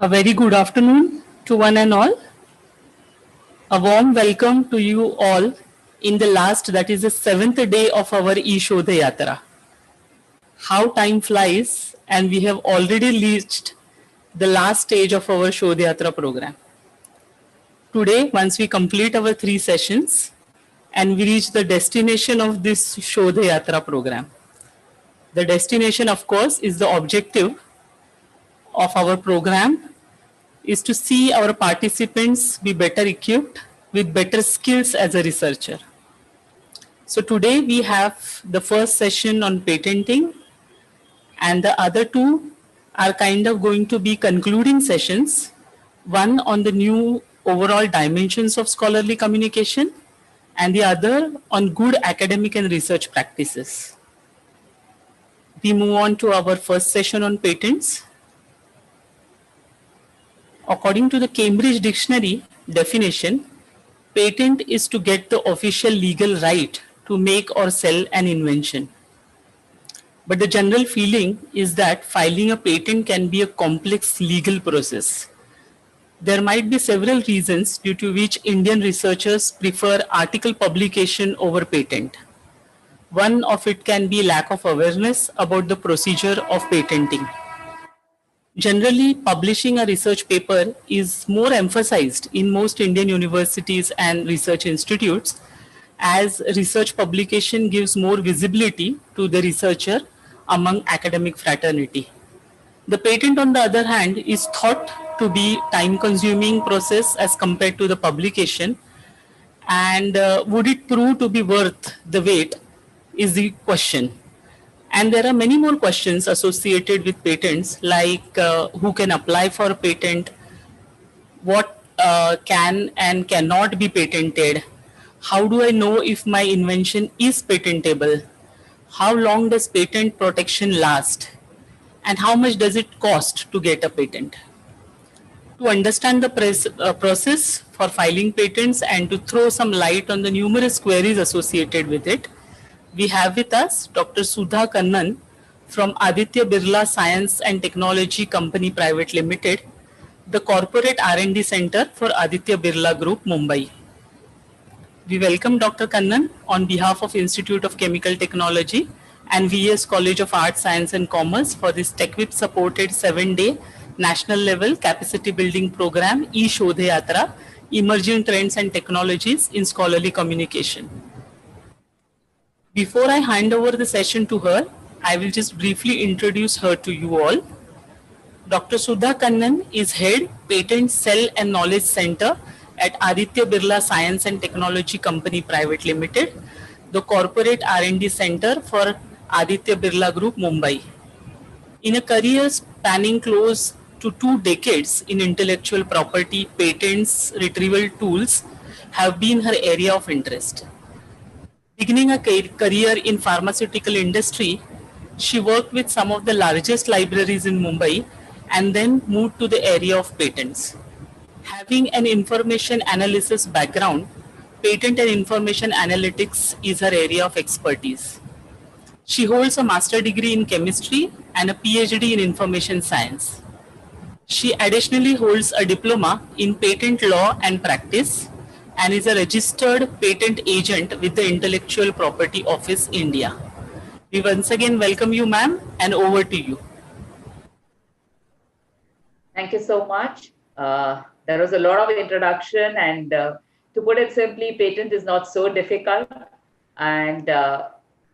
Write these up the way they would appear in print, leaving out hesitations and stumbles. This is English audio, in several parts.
A very good afternoon to one and all. A warm welcome to you all in the last, that is the seventh day of our E-Shodhyatra. How time flies, and we have already reached the last stage of our Shodhyatra program. Today, once we complete our 3 sessions and we reach the destination of this Shodhyatra program. The destination, of course, is the objective of our program is to see our participants be better equipped with better skills as a researcher. So today we have the first session on patenting, and the other two are kind of going to be concluding sessions, one on the new overall dimensions of scholarly communication and the other on good academic and research practices. We move on to our first session on patents. According to the Cambridge Dictionary definition, patent is to get the official legal right to make or sell an invention. But the general feeling is that filing a patent can be a complex legal process. There might be several reasons due to which Indian researchers prefer article publication over patent. One of it can be lack of awareness about the procedure of patenting. Generally, publishing a research paper is more emphasized in most Indian universities and research institutes, as research publication gives more visibility to the researcher among academic fraternity. The patent, on the other hand, is thought to be time-consuming process as compared to the publication, and would it prove to be worth the wait is the question. And there are many more questions associated with patents, like who can apply for a patent, what can and cannot be patented, how do I know if my invention is patentable, how long does patent protection last, and how much does it cost to get a patent. To understand the process for filing patents and to throw some light on the numerous queries associated with it, we have with us Dr. Sudha Kannan from Aditya Birla Science and Technology Company Private Limited, the corporate R&D center for Aditya Birla Group, Mumbai. We welcome Dr. Kannan on behalf of Institute of Chemical Technology and VS College of Arts, Science and Commerce for this TechWhip supported 7-day national level capacity building program, E-Shodhyatra, Emerging Trends and Technologies in Scholarly Communication. Before I hand over the session to her, I will just briefly introduce her to you all. Dr. Sudha Kannan is Head, Patent Cell and Knowledge Center at Aditya Birla Science and Technology Company Private Limited, the corporate R&D center for Aditya Birla Group, Mumbai. In a career spanning close to 2 decades in intellectual property, patents, retrieval tools have been her area of interest. Beginning a career in pharmaceutical industry, she worked with some of the largest libraries in Mumbai and then moved to the area of patents. Having an information analysis background, patent and information analytics is her area of expertise. She holds a master's degree in chemistry and a PhD in information science. She additionally holds a diploma in patent law and practice and is a registered patent agent with the Intellectual Property Office, India. We once again welcome you, ma'am, and over to you. Thank you so much. There was a lot of introduction, and to put it simply, patent is not so difficult. And,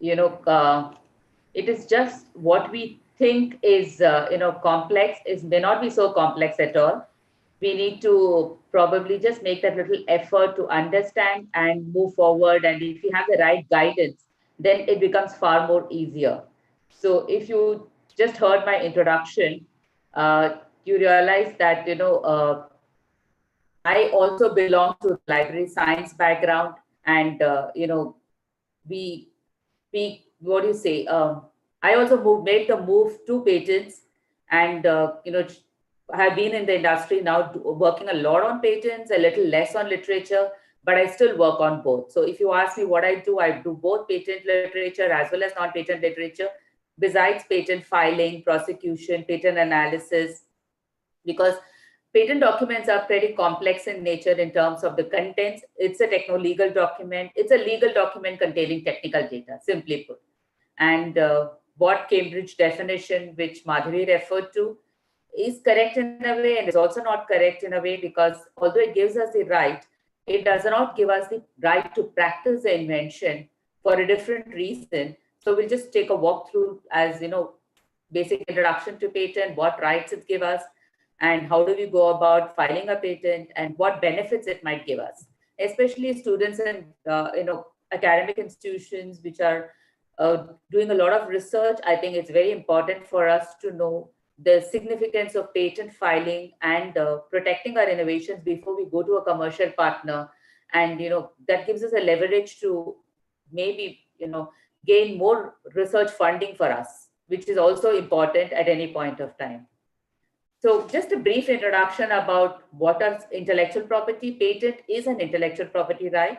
it is just what we think is, complex may not be so complex at all. We need to probably just make that little effort to understand and move forward. And if you have the right guidance, then it becomes far more easier. So if you just heard my introduction, you realize that, I also belong to library science background, and, what do you say? I also made the move to patents, and, have been in the industry now working a lot on patents, a little less on literature, but I still work on both. So if you ask me what I do both patent literature as well as non-patent literature, besides patent filing, prosecution, patent analysis, because Patent documents are pretty complex in nature in terms of the contents. It's a techno-legal document. It's a legal document containing technical data, simply put. And what Cambridge definition, which Madhuri referred to, is correct in a way and is also not correct in a way, because although it gives us the right, it does not give us the right to practice the invention for a different reason. So we'll just take a walk through as, basic introduction to patent, what rights it gives us, and how do we go about filing a patent, and what benefits it might give us, especially students in academic institutions which are doing a lot of research. I think it's very important for us to know the significance of patent filing and protecting our innovations before we go to a commercial partner. And that gives us a leverage to maybe gain more research funding for us, which is also important at any point of time. So just a brief introduction about what are intellectual property. Patent is an intellectual property right,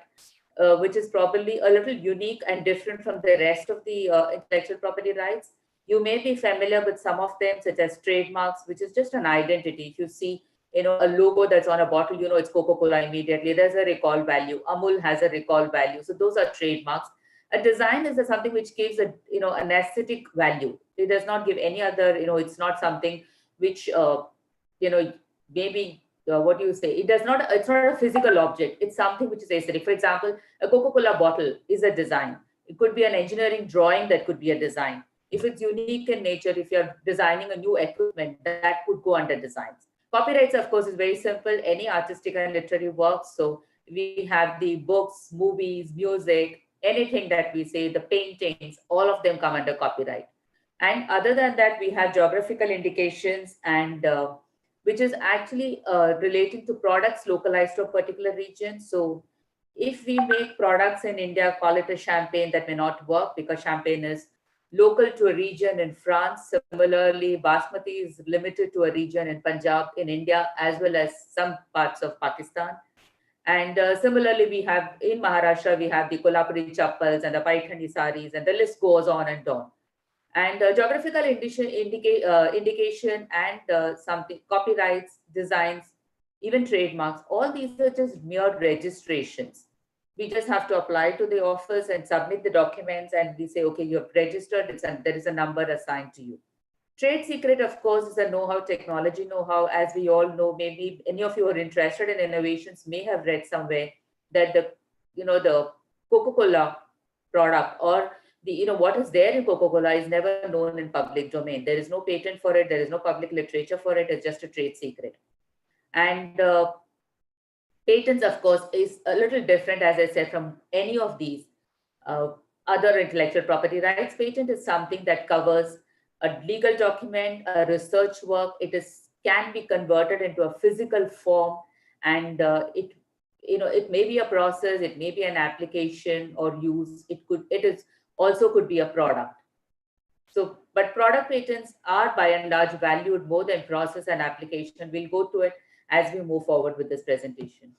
which is probably a little unique and different from the rest of the intellectual property rights. You may be familiar with some of them, such as trademarks, which is just an identity. If you see, a logo that's on a bottle, it's Coca-Cola immediately. There's a recall value. Amul has a recall value. So those are trademarks. A design is something which gives an aesthetic value. It does not give any other, it's not something which, maybe what do you say? It's not a physical object. It's something which is aesthetic. For example, a Coca-Cola bottle is a design. It could be an engineering drawing that could be a design. If it's unique in nature, if you're designing a new equipment, that could go under designs. Copyrights, of course, is very simple. Any artistic and literary works. So we have the books, movies, music, anything that we say, the paintings, all of them come under copyright. And other than that, we have geographical indications, and which is actually relating to products localized to a particular region. So if we make products in India, call it a champagne, that may not work because champagne is local to a region in France. Similarly, basmati is limited to a region in Punjab in India, as well as some parts of Pakistan. And similarly, we have in Maharashtra, we have the Kolhapuri chappals and the Paithani saris, and the list goes on and on. And geographical indication and something, copyrights, designs, even trademarks, all these are just mere registrations. We just have to apply to the office and submit the documents, and we say, okay, you have registered, there is a number assigned to you. Trade secret, of course, is a know-how, technology know-how. As we all know, maybe any of you who are interested in innovations may have read somewhere that the Coca-Cola product, or what is there in Coca-Cola, is never known in public domain. There is no patent for it. There is no public literature for it. It's just a trade secret. And patents, of course, is a little different, as I said, from any of these other intellectual property rights. Patent is something that covers a legal document, a research work. Can be converted into a physical form, and it may be a process, it may be an application or use. It also could be a product. So, but product patents are by and large valued more than process and application. We'll go to it as we move forward with this presentation.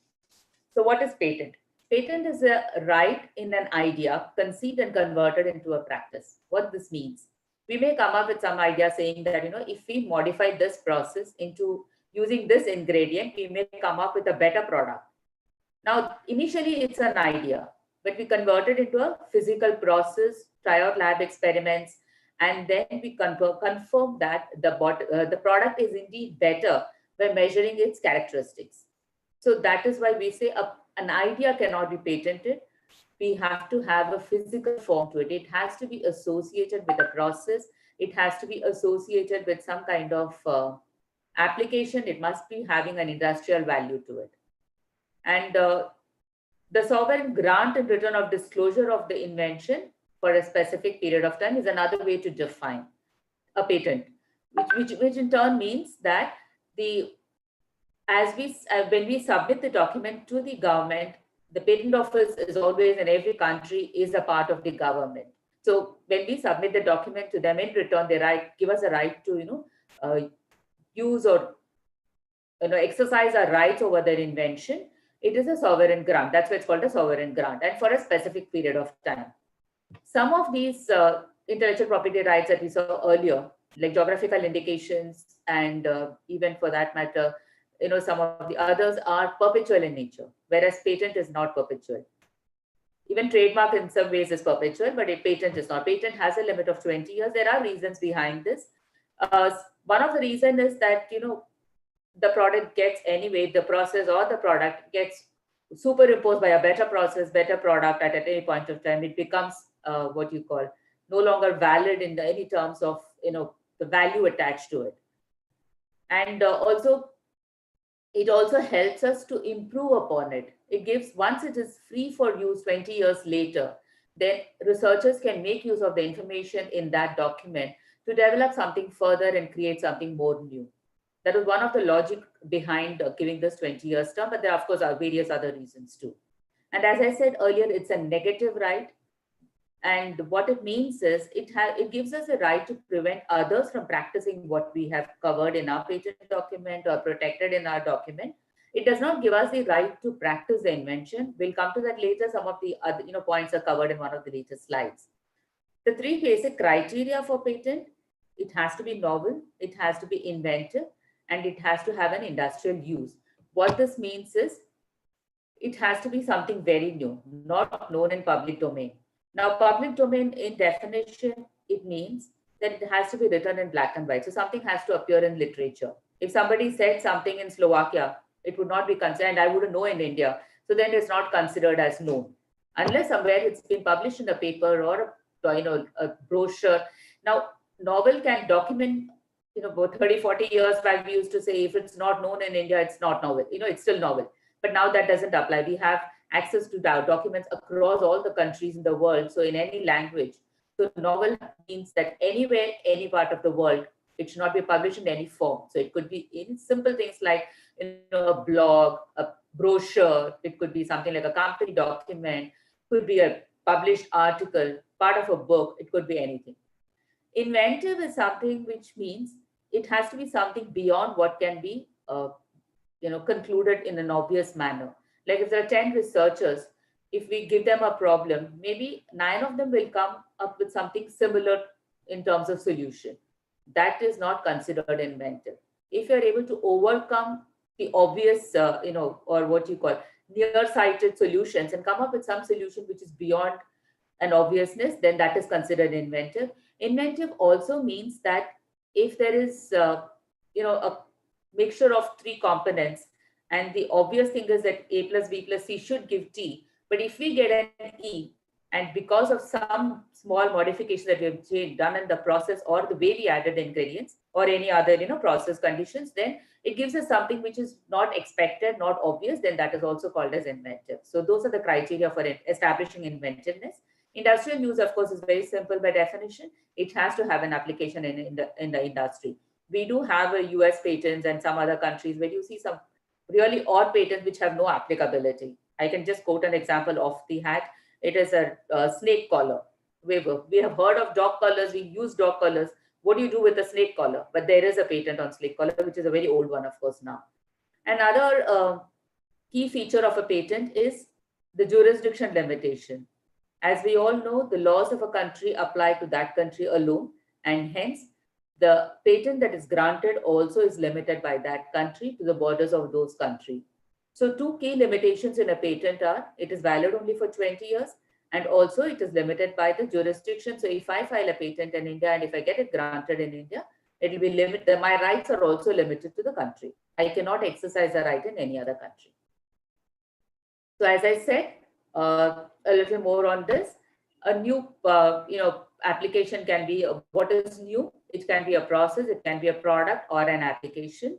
So what is patent? Patent is a right in an idea conceived and converted into a practice. What this means, we may come up with some idea saying that, if we modify this process into using this ingredient, we may come up with a better product. Now, initially it's an idea, but we convert it into a physical process, try out lab experiments, and then we confirm that the product is indeed better by measuring its characteristics. So that is why we say an idea cannot be patented. We have to have a physical form to it. It has to be associated with a process. It has to be associated with some kind of application. It must be having an industrial value to it. And the sovereign grant and return of disclosure of the invention for a specific period of time is another way to define a patent, which in turn means that when we submit the document to the government, the patent office is always in every country is a part of the government. So when we submit the document to them, in return, they give us a right to use or exercise our rights over their invention. It is a sovereign grant. That's why it's called a sovereign grant, and for a specific period of time. Some of these intellectual property rights that we saw earlier, like geographical indications, and even for that matter, some of the others are perpetual in nature, whereas patent is not perpetual. Even trademark in some ways is perpetual, but a patent is not. Patent has a limit of 20 years. There are reasons behind this. One of the reasons is that, the product gets anyway, the process or the product gets superimposed by a better process, better product at any point of time. It becomes what you call no longer valid in any terms of, the value attached to it. And also, it also helps us to improve upon it. It gives, once it is free for use 20 years later, then researchers can make use of the information in that document to develop something further and create something more new. That was one of the logic behind giving this 20 years term, but there, of course, are various other reasons too. And as I said earlier, it's a negative right. And what it means is it gives us a right to prevent others from practicing what we have covered in our patent document or protected in our document. It does not give us the right to practice the invention. We'll come to that later. Some of the other points are covered in one of the later slides. The three basic criteria for patent: it has to be novel, it has to be inventive, and it has to have an industrial use. What this means is it has to be something very new, not known in public domain. Now, public domain in definition, it means that it has to be written in black and white. So something has to appear in literature. If somebody said something in Slovakia, it would not be considered, and I wouldn't know in India. So then it's not considered as known. Unless somewhere it's been published in a paper or a brochure. Now, novel can document, about 30, 40 years back, we used to say if it's not known in India, it's not novel. It's still novel. But now that doesn't apply. We have access to documents across all the countries in the world. So in any language. So novel means that anywhere, any part of the world, it should not be published in any form. So it could be in simple things like, a blog, a brochure. It could be something like a company document. Could be a published article, part of a book. It could be anything. Inventive is something which means it has to be something beyond what can be concluded in an obvious manner. Like if there are 10 researchers, if we give them a problem, maybe 9 of them will come up with something similar in terms of solution. That is not considered inventive. If you're able to overcome the obvious, or what you call near-sighted solutions and come up with some solution which is beyond an obviousness, then that is considered inventive. Inventive also means that if there is, a mixture of 3 components, and the obvious thing is that A plus B plus C should give T. But if we get an E, and because of some small modification that we have done in the process or the way we added ingredients or any other, process conditions, then it gives us something which is not expected, not obvious, then that is also called as inventive. So those are the criteria for establishing inventiveness. Industrial use, of course, is very simple by definition. It has to have an application in the industry. We do have a US patents and some other countries where you see some really odd patents which have no applicability. I can just quote an example off the hat. It is a snake collar. We have heard of dog collars. We use dog collars. What do you do with a snake collar? But there is a patent on snake collar, which is a very old one, of course, now. Another key feature of a patent is the jurisdiction limitation. As we all know, the laws of a country apply to that country alone, and hence the patent that is granted also is limited by that country to the borders of those countries. So 2 key limitations in a patent are it is valid only for 20 years, and also it is limited by the jurisdiction. So if I file a patent in India and if I get it granted in India, it will be limited. My rights are also limited to the country. I cannot exercise a right in any other country. So as I said, a little more on this. A new, application can be what is new. It can be a process, it can be a product or an application.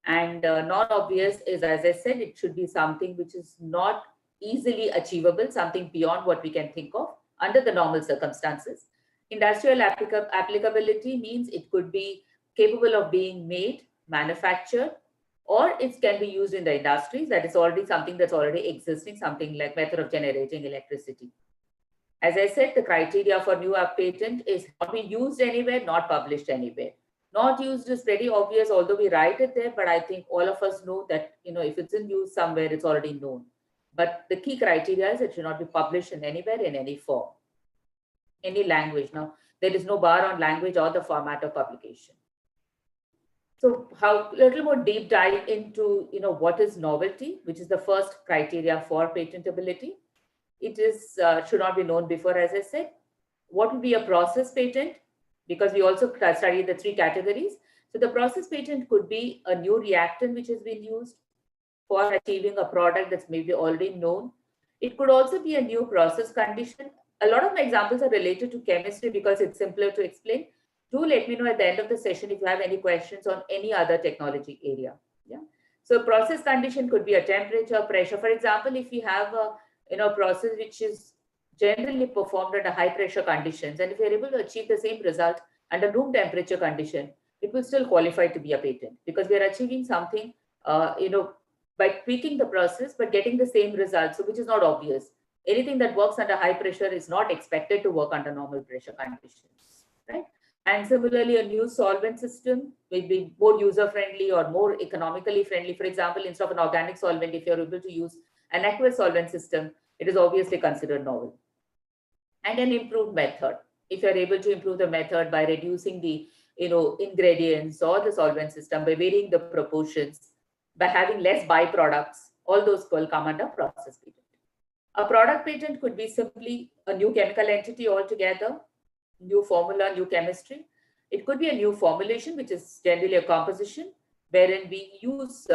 And non-obvious is, as I said, it should be something which is not easily achievable, something beyond what we can think of under the normal circumstances. Industrial applicability means it could be capable of being made, manufactured, or it can be used in the industries. That is already something that's already existing, something like method of generating electricity. As I said, the criteria for new patent is not be used anywhere, not published anywhere. Not used is pretty obvious, although we write it there, but I think all of us know that, if it's in use somewhere, it's already known. But the key criteria is it should not be published in anywhere, in any form, any language. Now, there is no bar on language or the format of publication. So how a little more deep dive into, what is novelty, which is the first criteria for patentability. It is should not be known before, as I said. What would be a process patent? Because we also study the three categories. So the process patent could be a new reactant which has been used for achieving a product that's maybe already known. It could also be a new process condition. A lot of my examples are related to chemistry because it's simpler to explain. Do let me know at the end of the session if you have any questions on any other technology area. Yeah. So process condition could be a temperature, pressure. For example, if we have a process which is generally performed under high pressure conditions, and if you're able to achieve the same result under room temperature condition, it will still qualify to be a patent because we are achieving something, by tweaking the process, but getting the same result, so which is not obvious. Anything that works under high pressure is not expected to work under normal pressure conditions, right? And similarly, a new solvent system will be more user-friendly or more economically friendly. For example, instead of an organic solvent, if you're able to use an aqueous solvent system, it is obviously considered novel. And an improved method. If you're able to improve the method by reducing the ingredients or the solvent system, by varying the proportions, by having less byproducts, all those will come under process patent. A product patent could be simply a new chemical entity altogether, new formula, new chemistry. It could be a new formulation, which is generally a composition, wherein we use,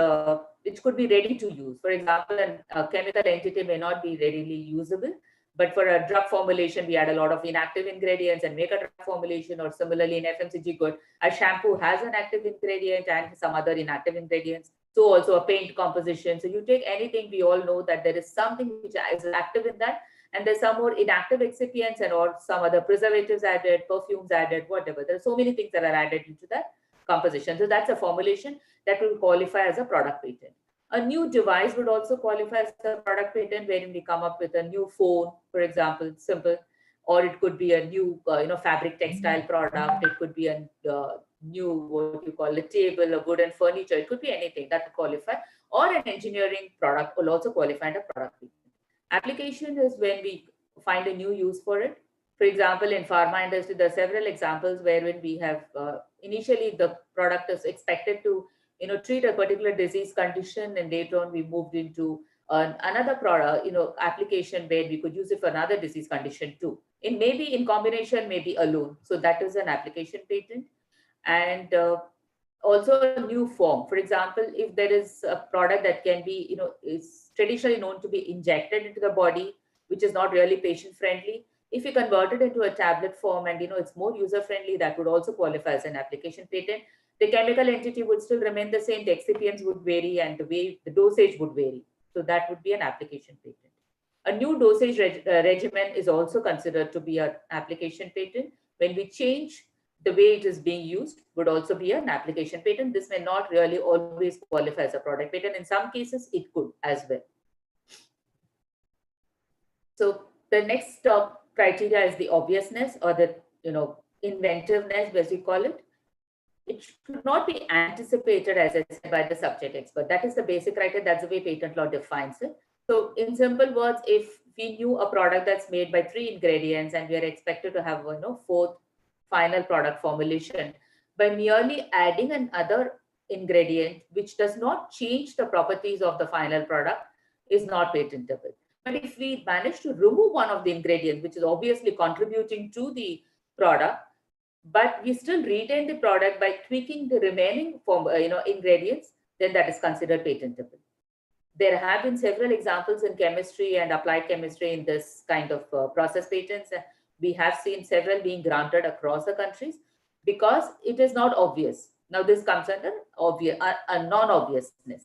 it could be ready to use. For example, a chemical entity may not be readily usable, but for a drug formulation, we add a lot of inactive ingredients and make a drug formulation, or similarly in FMCG good, a shampoo has an active ingredient and some other inactive ingredients. So also a paint composition. So you take anything, we all know that there is something which is active in that, and there's some more inactive excipients and or some other preservatives added, perfumes added, whatever. There are so many things that are added into that composition. So that's a formulation that will qualify as a product patent. A new device would also qualify as a product patent, wherein we come up with a new phone, for example, simple, or it could be a new, fabric textile product. It could be a new, what you call a table, a wooden furniture. It could be anything that would qualify, or an engineering product will also qualify under product patent. Application is when we find a new use for it. For example, in pharma industry, there are several examples wherein we have initially the product is expected to treat a particular disease condition, and later on we moved into another product application where we could use it for another disease condition too. In maybe in combination, maybe alone. So that is an application patent. And also a new form. For example, if there is a product that can be, is traditionally known to be injected into the body, which is not really patient friendly, if you convert it into a tablet form and it's more user friendly, that would also qualify as an application patent. The chemical entity would still remain the same, the excipients would vary, and the way the dosage would vary. So that would be an application patent. A new dosage regimen is also considered to be an application patent. When we change the way it is being used, would also be an application patent. This may not really always qualify as a product patent. In some cases, it could as well. So the next criteria is the obviousness, or the inventiveness, as we call it. It should not be anticipated, as I said, by the subject expert. That is the basic criteria. That's the way patent law defines it. So in simple words, if we knew a product that's made by 3 ingredients and we are expected to have a fourth final product formulation, by merely adding another ingredient which does not change the properties of the final product, is not patentable. But if we manage to remove one of the ingredients, which is obviously contributing to the product, but we still retain the product by tweaking the remaining ingredients, then that is considered patentable. There have been several examples in chemistry and applied chemistry in this kind of process patents. We have seen several being granted across the countries because it is not obvious. Now this comes under obvious, non-obviousness.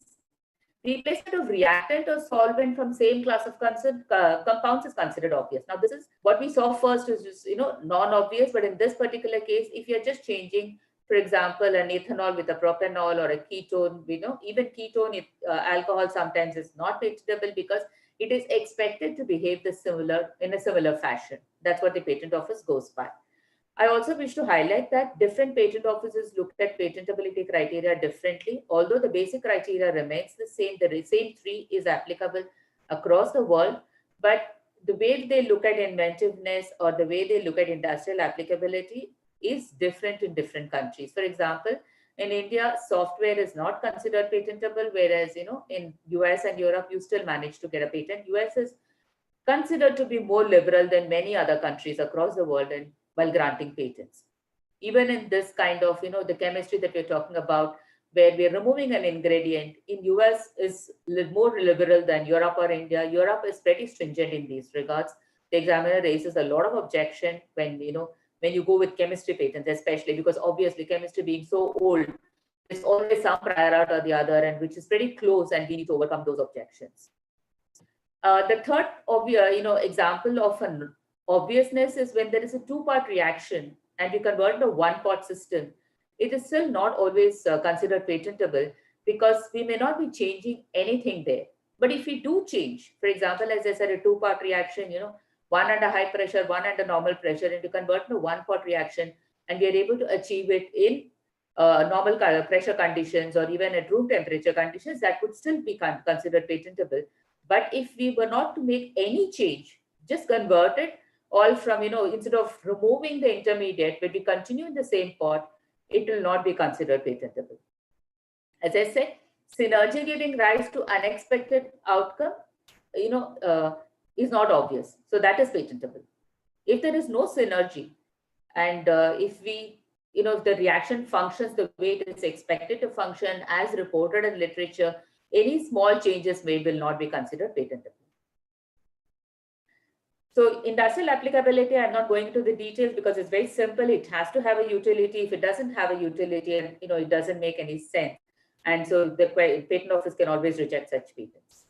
Replacement of reactant or solvent from same class of compounds is considered obvious. Now this is what we saw first, is just non-obvious, but in this particular case, if you're just changing, for example, an ethanol with a propanol or a ketone, even ketone alcohol sometimes is not patentable because it is expected to behave in a similar fashion. That's what the patent office goes by. I also wish to highlight that different patent offices look at patentability criteria differently. Although the basic criteria remains the same 3 is applicable across the world, but the way they look at inventiveness or the way they look at industrial applicability is different in different countries. For example, In India, software is not considered patentable, whereas in US and Europe, you still manage to get a patent. US is considered to be more liberal than many other countries across the world and while granting patents. Even in this kind of, the chemistry that we're talking about, where we're removing an ingredient, in US is more liberal than Europe or India. Europe is pretty stringent in these regards. The examiner raises a lot of objection when you go with chemistry patents, especially because obviously chemistry being so old, there's always some prior art or the other, and which is pretty close, and we need to overcome those objections. The third example of an obviousness is when there is a two-part reaction and we convert to one-part system. It is still not always considered patentable because we may not be changing anything there. But if we do change, for example, as I said, a two-part reaction, one under high pressure, one under normal pressure, and to convert to one-part reaction, and we are able to achieve it in normal pressure conditions or even at room temperature conditions, that would still be considered patentable. But if we were not to make any change, just convert it all from, instead of removing the intermediate, but we continue in the same pot, it will not be considered patentable. As I said, synergy giving rise to unexpected outcome, is not obvious. So that is patentable. If there is no synergy, and if if the reaction functions the way it is expected to function as reported in literature, any small changes made will not be considered patentable. So industrial applicability, I'm not going into the details because it's very simple. It has to have a utility. If it doesn't have a utility, and it doesn't make any sense, and so the patent office can always reject such patents.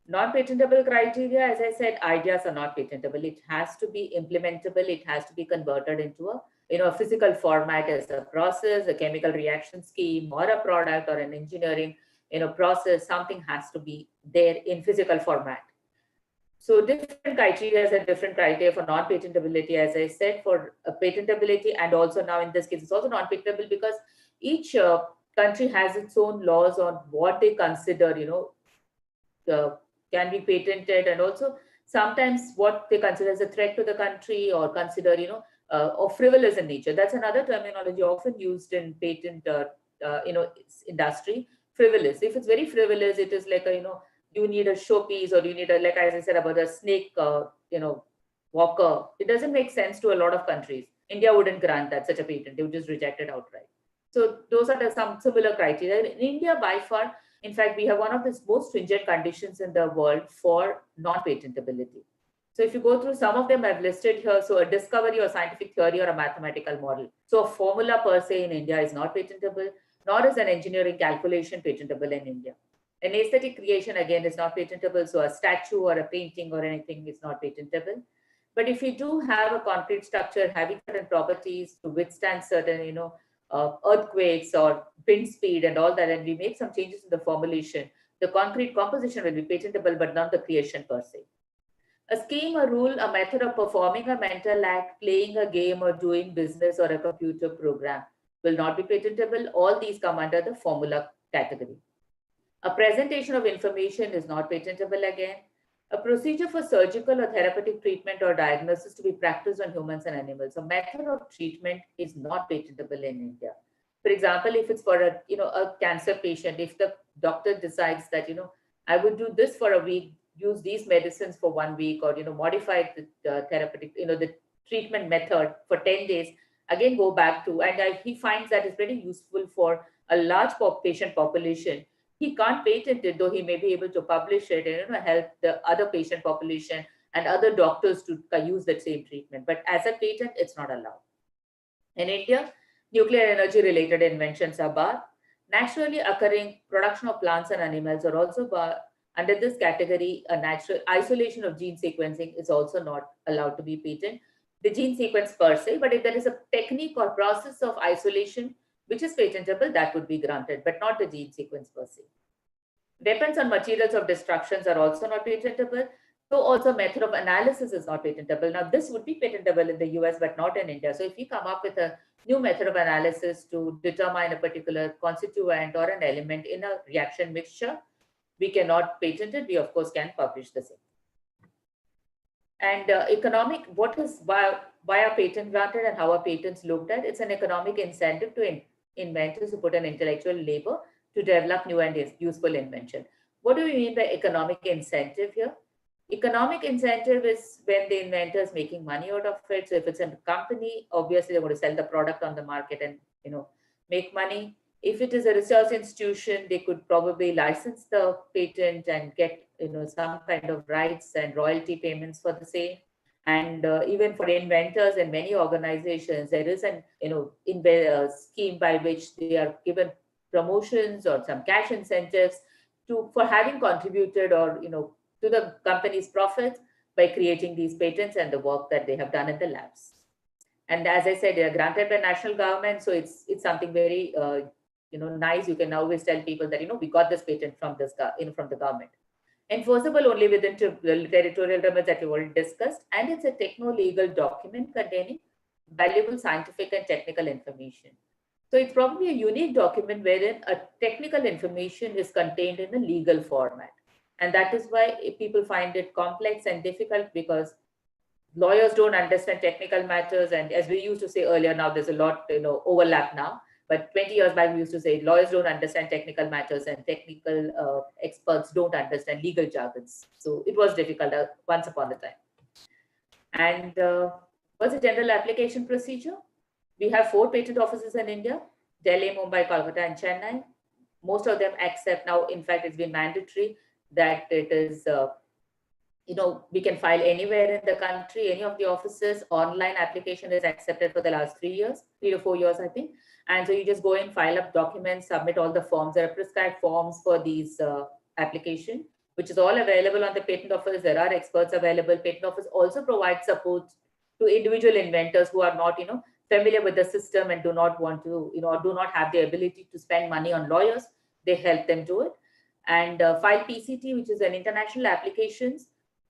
Non-patentable criteria, as I said, ideas are not patentable. It has to be implementable. It has to be converted into a physical format as a process, a chemical reaction scheme, or a product, or an engineering process. Something has to be there in physical format. So different criteria and different criteria for non-patentability, as I said, for patentability, and also now in this case, it's also non-patentable because each country has its own laws on what they consider, can be patented, and also sometimes what they consider as a threat to the country or consider, or frivolous in nature. That's another terminology often used in patent, industry. Frivolous. If it's very frivolous, it is like you need a showpiece, or you need like as I said about a snake, walker. It doesn't make sense to a lot of countries. India wouldn't grant that such a patent; they would just reject it outright. So those are some similar criteria. In India, by far, in fact, we have one of the most stringent conditions in the world for non-patentability. So if you go through some of them I've listed here, so a discovery or scientific theory or a mathematical model. So a formula per se in India is not patentable, nor is an engineering calculation patentable in India. An aesthetic creation, again, is not patentable. So a statue or a painting or anything is not patentable. But if you do have a concrete structure having certain properties to withstand certain, earthquakes or wind speed and all that, and we make some changes in the formulation, the concrete composition will be patentable, but not the creation per se. A scheme, a rule, a method of performing a mental act, playing a game, or doing business, or a computer program will not be patentable. All these come under the formula category. A presentation of information is not patentable again. A procedure for surgical or therapeutic treatment or diagnosis to be practiced on humans and animals. A method of treatment is not patentable in India. For example, if it's for a cancer patient, if the doctor decides that, I would do this for a week, use these medicines for 1 week, or, modify the therapeutic, the treatment method for 10 days, again, go back to, and he finds that is very useful for a large patient population. He can't patent it, though he may be able to publish it and help the other patient population and other doctors to use that same treatment. But as a patent, it's not allowed. In India, nuclear energy related inventions are barred. Naturally occurring production of plants and animals are also barred. Under this category, a natural isolation of gene sequencing is also not allowed to be patented. The gene sequence per se, but if there is a technique or process of isolation which is patentable, that would be granted, but not the gene sequence per se. Weapons and materials of destructions are also not patentable. So also method of analysis is not patentable. Now this would be patentable in the US, but not in India. So if we come up with a new method of analysis to determine a particular constituent or an element in a reaction mixture, we cannot patent it. We of course can publish the same. And why are patents granted and how are patents looked at? It's an economic incentive to inventors who put an intellectual labor to develop new and useful invention. What do we mean by economic incentive here? Economic incentive is when the inventor is making money out of it. So if it's a company, obviously they're going to sell the product on the market and make money. If it is a research institution, they could probably license the patent and get some kind of rights and royalty payments for the same. And even for inventors and many organizations, there is an scheme by which they are given promotions or some cash incentives for having contributed or to the company's profits by creating these patents and the work that they have done in the labs. And as I said, they are granted by national government, so it's something very nice. You can always tell people that we got this patent from this from the government. Enforceable only within territorial limits that we already discussed, and it's a techno-legal document containing valuable scientific and technical information. So it's probably a unique document wherein a technical information is contained in a legal format. And that is why people find it complex and difficult, because lawyers don't understand technical matters. And as we used to say earlier, now there's a lot overlap now. But 20 years back, we used to say lawyers don't understand technical matters and technical experts don't understand legal jargons. So it was difficult once upon a time. And what's the general application procedure? We have 4 patent offices in India: Delhi, Mumbai, Kolkata, and Chennai. Most of them accept now. In fact, it's been mandatory that it is, we can file anywhere in the country, any of the offices. Online application is accepted for the last 3 years, 3 to 4 years, I think. And so you just go in, file up documents, submit all the forms. There are prescribed forms for these application, which is all available on the patent office. There are experts available. Patent office also provides support to individual inventors who are not, familiar with the system and do not want to, or do not have the ability to spend money on lawyers. They help them do it. And file PCT, which is an international applications,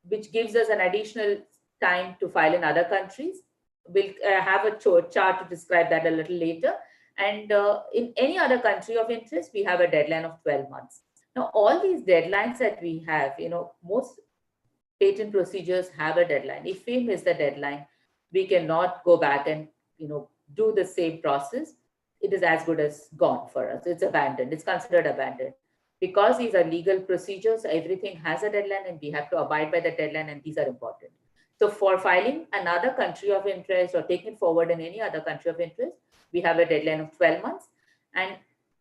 which gives us an additional time to file in other countries. We'll have a chart to describe that a little later. And in any other country of interest, we have a deadline of 12 months. Now, all these deadlines that we have, most patent procedures have a deadline. If we miss the deadline, we cannot go back and, do the same process. It is as good as gone for us. It's abandoned. It's considered abandoned. Because these are legal procedures, everything has a deadline and we have to abide by the deadline, and these are important. So for filing another country of interest or taking it forward in any other country of interest, we have a deadline of 12 months. And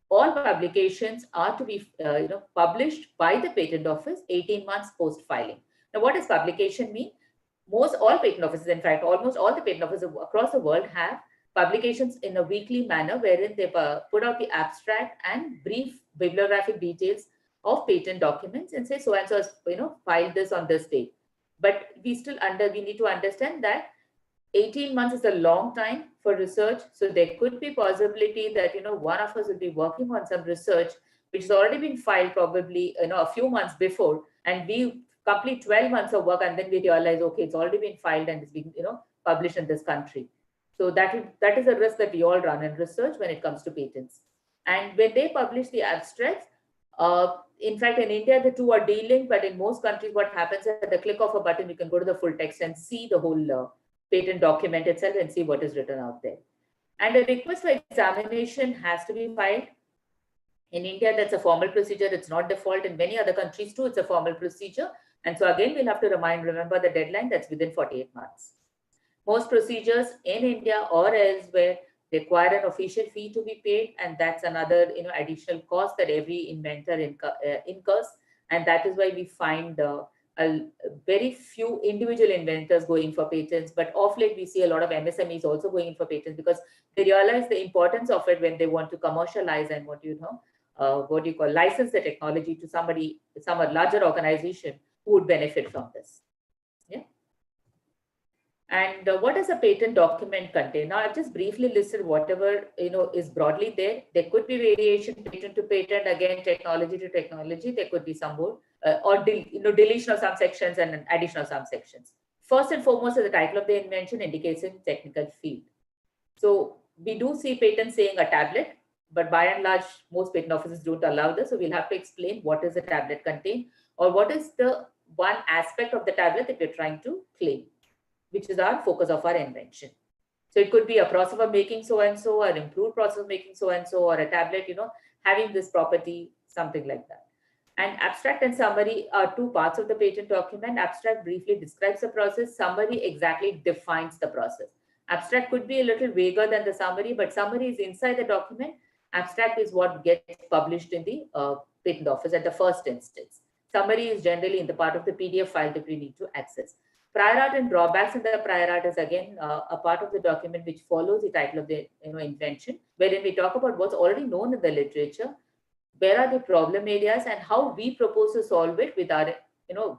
all publications are to be published by the patent office 18 months post-filing. Now, what does publication mean? All patent offices, in fact, almost all the patent offices across the world have publications in a weekly manner, wherein they put out the abstract and brief bibliographic details of patent documents and say so and so has filed this on this date. But we need to understand that 18 months is a long time for research. So there could be possibility that one of us will be working on some research which has already been filed probably a few months before, and we complete 12 months of work and then we realize, okay, it's already been filed and it's been published in this country. So that is a risk that we all run in research when it comes to patents. And when they publish the abstracts, in fact, in India, the two are dealing, but in most countries, what happens at the click of a button, you can go to the full text and see the whole patent document itself and see what is written out there. And a request for examination has to be filed. In India, that's a formal procedure. It's not default. In many other countries too, it's a formal procedure. And so again, we'll have to remember the deadline, that's within 48 months. Most procedures in India or elsewhere require an official fee to be paid, and that's another additional cost that every inventor incurs. And that is why we find a very few individual inventors going for patents, but of late we see a lot of MSMEs also going in for patents because they realize the importance of it when they want to commercialize and license the technology to some larger organization who would benefit from this. Yeah. And what does a patent document contain? Now, I've just briefly listed whatever is broadly there. There could be variation patent to patent, again, technology to technology. There could be some more or deletion of some sections and an addition of some sections. First and foremost, the title of the invention indicates in technical field. So we do see patents saying a tablet, but by and large, most patent offices don't allow this. So we'll have to explain what does the tablet contain, or what is the one aspect of the tablet that we're trying to claim, which is our focus of our invention. So it could be a process of making so-and-so, or an improved process of making so-and-so, or a tablet, having this property, something like that. And abstract and summary are two parts of the patent document. Abstract briefly describes the process. Summary exactly defines the process. Abstract could be a little vaguer than the summary, but summary is inside the document. Abstract is what gets published in the patent office at the first instance. Summary is generally in the part of the PDF file that we need to access. Prior art and drawbacks in the prior art is again a part of the document which follows the title of the invention, wherein we talk about what's already known in the literature, where are the problem areas, and how we propose to solve it with our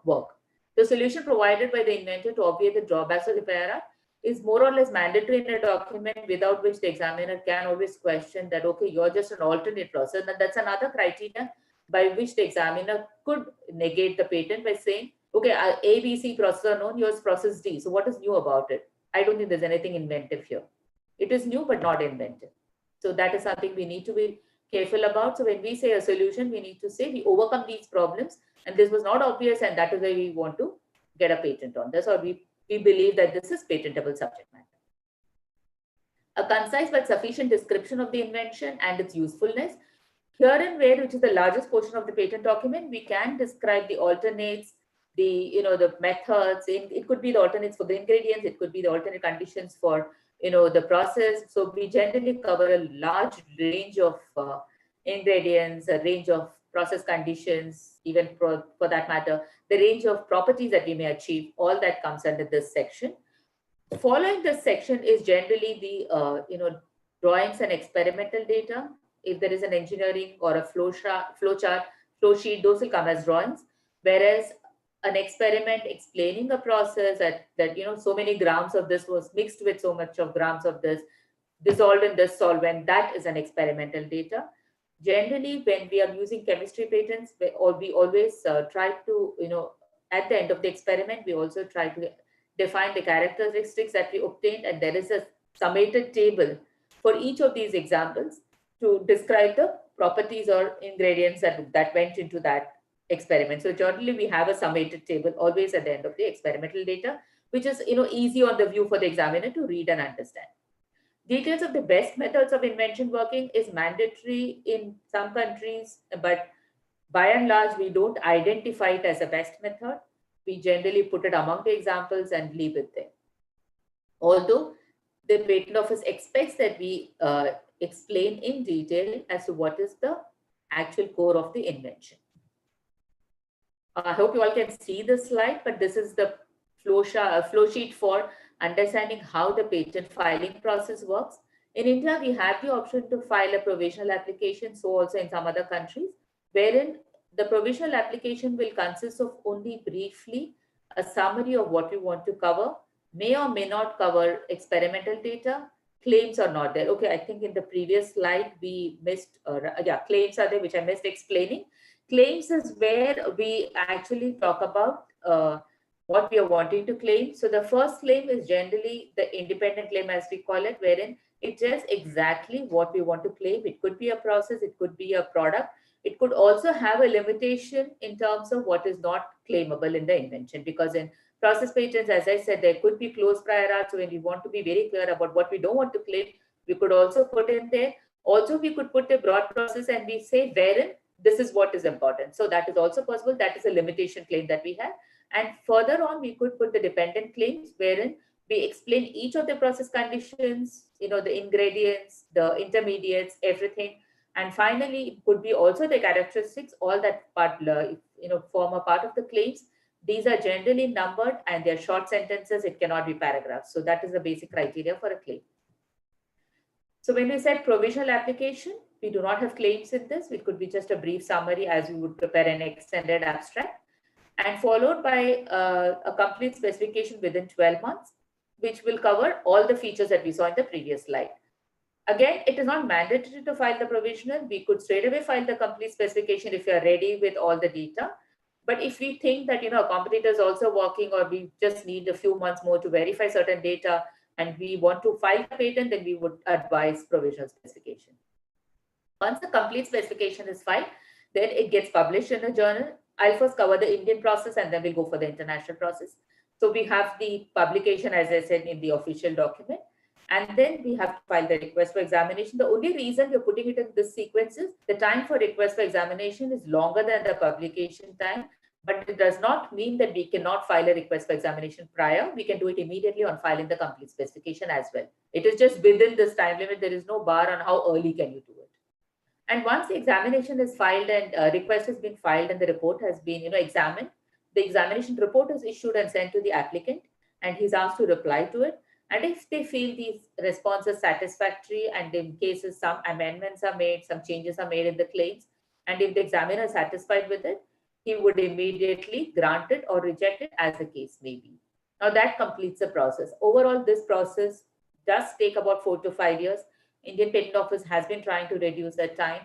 work. The solution provided by the inventor to obviate the drawbacks of the prior art is more or less mandatory in a document, without which the examiner can always question that, okay, you're just an alternate process. And that's another criteria by which the examiner could negate the patent by saying, okay, A, B, C process are known, yours process D. So what is new about it? I don't think there's anything inventive here. It is new, but not inventive. So that is something we need to be careful about. So when we say a solution, we need to say we overcome these problems, and this was not obvious, and that is why we want to get a patent on this, or we believe that this is patentable subject matter. A concise but sufficient description of the invention and its usefulness. Here and where, which is the largest portion of the patent document, we can describe the alternates, the methods. It could be the alternates for the ingredients, it could be the alternate conditions for the process. So we generally cover a large range of ingredients, a range of process conditions, even for that matter, the range of properties that we may achieve. All that comes under this section. Following this section is generally the drawings and experimental data. If there is an engineering or a flow sheet, those will come as drawings. Whereas an experiment explaining a process that so many grams of this was mixed with so much of grams of this, dissolved in this solvent, that is an experimental data. Generally, when we are using chemistry patents, we always try to, at the end of the experiment, we also try to define the characteristics that we obtained, and there is a summated table for each of these examples to describe the properties or ingredients that went into that experiment. So generally we have a summated table always at the end of the experimental data, which is easy on the view for the examiner to read and understand. Details of the best methods of invention working is mandatory in some countries, but by and large we don't identify it as a best method. We generally put it among the examples and leave it there. Although the patent office expects that we explain in detail as to what is the actual core of the invention. I hope you all can see this slide, but this is the flow sheet for understanding how the patent filing process works. In India, we have the option to file a provisional application, so also in some other countries, wherein the provisional application will consist of only briefly a summary of what we want to cover, may or may not cover experimental data. Claims are not there. Okay, I think in the previous slide we missed, claims are there, which I missed explaining. Claims is where we actually talk about what we are wanting to claim. So the first claim is generally the independent claim, as we call it, wherein it tells exactly what we want to claim. It could be a process, it could be a product. It could also have a limitation in terms of what is not claimable in the invention, because in process patents, as I said, there could be closed prior art. So when we want to be very clear about what we don't want to claim, we could also put in there. Also, we could put a broad process and we say wherein this is what is important. So that is also possible. That is a limitation claim that we have. And further on, we could put the dependent claims wherein we explain each of the process conditions, the ingredients, the intermediates, everything. And finally, it could be also the characteristics, all that part, form a part of the claims. These are generally numbered and they're short sentences. It cannot be paragraphs. So that is the basic criteria for a claim. So when we said provisional application, we do not have claims in this. It could be just a brief summary as you would prepare an extended abstract, and followed by a complete specification within 12 months, which will cover all the features that we saw in the previous slide. Again, it is not mandatory to file the provisional. We could straight away file the complete specification if you are ready with all the data. But if we think that, a competitor is also working, or we just need a few months more to verify certain data and we want to file the patent, then we would advise provisional specification. Once the complete specification is filed, then it gets published in a journal. I'll first cover the Indian process and then we'll go for the international process. So we have the publication, as I said, in the official document. And then we have to file the request for examination. The only reason we're putting it in this sequence is the time for request for examination is longer than the publication time, but it does not mean that we cannot file a request for examination prior. We can do it immediately on filing the complete specification as well. It is just within this time limit. There is no bar on how early can you do it. And once the examination is filed and request has been filed and the report has been, examined, the examination report is issued and sent to the applicant, and he's asked to reply to it. And if they feel these responses satisfactory, and in cases some amendments are made, some changes are made in the claims, and if the examiner is satisfied with it, he would immediately grant it or reject it as the case may be. Now that completes the process. Overall, this process does take about 4 to 5 years. Indian Patent Office has been trying to reduce that time,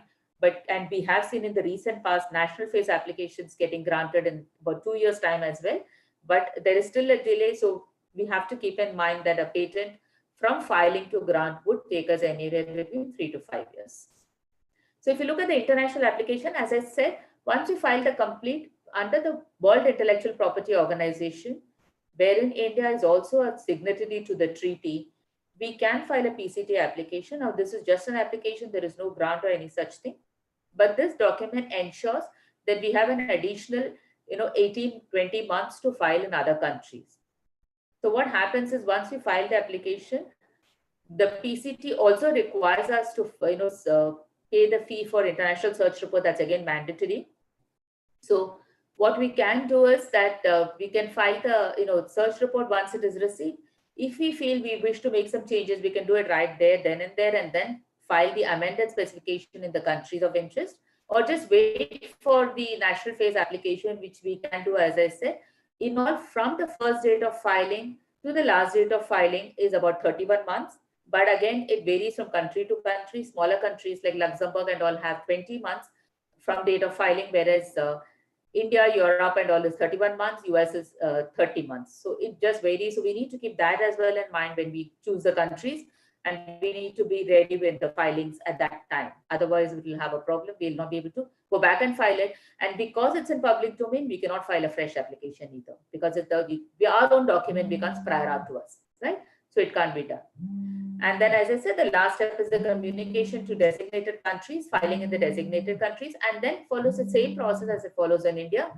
and we have seen in the recent past national phase applications getting granted in about 2 years' time as well. But there is still a delay, so we have to keep in mind that a patent from filing to grant would take us anywhere between 3 to 5 years. So if you look at the international application, as I said, once you file the complete under the World Intellectual Property Organization, wherein India is also a signatory to the treaty, we can file a PCT application. Now, this is just an application. There is no grant or any such thing. But this document ensures that we have an additional 18, 20 months to file in other countries. So what happens is once we file the application, the PCT also requires us to pay the fee for international search report. That's again mandatory. So what we can do is that we can file the search report once it is received. If we feel we wish to make some changes, we can do it right there, then and there, and then file the amended specification in the countries of interest, or just wait for the national phase application, which we can do, as I said. In all, from the first date of filing to the last date of filing is about 31 months. But again, it varies from country to country. Smaller countries like Luxembourg and all have 20 months from date of filing, whereas India, Europe, and all is 31 months, US is 30 months. So it just varies. So we need to keep that as well in mind when we choose the countries, and we need to be ready with the filings at that time. Otherwise, we will have a problem. We'll not be able to go back and file it. And because it's in public domain, we cannot file a fresh application either, because our own document becomes prior art to us, right? So it can't be done. And then, as I said, the last step is the communication to designated countries, filing in the designated countries, and then follows the same process as it follows in India.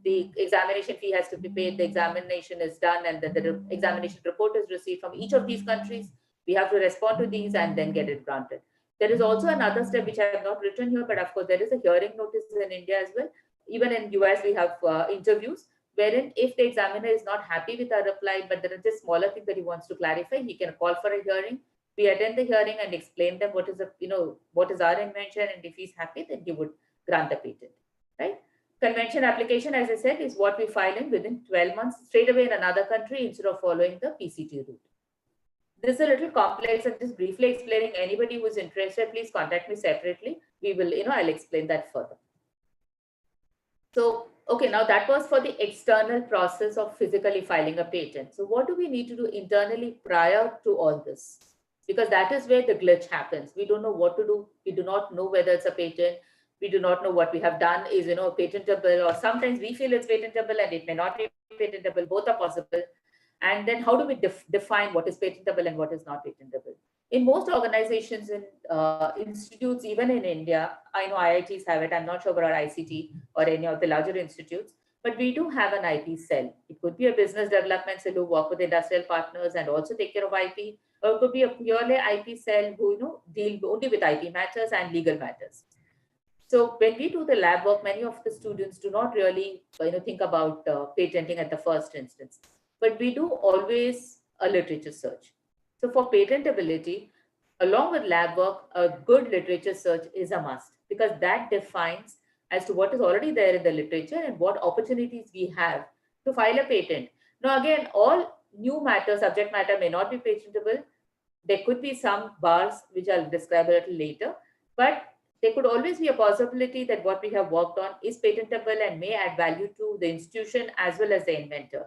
The examination fee has to be paid, the examination is done, and then the examination report is received from each of these countries. We have to respond to these and then get it granted. There is also another step which I have not written here, but of course, there is a hearing notice in India as well. Even in US, we have interviews, wherein if the examiner is not happy with our reply, but there is a smaller thing that he wants to clarify, he can call for a hearing. We attend the hearing and explain them what is our invention, and if he's happy, then he would grant the patent, right? Convention application, as I said, is what we file in within 12 months, straight away in another country instead of following the PCT route. This is a little complex, and just briefly explaining. Anybody who is interested, please contact me separately. We will, I'll explain that further. So, okay, now that was for the external process of physically filing a patent. So what do we need to do internally prior to all this? Because that is where the glitch happens. We don't know what to do. We do not know whether it's a patent. We do not know what we have done is, patentable, or sometimes we feel it's patentable and it may not be patentable. Both are possible. And then how do we define what is patentable and what is not patentable? In most organizations and institutes, even in India, I know IITs have it. I'm not sure about ICT or any of the larger institutes, but we do have an IP cell. It could be a business development cell who work with industrial partners and also take care of IP, or it could be a purely IP cell who deal only with IP matters and legal matters. So when we do the lab work, many of the students do not really think about patenting at the first instance. But we do always a literature search. So for patentability, along with lab work, a good literature search is a must, because that defines as to what is already there in the literature and what opportunities we have to file a patent. Now, again, all new matter, subject matter may not be patentable. There could be some bars, which I'll describe a little later, but there could always be a possibility that what we have worked on is patentable and may add value to the institution as well as the inventor.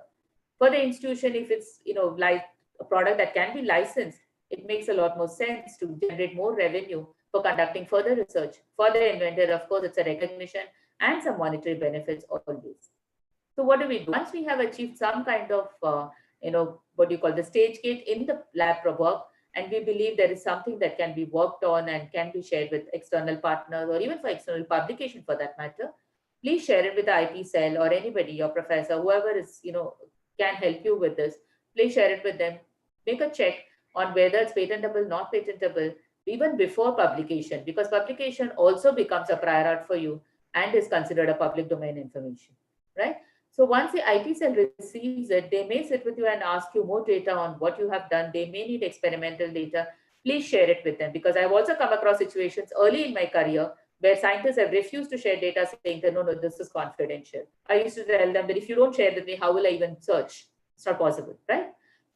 For the institution, if it's like a product that can be licensed, it makes a lot more sense to generate more revenue for conducting further research. For the inventor, of course, it's a recognition and some monetary benefits always. So what do we do? Once we have achieved some kind of, what you call the stage gate in the lab work, and we believe there is something that can be worked on and can be shared with external partners or even for external publication for that matter, please share it with the IP cell or anybody, your professor, whoever is, can help you with this. Please share it with them. Make a check on whether it's patentable, not patentable, even before publication, because publication also becomes a prior art for you and is considered a public domain information, right? So once the IP cell receives it, they may sit with you and ask you more data on what you have done. They may need experimental data. Please share it with them, because I've also come across situations early in my career where scientists have refused to share data, saying that no, this is confidential. I used to tell them that if you don't share with me, how will I even search? It's not possible, right?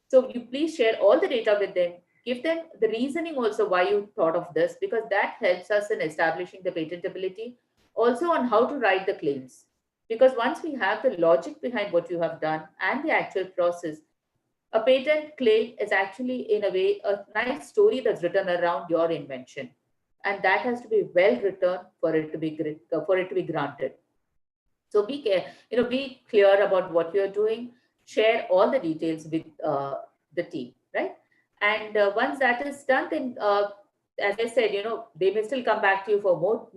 So you please share all the data with them. Give them the reasoning also why you thought of this, because that helps us in establishing the patentability. Also on how to write the claims. Because once we have the logic behind what you have done and the actual process, a patent claim is actually, in a way, a nice story that's written around your invention, and that has to be well written for it to be granted. So be clear about what you're doing. Share all the details with the team, right? And once that is done, then as I said, they may still come back to you for more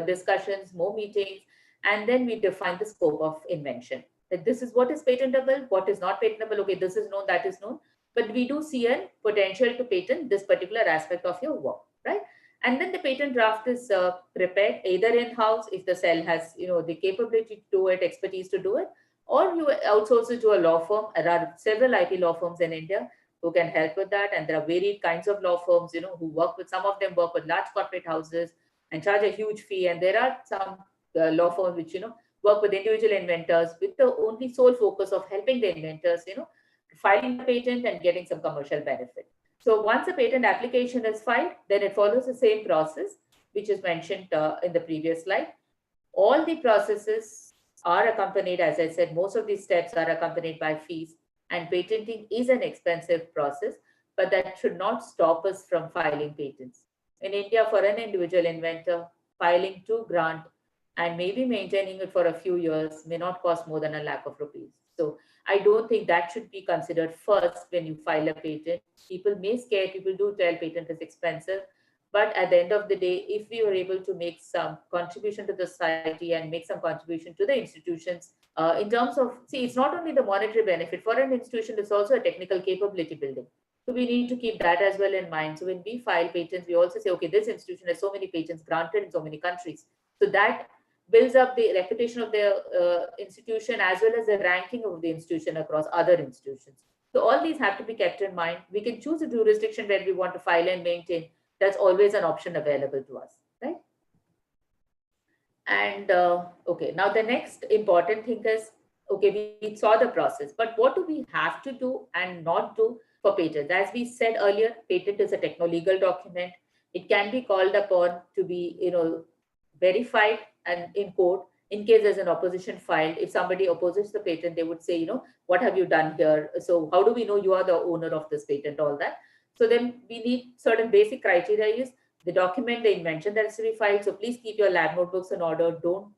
discussions, more meetings, and then we define the scope of invention. That this is what is patentable, what is not patentable. Okay, this is known, that is known, but we do see a potential to patent this particular aspect of your work, right? And then the patent draft is prepared either in-house if the cell has the capability to do it, expertise to do it, or you outsource it to a law firm. There are several IP law firms in India who can help with that, and there are varied kinds of law firms who work with, some of them work with large corporate houses and charge a huge fee, and there are some law firms which work with individual inventors with the only sole focus of helping the inventors filing the patent and getting some commercial benefit. So once a patent application is filed, then it follows the same process, which is mentioned in the previous slide. All the processes are accompanied, as I said, most of these steps are accompanied by fees, and patenting is an expensive process, but that should not stop us from filing patents. In India, for an individual inventor, filing to grant and maybe maintaining it for a few years may not cost more than ₹1,00,000. So I don't think that should be considered first when you file a patent. People may scare, people do tell patent is expensive, but at the end of the day, if we were able to make some contribution to the society and make some contribution to the institutions, in terms of, see, it's not only the monetary benefit for an institution, it's also a technical capability building. So we need to keep that as well in mind. So when we file patents, we also say, okay, this institution has so many patents granted in so many countries. So that builds up the reputation of the institution as well as the ranking of the institution across other institutions. So all these have to be kept in mind. We can choose a jurisdiction where we want to file and maintain. That's always an option available to us, right? And okay, now the next important thing is, okay, we saw the process, but what do we have to do and not do for patents? As we said earlier, patent is a techno-legal document. It can be called upon to be, verified and in court in case there's an opposition filed. If somebody opposes the patent, they would say, what have you done here? So how do we know you are the owner of this patent, all that? So then we need certain basic criteria is the document, the invention that is to be filed. So please keep your lab notebooks in order. Don't,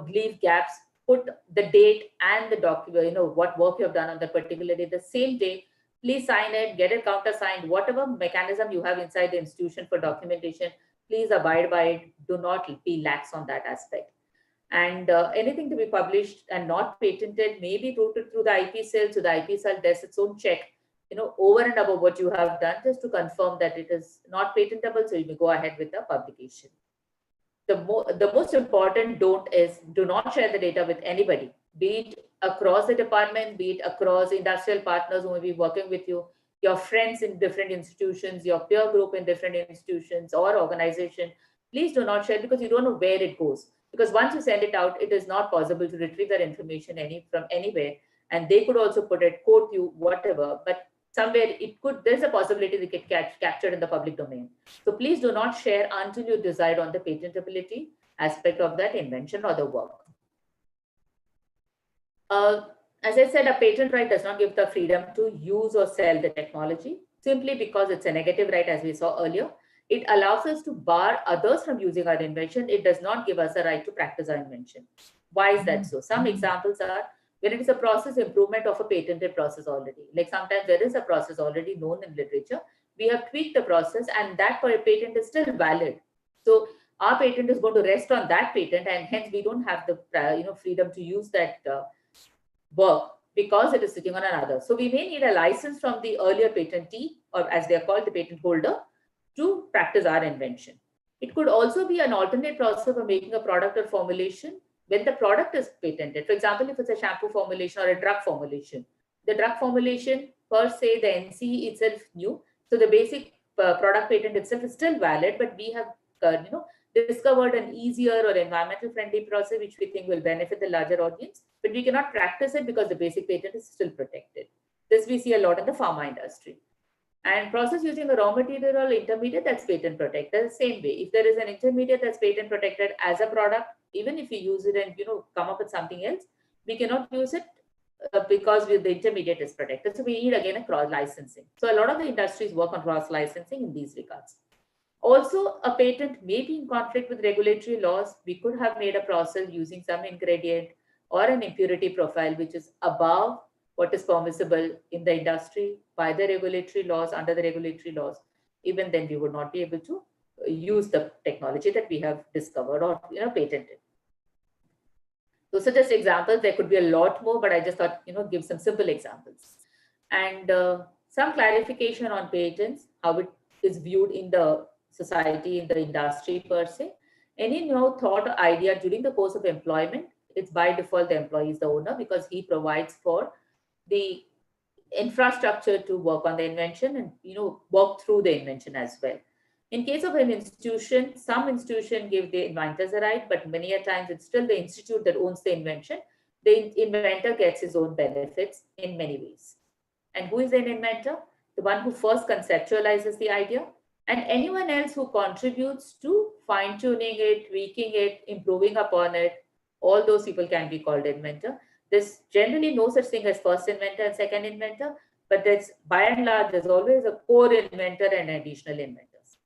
leave gaps. Put the date and the document, what work you have done on that particular day, the same day. Please sign it, get it countersigned, whatever mechanism you have inside the institution for documentation, please abide by it. Do not be lax on that aspect. And anything to be published and not patented may be routed through the IP cell. So the IP cell does its own check, over and above what you have done, just to confirm that it is not patentable. So you may go ahead with the publication. The most important don't is do not share the data with anybody, be it across the department, be it across industrial partners who may be working with you, your friends in different institutions, your peer group in different institutions or organization. Please do not share, because you don't know where it goes. Because once you send it out, it is not possible to retrieve that information from anywhere. And they could also put it, quote you, whatever, but somewhere there's a possibility that it get captured in the public domain. So please do not share until you decide on the patentability aspect of that invention or the work. As I said, a patent right does not give the freedom to use or sell the technology simply because it's a negative right, as we saw earlier. It allows us to bar others from using our invention. It does not give us a right to practice our invention. Why is that so? Some examples are when it is a process improvement of a patented process already. Like sometimes there is a process already known in literature, we have tweaked the process, and that patent is still valid. So our patent is going to rest on that patent, and hence we don't have the freedom to use that work because it is sitting on another. So we may need a license from the earlier patentee, or as they are called, the patent holder, to practice our invention. It could also be an alternate process for making a product or formulation when the product is patented. For example, if it's a shampoo formulation or a drug formulation, the drug formulation per se, the NCE itself new. So the basic product patent itself is still valid, but we have discovered an easier or environmental friendly process which we think will benefit the larger audience, but we cannot practice it because the basic patent is still protected. This we see a lot in the pharma industry. And process using a raw material or intermediate that's patent protected the same way. If there is an intermediate that's patent protected as a product, even if we use it and come up with something else, we cannot use it because the intermediate is protected. So we need again a cross licensing. So a lot of the industries work on cross licensing in these regards. Also, a patent may be in conflict with regulatory laws. We could have made a process using some ingredient or an impurity profile which is above what is permissible in the industry by the regulatory laws, under the regulatory laws. Even then, we would not be able to use the technology that we have discovered or patented. Those are just examples. There could be a lot more, but I just thought give some simple examples. And some clarification on patents, how it is viewed in the society, in the industry per se. Any new thought or idea during the course of employment, it's by default the employee is the owner because he provides for the infrastructure to work on the invention and work through the invention as well. In case of an institution, some institution give the inventors a right, but many a times it's still the institute that owns the invention. The inventor gets his own benefits in many ways. And who is an inventor? The one who first conceptualizes the idea, and anyone else who contributes to fine-tuning it, tweaking it, improving upon it. All those people can be called inventor. There's generally no such thing as first inventor and second inventor, but there's by and large, there's always a core inventor and additional inventors.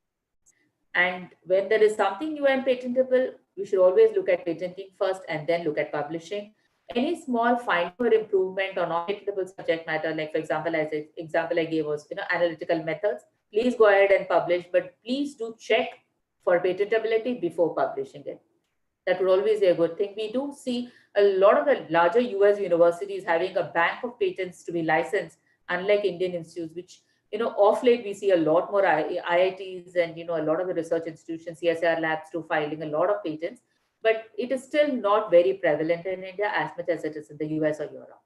And when there is something new and patentable, we should always look at patenting first and then look at publishing. Any small fine or improvement on non-patentable subject matter, like for example, as an example I gave was analytical methods, please go ahead and publish, but please do check for patentability before publishing it. That would always be a good thing. We do see a lot of the larger US universities having a bank of patents to be licensed, unlike Indian institutes, which, off late we see a lot more IITs and, a lot of the research institutions, CSIR labs too, filing a lot of patents, but it is still not very prevalent in India as much as it is in the US or Europe.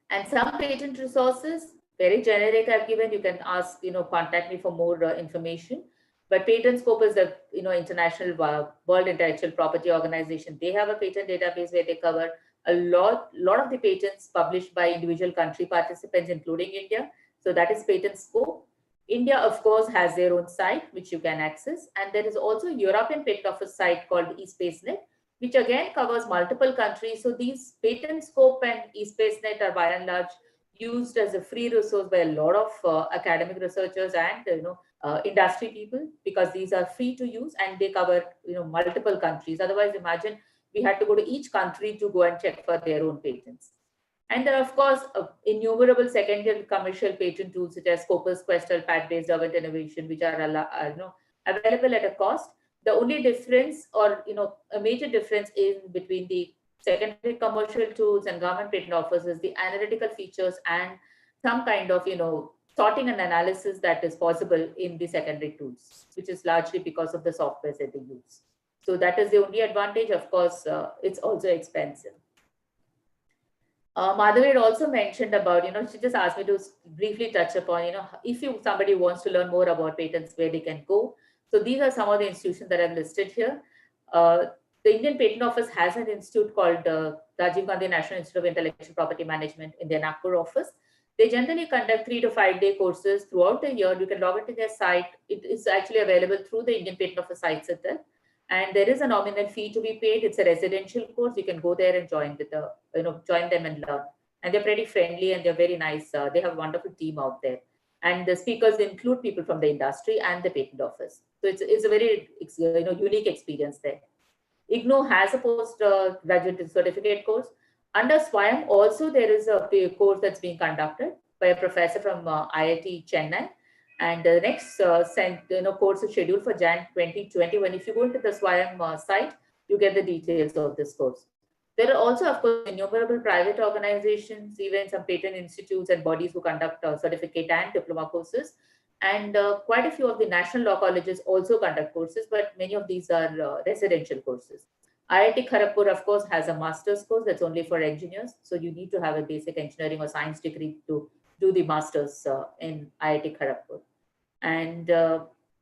And some patent resources, very generic I've given, you can ask, contact me for more information. But Patent Scope is the international World Intellectual Property Organization. They have a patent database where they cover a lot of the patents published by individual country participants, including India. So that is Patent Scope. India, of course, has their own site, which you can access. And there is also a European Patent Office site called eSpaceNet, which again covers multiple countries. So these Patent Scope and eSpaceNet are by and large used as a free resource by a lot of academic researchers and industry people, because these are free to use and they cover multiple countries. Otherwise, imagine we had to go to each country to go and check for their own patents. And there are, of course, innumerable secondary commercial patent tools such as Scopus, Questel, Patent-Based Urban Innovation, which are available at a cost. The only difference, or a major difference in between the secondary commercial tools and government patent office is the analytical features and some kind of sorting and analysis that is possible in the secondary tools, which is largely because of the software that they use. So that is the only advantage. Of course, it's also expensive. Madhavi had also mentioned about, she just asked me to briefly touch upon, if somebody wants to learn more about patents, where they can go. So these are some of the institutions that I've listed here. The Indian Patent Office has an institute called Rajiv Gandhi National Institute of Intellectual Property Management in their Nagpur office. They generally conduct 3 to 5 day courses throughout the year. You can log into their site. It is actually available through the Indian Patent Office sites itself. And there is a nominal fee to be paid. It's a residential course. You can go there and join with join them and learn. And they're pretty friendly and they're very nice. They have a wonderful team out there. And the speakers include people from the industry and the patent office. So it's a very unique experience there. IGNOU has a postgraduate certificate course. Under SWAYAM also there is a course that's being conducted, by a professor from IIT Chennai. And the next course is scheduled for Jan 2021. If you go into the Swayam site, you get the details of this course. There are also, of course, innumerable private organizations, even some patent institutes and bodies who conduct certificate and diploma courses. And quite a few of the national law colleges also conduct courses, but many of these are residential courses. IIT Kharagpur, of course, has a master's course that's only for engineers. So you need to have a basic engineering or science degree to do the master's in IIT Kharagpur. And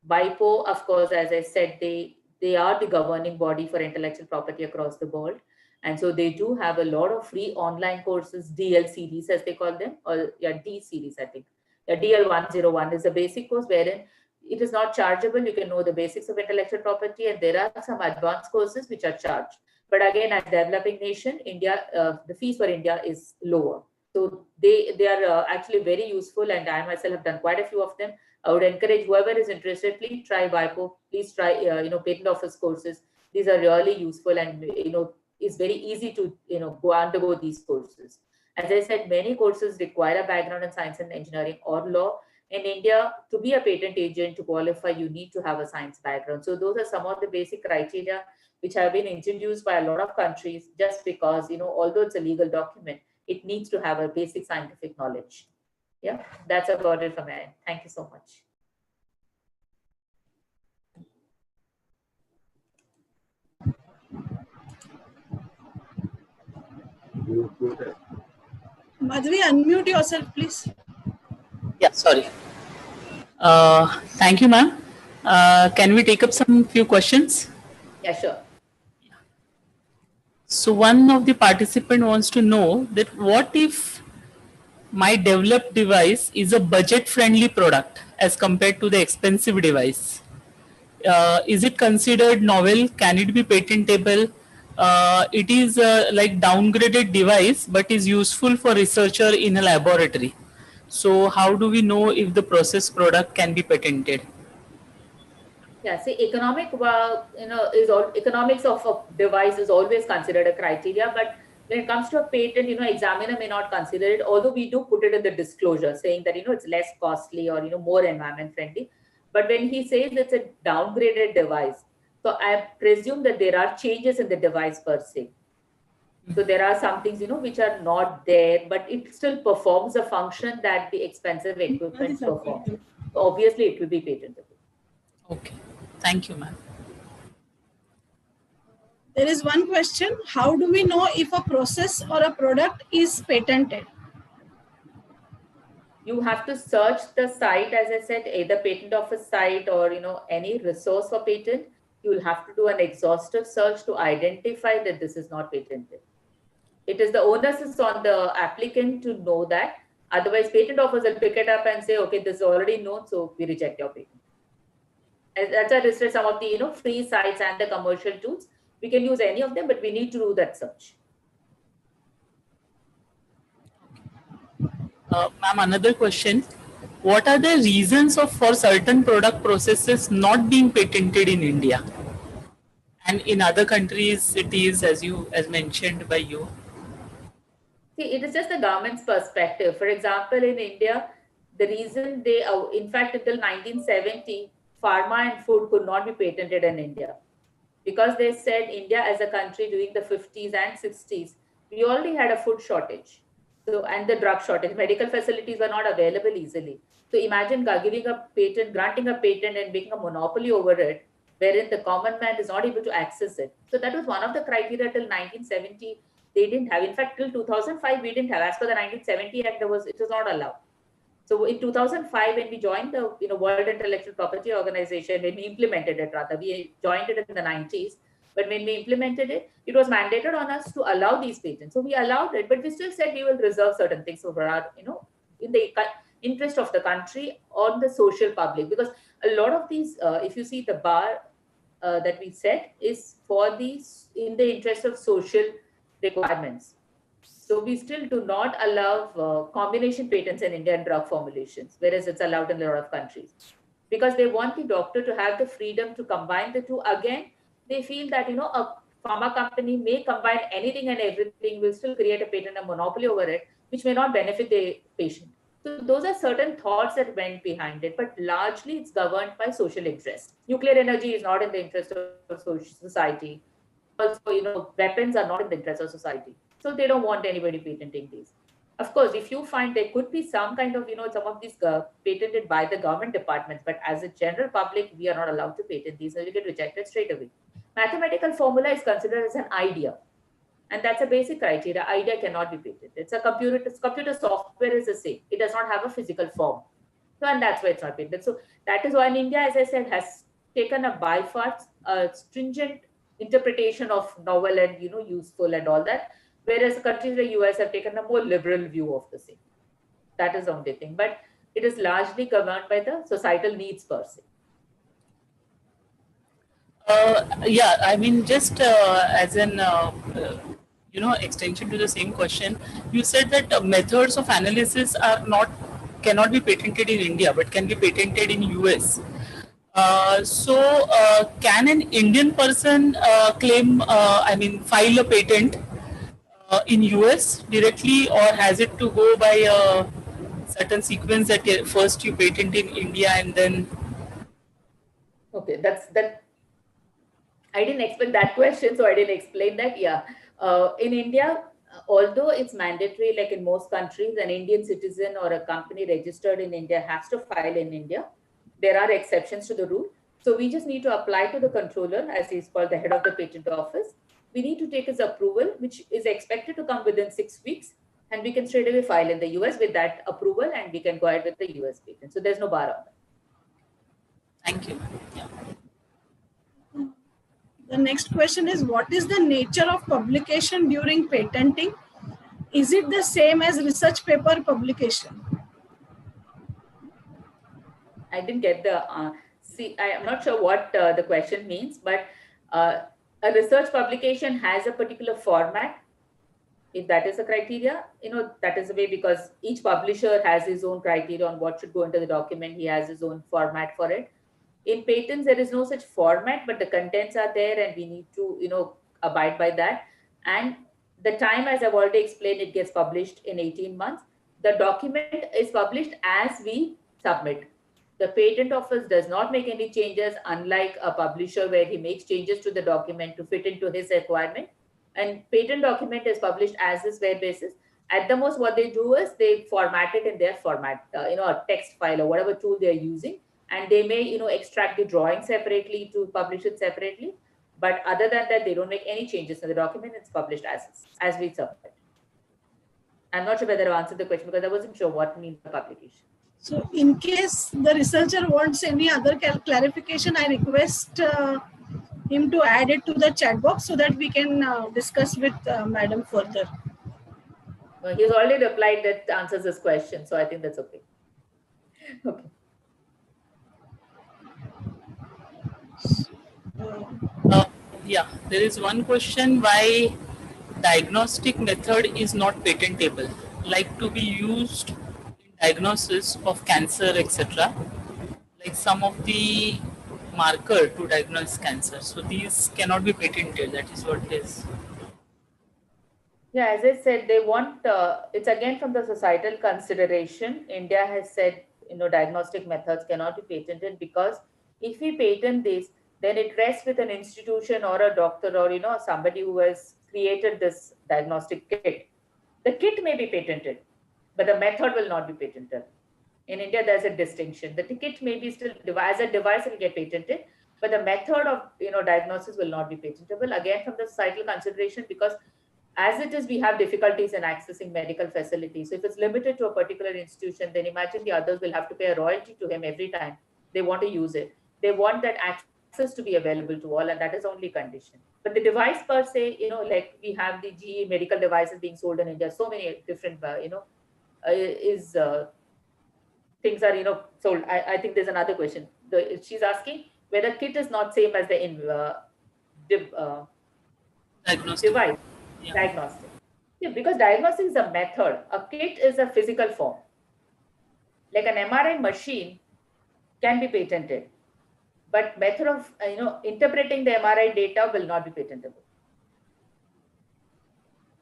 WIPO, of course, as I said, they are the governing body for intellectual property across the world. And so they do have a lot of free online courses, DL series as they call them, or yeah, D series, I think. DL 101 is a basic course wherein it is not chargeable. You can know the basics of intellectual property, and there are some advanced courses which are charged. But again, as a developing nation, India, the fees for India is lower. So they are actually very useful, and I myself have done quite a few of them. I would encourage whoever is interested, please try WIPO, please try patent office courses. These are really useful, and it's very easy to go undergo these courses. As I said, many courses require a background in science and engineering or law. In India, to be a patent agent, to qualify, you need to have a science background. So those are some of the basic criteria which have been introduced by a lot of countries just because, although it's a legal document, it needs to have a basic scientific knowledge. Yeah, that's about it from my end. Thank you so much. Madhvi, unmute yourself, please. Yeah, sorry. Thank you, ma'am. Can we take up some few questions? Yeah, sure. So one of the participant wants to know that what if my developed device is a budget-friendly product as compared to the expensive device? Is it considered novel? Can it be patentable? It is like downgraded device, but is useful for researcher in a laboratory. So how do we know if the process product can be patented? Yeah, see, economics of a device is always considered a criteria, but when it comes to a patent, examiner may not consider it, although we do put it in the disclosure saying that, it's less costly or, more environment friendly. But when he says it's a downgraded device, so I presume that there are changes in the device per se. So there are some things, which are not there, but it still performs a function that the expensive equipment performs. So obviously, it will be patentable. Okay, thank you, ma'am. There is one question. How do we know if a process or a product is patented? You have to search the site, as I said, either patent office site or any resource for patent. You will have to do an exhaustive search to identify that this is not patented. It is the onus is on the applicant to know that. Otherwise, patent office will pick it up and say, okay, this is already known, so we reject your patent. And that's why I listed some of the free sites and the commercial tools. We can use any of them, but we need to do that search. Ma'am, another question. What are the reasons for certain product processes not being patented in India? And in other countries, it is as mentioned by you. See, it is just the government's perspective. For example, in India, the reason in fact, until 1970, pharma and food could not be patented in India because they said India as a country during the 50s and 60s, we already had a food shortage. So, and the drug shortage, medical facilities were not available easily. So imagine giving a patent, granting a patent and making a monopoly over it, wherein the common man is not able to access it. So that was one of the criteria till 1970 they didn't have. In fact, till 2005 we didn't have. As per the 1970 Act, it was not allowed. So in 2005, when we joined the World Intellectual Property Organization, when we implemented it, rather we joined it in the 90s. But when we implemented it, it was mandated on us to allow these patents. So we allowed it, but we still said we will reserve certain things for our, in the interest of the country on the social public. Because a lot of these, if you see the bar that we set is for these in the interest of social requirements. So we still do not allow combination patents in India and drug formulations, whereas it's allowed in a lot of countries. Because they want the doctor to have the freedom to combine the two. Again, they feel that, a pharma company may combine anything and everything, will still create a patent, a monopoly over it, which may not benefit the patient. So those are certain thoughts that went behind it, but largely it's governed by social interest. Nuclear energy is not in the interest of society. Also, weapons are not in the interest of society. So they don't want anybody patenting these. Of course, if you find there could be some kind of, some of these patented by the government departments, but as a general public, we are not allowed to patent these, and we get rejected straight away. Mathematical formula is considered as an idea, and that's a basic criteria. Idea cannot be patented. It's a computer software is the same. It does not have a physical form. So, and that's why it's not patented. So that is why in India, as I said, has taken a by far stringent interpretation of novel and useful and all that, whereas countries like US have taken a more liberal view of the same. That is the only thing. But it is largely governed by the societal needs per se. Yeah, I mean, just as an extension to the same question, you said that methods of analysis are not cannot be patented in India, but can be patented in US. Can an Indian person file a patent in US directly, or has it to go by a certain sequence that first you patent in India and then? Okay, that. I didn't expect that question, so I didn't explain that. Yeah, in India, although it's mandatory, like in most countries, an Indian citizen or a company registered in India has to file in India. There are exceptions to the rule. So we just need to apply to the controller, as he's called the head of the patent office. We need to take his approval, which is expected to come within 6 weeks, and we can straight away file in the US with that approval, and we can go ahead with the US patent. So there's no bar on that. Thank you. Yeah. The next question is, what is the nature of publication during patenting? Is it the same as research paper publication? I didn't get the, I am not sure what the question means, but a research publication has a particular format. If that is a criteria, that is the way, because each publisher has his own criteria on what should go into the document. He has his own format for it. In patents, there is no such format, but the contents are there and we need to, abide by that. And the time, as I've already explained, it gets published in 18 months. The document is published as we submit. The patent office does not make any changes, unlike a publisher where he makes changes to the document to fit into his requirement. And patent document is published as is web basis. At the most, what they do is they format it in their format, a text file or whatever tool they're using. And they may, extract the drawing separately to publish it separately. But other than that, they don't make any changes in the document. It's published as we submit. I'm not sure whether I answered the question because I wasn't sure what means the publication. So in case the researcher wants any other clarification, I request him to add it to the chat box so that we can discuss with Madam further. Well, he's already replied that answers this question. So I think that's okay. Okay. Yeah, there is one question why diagnostic method is not patentable, like to be used in diagnosis of cancer, etc. Like some of the marker to diagnose cancer. So these cannot be patented. That is what it is. Yeah, as I said, they want, it's again from the societal consideration. India has said, diagnostic methods cannot be patented because if we patent this, then it rests with an institution or a doctor or, somebody who has created this diagnostic kit. The kit may be patented, but the method will not be patented. In India, there's a distinction. The kit may be still, as a device, it will get patented, but the method of, diagnosis will not be patentable. Again, from the societal consideration, because as it is, we have difficulties in accessing medical facilities. So if it's limited to a particular institution, then imagine the others will have to pay a royalty to him every time they want to use it. They want that access to be available to all, and that is only condition. But the device per se, like we have the GE medical devices being sold in India, so many different, things are, sold. I think there's another question. She's asking whether kit is not same as the device. Yeah. Diagnostic. Yeah, because diagnostic is a method. A kit is a physical form. Like an MRI machine can be patented, but method of interpreting the MRI data will not be patentable.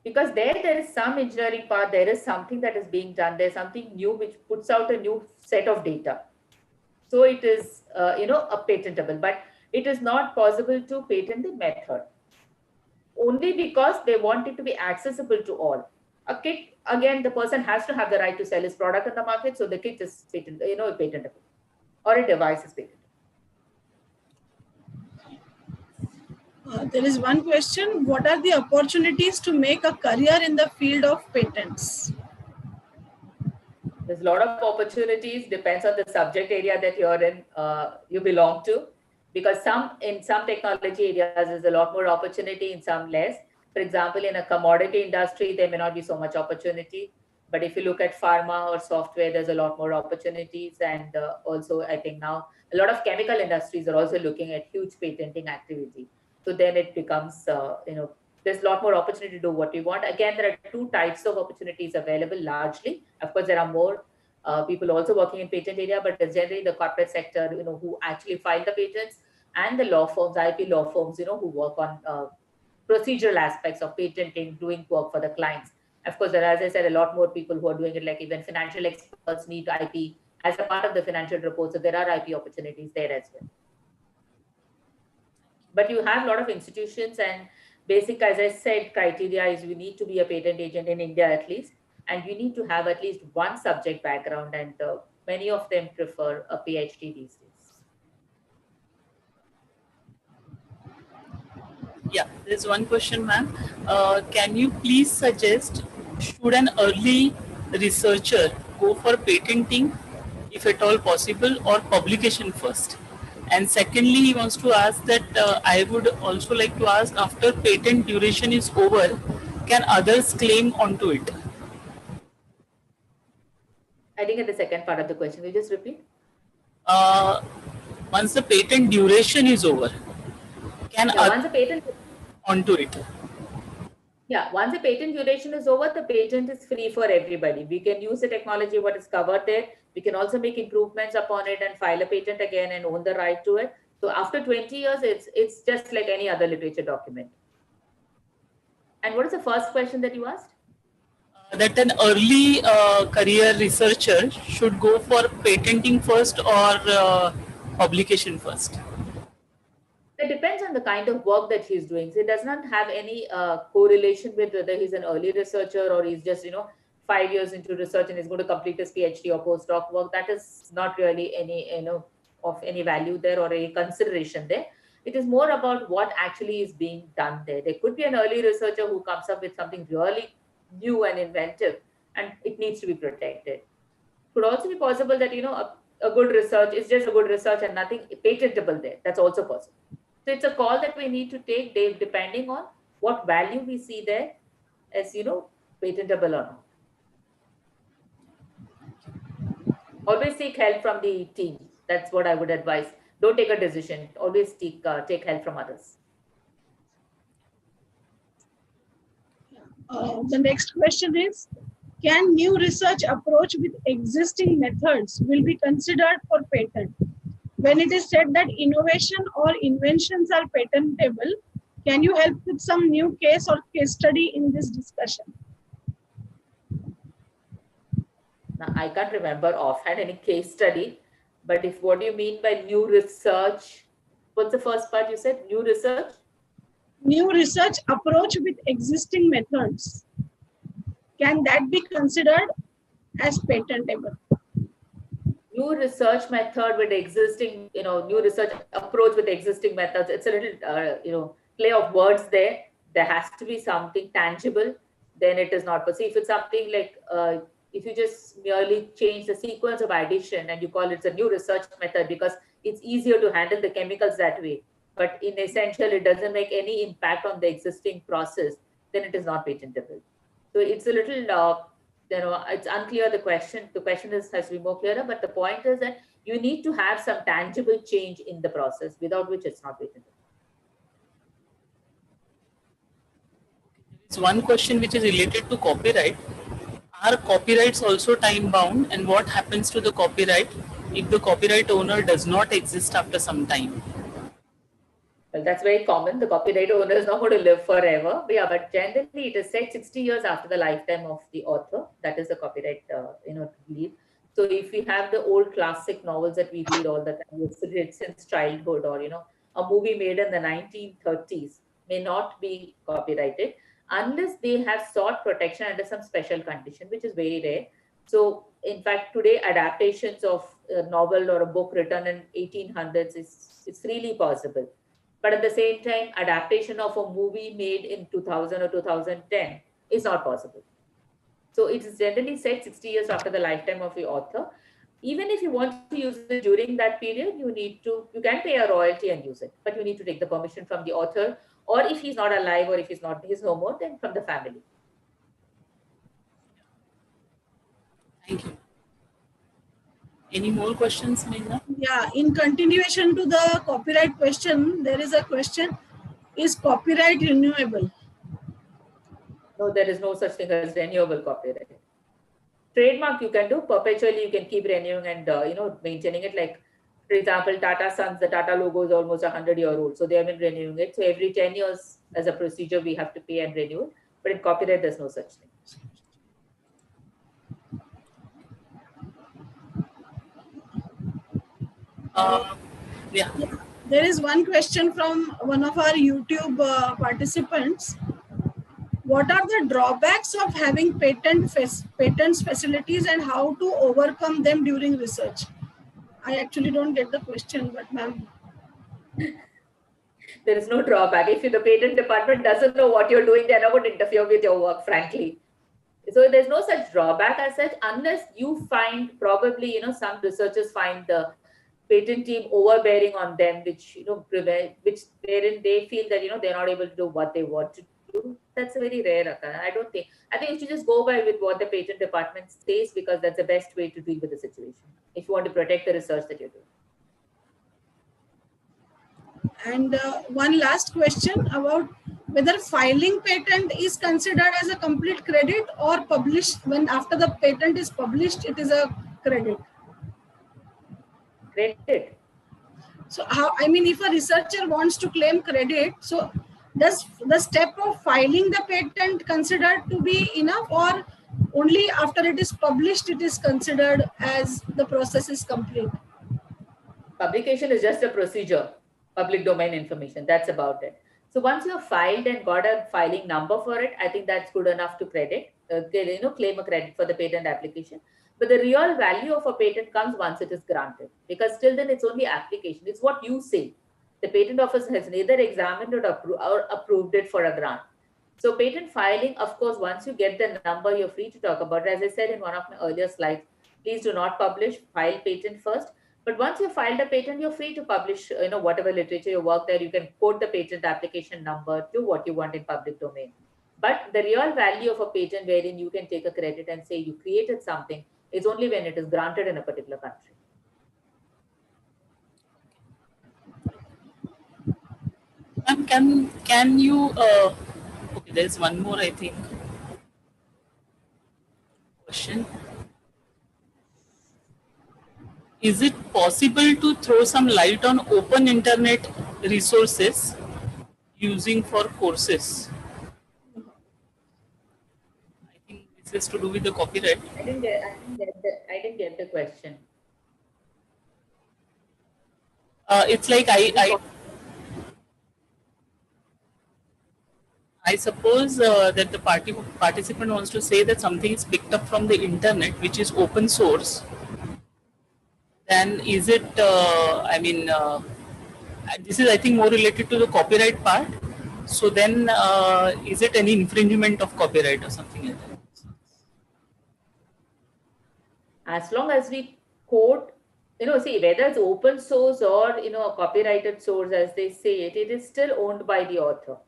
Because there is some engineering part, there is something that is being done, there's something new which puts out a new set of data. So it is, a patentable, but it is not possible to patent the method only because they want it to be accessible to all. A kit, again, the person has to have the right to sell his product in the market, so the kit is patentable, or a device is patentable. There is one question. What are the opportunities to make a career in the field of patents? There's a lot of opportunities, depends on the subject area that you're in, you belong to, because in some technology areas, there's a lot more opportunity, in some less. For example, in a commodity industry, there may not be so much opportunity. But if you look at pharma or software, there's a lot more opportunities. And also, I think now a lot of chemical industries are also looking at huge patenting activity. So then it becomes, there's a lot more opportunity to do what you want. Again, there are two types of opportunities available largely. Of course, there are more people also working in patent area, but it's generally the corporate sector, who actually file the patents, and the law firms, IP law firms, who work on procedural aspects of patenting, doing work for the clients. Of course, there are, as I said, a lot more people who are doing it, like even financial experts need IP as a part of the financial report. So there are IP opportunities there as well. But you have a lot of institutions, and basic, as I said, criteria is you need to be a patent agent in India at least, and you need to have at least one subject background, and many of them prefer a PhD these days. Yeah, there's one question, ma'am. Can you please suggest, should an early researcher go for patenting, if at all possible, or publication first? And secondly, he wants to ask that I would also like to ask, after patent duration is over, can others claim onto it? I didn't get the second part of the question. Will you just repeat? Once the patent duration is over, can once the patent onto it? Yeah, once the patent duration is over, the patent is free for everybody. We can use the technology, what is covered there. We can also make improvements upon it and file a patent again and own the right to it. So after 20 years, it's just like any other literature document. And what is the first question that you asked? That an early career researcher should go for patenting first or publication first? It depends on the kind of work that he's doing. So it does not have any correlation with whether he's an early researcher or he's just, 5 years into research and he's going to complete his PhD or postdoc work. That is not really any, of any value there or any consideration there. It is more about what actually is being done there. There could be an early researcher who comes up with something really new and inventive, and it needs to be protected. It could also be possible that, a good research is just a good research and nothing patentable there. That's also possible. So it's a call that we need to take, Dave, depending on what value we see there as, patentable or not. Always seek help from the team. That's what I would advise. Don't take a decision. Always take help from others. The next question is, can new research approach with existing methods will be considered for patent? When it is said that innovation or inventions are patentable, can you help with some new case or case study in this discussion? Now, I can't remember offhand any case study, but if what do you mean by new research? What's the first part you said? New research? New research approach with existing methods. Can that be considered as patentable? New research method with existing, new research approach with existing methods. It's a little, play of words there. There has to be something tangible. Then it is not possible. If it's something like, if you just merely change the sequence of addition and you call it a new research method because it's easier to handle the chemicals that way, but in essential, it doesn't make any impact on the existing process, then it is not patentable. So it's a little, it's unclear the question. The question has to be more clearer, but the point is that you need to have some tangible change in the process, without which it's not patentable. It's one question which is related to copyright. Are copyrights also time bound, and what happens to the copyright if the copyright owner does not exist after some time? Well, that's very common. The copyright owner is not going to live forever. But yeah, but generally it is set 60 years after the lifetime of the author. That is the copyright, leave. So if we have the old classic novels that we read all the time, we've read since childhood, or a movie made in the 1930s may not be copyrighted unless they have sought protection under some special condition, which is very rare. So in fact, today adaptations of a novel or a book written in 1800s is it's really possible, but at the same time, adaptation of a movie made in 2000 or 2010 is not possible. So it is generally set 60 years after the lifetime of the author. Even if you want to use it during that period, you can pay a royalty and use it, but you need to take the permission from the author, or if he's not alive or if he's no more, then from the family. Thank you. Any more questions, Meghna? Yeah, in continuation to the copyright question, there is a question: is copyright renewable? No, there is no such thing as renewable copyright. Trademark you can do perpetually, you can keep renewing and maintaining it. Like for example, Tata Sons, the Tata logo is almost 100-year-old, so they have been renewing it. So every 10 years as a procedure we have to pay and renew it. But in copyright there's no such thing. Yeah. There is one question from one of our YouTube participants. What are the drawbacks of having patents facilities and how to overcome them during research? I actually don't get the question, but ma'am. There is no drawback. If the patent department doesn't know what you're doing, they're not going to interfere with your work, frankly. So there's no such drawback as such, unless you find probably, some researchers find the patent team overbearing on them, which, which wherein they feel that, they're not able to do what they want to do. That's a very rare occurrence. I think you should just go by with what the patent department says, because that's the best way to deal with the situation if you want to protect the research that you're doing. And one last question about whether filing patent is considered as a complete credit or published when after the patent is published, it is a credit. Credit. So how, if a researcher wants to claim credit, so does the step of filing the patent considered to be enough, or only after it is published it is considered as the process is complete? Publication is just a procedure, public domain information. That's about it. So once you have filed and got a filing number for it, I think that's good enough to credit, claim a credit for the patent application. But the real value of a patent comes once it is granted, because till then it's only application. It's what you say. The patent office has neither examined or approved it for a grant. So patent filing, of course, once you get the number, you're free to talk about it. As I said in one of my earlier slides, please do not publish, file patent first. But once you filed a patent, you're free to publish, whatever literature you work there. You can quote the patent application number to what you want in public domain. But the real value of a patent wherein you can take a credit and say you created something is only when it is granted in a particular country. Can you? Okay, there's one more, I think, question. Is it possible to throw some light on open internet resources using for courses? I think this is to do with the copyright. I didn't get the question. It's like I suppose that the participant wants to say that something is picked up from the internet, which is open source. Then is it? This is, I think, more related to the copyright part. So then, is it any infringement of copyright or something like that? As long as we quote, see, whether it's open source or, a copyrighted source, as they say it is still owned by the author.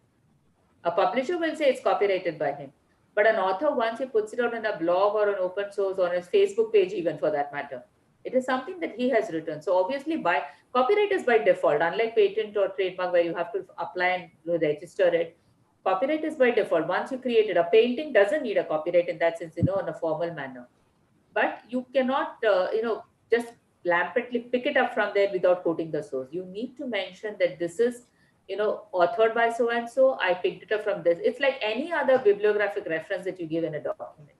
A publisher will say it's copyrighted by him. But an author, once he puts it out in a blog or an open source or his Facebook page, even for that matter, it is something that he has written. So obviously, copyright is by default, unlike patent or trademark where you have to apply and register it. Copyright is by default. Once you create it, a painting doesn't need a copyright in that sense, in a formal manner. But you cannot, just rampantly pick it up from there without quoting the source. You need to mention that this is, authored by so and so, I picked it up from this. It's like any other bibliographic reference that you give in a document.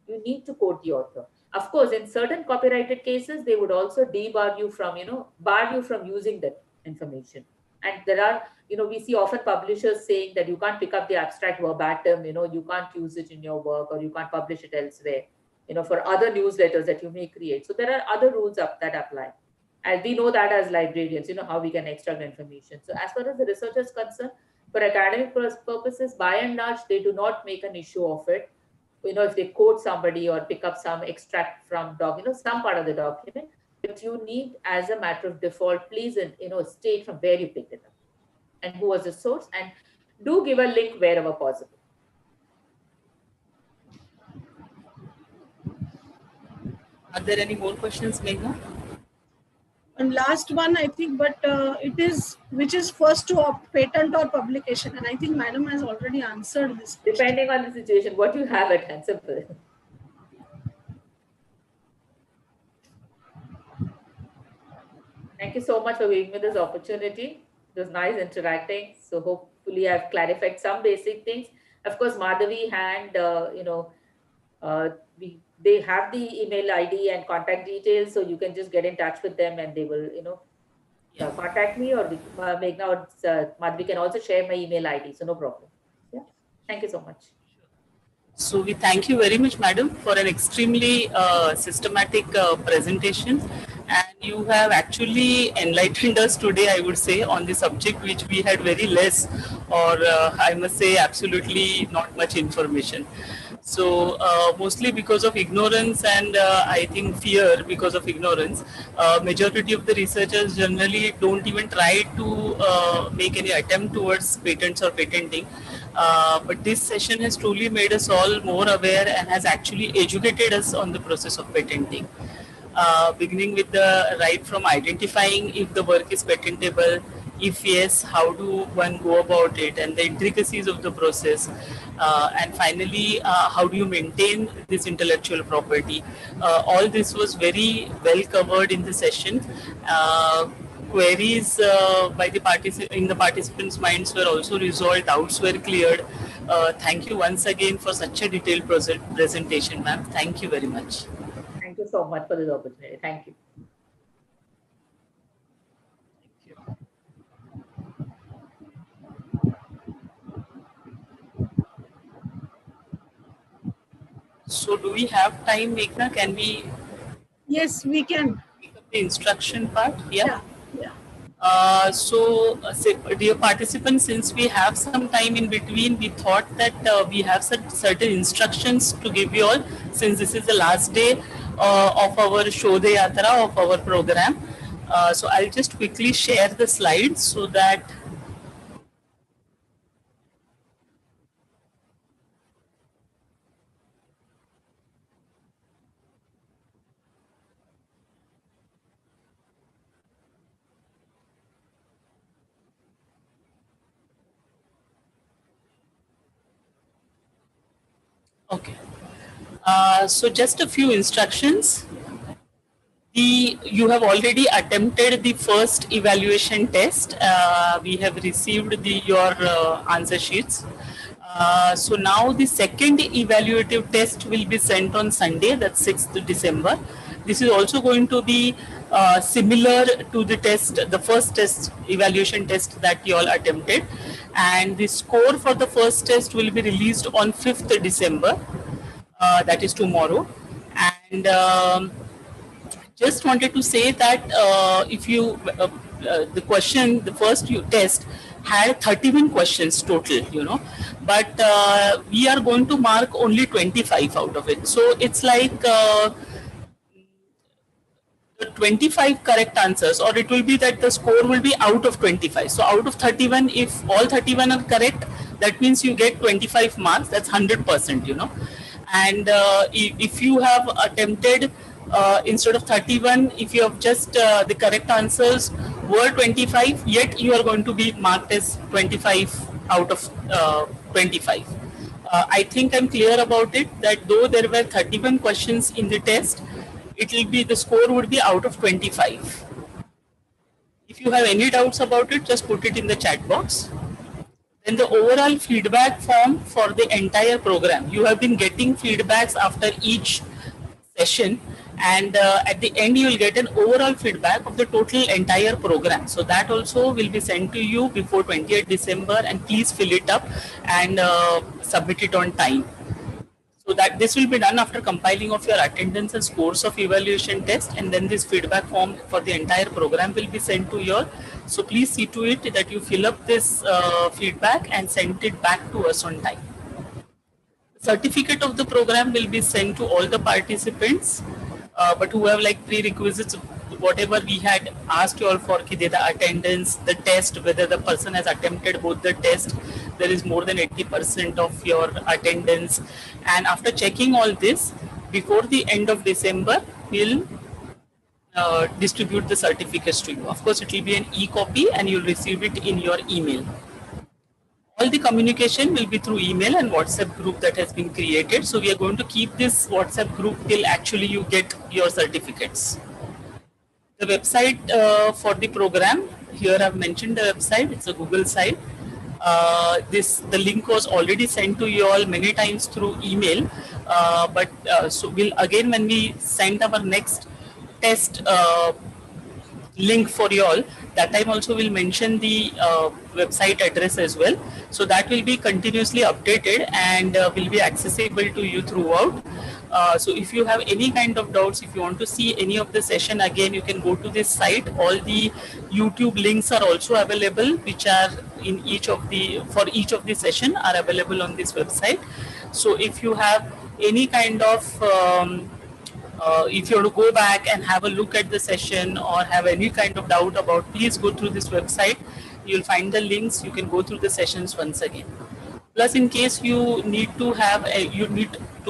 You need to quote the author. Of course, in certain copyrighted cases, they would also debar you from, bar you from using that information. And there are, we see often publishers saying that you can't pick up the abstract verbatim, you can't use it in your work, or you can't publish it elsewhere, for other newsletters that you may create. So there are other rules that apply. And we know that as librarians, how we can extract information. So as far as the research is concerned, for academic purposes, by and large, they do not make an issue of it. If they quote somebody or pick up some extract from some part of the document, but you need, as a matter of default, please, state from where you picked it up and who was the source, and do give a link wherever possible. Are there any more questions, Meghna? And last one, I think, but it is which is first to opt, patent or publication, and I think Madam has already answered this question. Depending on the situation, what you have at hand, simple. Thank you so much for giving me this opportunity. It was nice interacting. So hopefully I've clarified some basic things. Of course, Madhavi and they have the email ID and contact details, so you can just get in touch with them and they will, contact me, or Meghna or Madhavi can also share my email ID, so no problem. Yeah, thank you so much. So we thank you very much, Madam, for an extremely systematic presentation. And you have actually enlightened us today, I would say, on the subject which we had very less, or I must say absolutely not much information. So mostly because of ignorance, and I think fear because of ignorance, majority of the researchers generally don't even try to make any attempt towards patents or patenting. But this session has truly made us all more aware and has actually educated us on the process of patenting. Beginning with the right from identifying if the work is patentable, if yes, how do one go about it, and the intricacies of the process, and finally, how do you maintain this intellectual property. All this was very well covered in the session. Queries by the in the participants' minds were also resolved, doubts were cleared. Thank you once again for such a detailed presentation, ma'am. Thank you very much. Thank you so much for this opportunity. Thank you. So do we have time, Meghna? Can we? Yes, we can. Pick up the instruction part? Yeah. Dear participants, since we have some time in between, we thought that we have certain instructions to give you all, since this is the last day of our Shodhyatra, of our program. So I'll just quickly share the slides so that okay. So just a few instructions. You have already attempted the first evaluation test. We have received your answer sheets. So now the second evaluative test will be sent on Sunday, that's 6th December. This is also going to be similar to the first test, evaluation test that you all attempted. And the score for the first test will be released on 5th December, that is tomorrow. And just wanted to say that if you, the first test had 31 questions total, but we are going to mark only 25 out of it. So it's like 25 correct answers, or it will be that the score will be out of 25. So out of 31, if all 31 are correct, that means you get 25 marks. That's 100%, And if you have attempted instead of 31, if you have just the correct answers were 25, yet you are going to be marked as 25 out of 25. I think I'm clear about it, that though there were 31 questions in the test, it will be, the score would be out of 25. If you have any doubts about it, just put it in the chat box. Then the overall feedback form for the entire program. You have been getting feedbacks after each session, and at the end you will get an overall feedback of the total entire program. So that also will be sent to you before 28th December, and please fill it up and submit it on time. So that this will be done after compiling of your attendance and scores of evaluation test, and then this feedback form for the entire program will be sent to your. So please see to it that you fill up this feedback and send it back to us on time. Certificate of the program will be sent to all the participants, but who have like prerequisites, whatever we had asked you all for, the attendance, the test, whether the person has attempted both the test, there is more than 80% of your attendance. And after checking all this, before the end of December, we'll distribute the certificates to you. Of course, it will be an e-copy and you'll receive it in your email. All the communication will be through email and WhatsApp group that has been created. So we are going to keep this WhatsApp group till actually you get your certificates. The website for the program, here I've mentioned the website, it's a Google site. The link was already sent to you all many times through email, so we'll again, when we send our next test link for you all, that time also we'll mention the website address as well. So that will be continuously updated and will be accessible to you throughout. So if you have any kind of doubts, if you want to see any of the session again, you can go to this site. All the YouTube links are also available, which are in each of the session are available on this website. So if you have any kind of if you want to go back and have a look at the session or have any kind of doubt about, please go through this website. You'll find the links. You can go through the sessions once again. Plus, in case you need to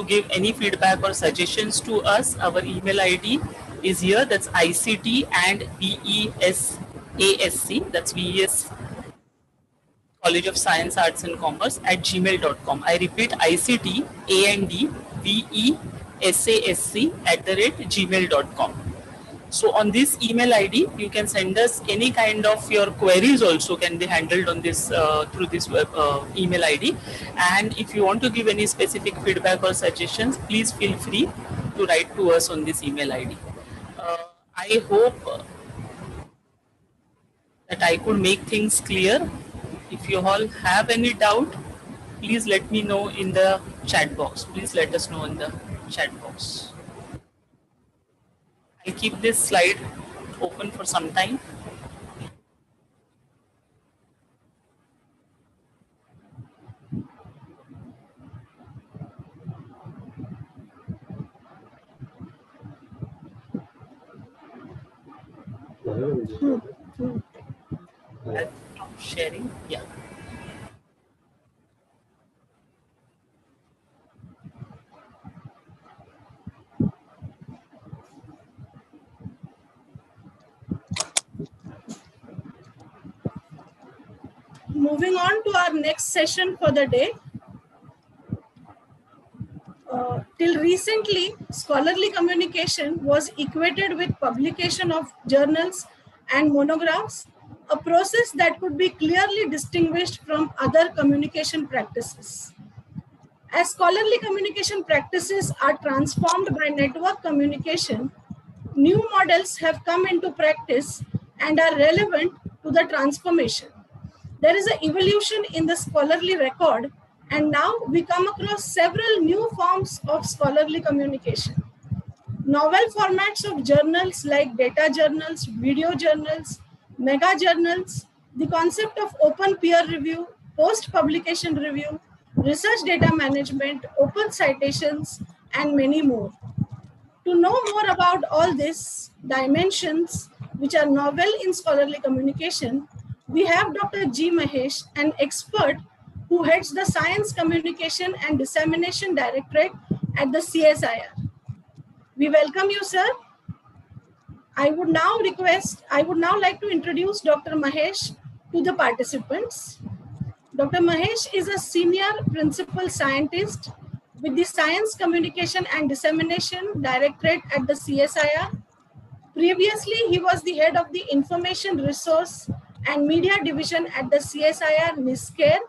give any feedback or suggestions to us, our email ID is here. That's ICT and VESASC. That's VES College of Science, Arts and Commerce @gmail.com. I repeat, ICT and VESASC@gmail.com. So on this email ID, you can send us any kind of your queries also can be handled on this through this email ID. And if you want to give any specific feedback or suggestions, please feel free to write to us on this email ID. I hope that I could make things clear. If you all have any doubt, please let me know in the chat box. Please let us know in the chat box. I'll keep this slide open for some time. Sharing, yeah. Moving on to our next session for the day. Till recently, scholarly communication was equated with publication of journals and monographs, a process that could be clearly distinguished from other communication practices. As scholarly communication practices are transformed by network communication, new models have come into practice and are relevant to the transformation. There is an evolution in the scholarly record, and now we come across several new forms of scholarly communication. Novel formats of journals like data journals, video journals, mega journals, the concept of open peer review, post-publication review, research data management, open citations, and many more. To know more about all these dimensions, which are novel in scholarly communication, we have Dr. G. Mahesh, an expert who heads the Science Communication and Dissemination Directorate at the CSIR. We welcome you, sir. I would now like to introduce Dr. Mahesh to the participants. Dr. Mahesh is a senior principal scientist with the Science Communication and Dissemination Directorate at the CSIR. Previously, he was the head of the Information Resource and Media Division at the CSIR NISCARE,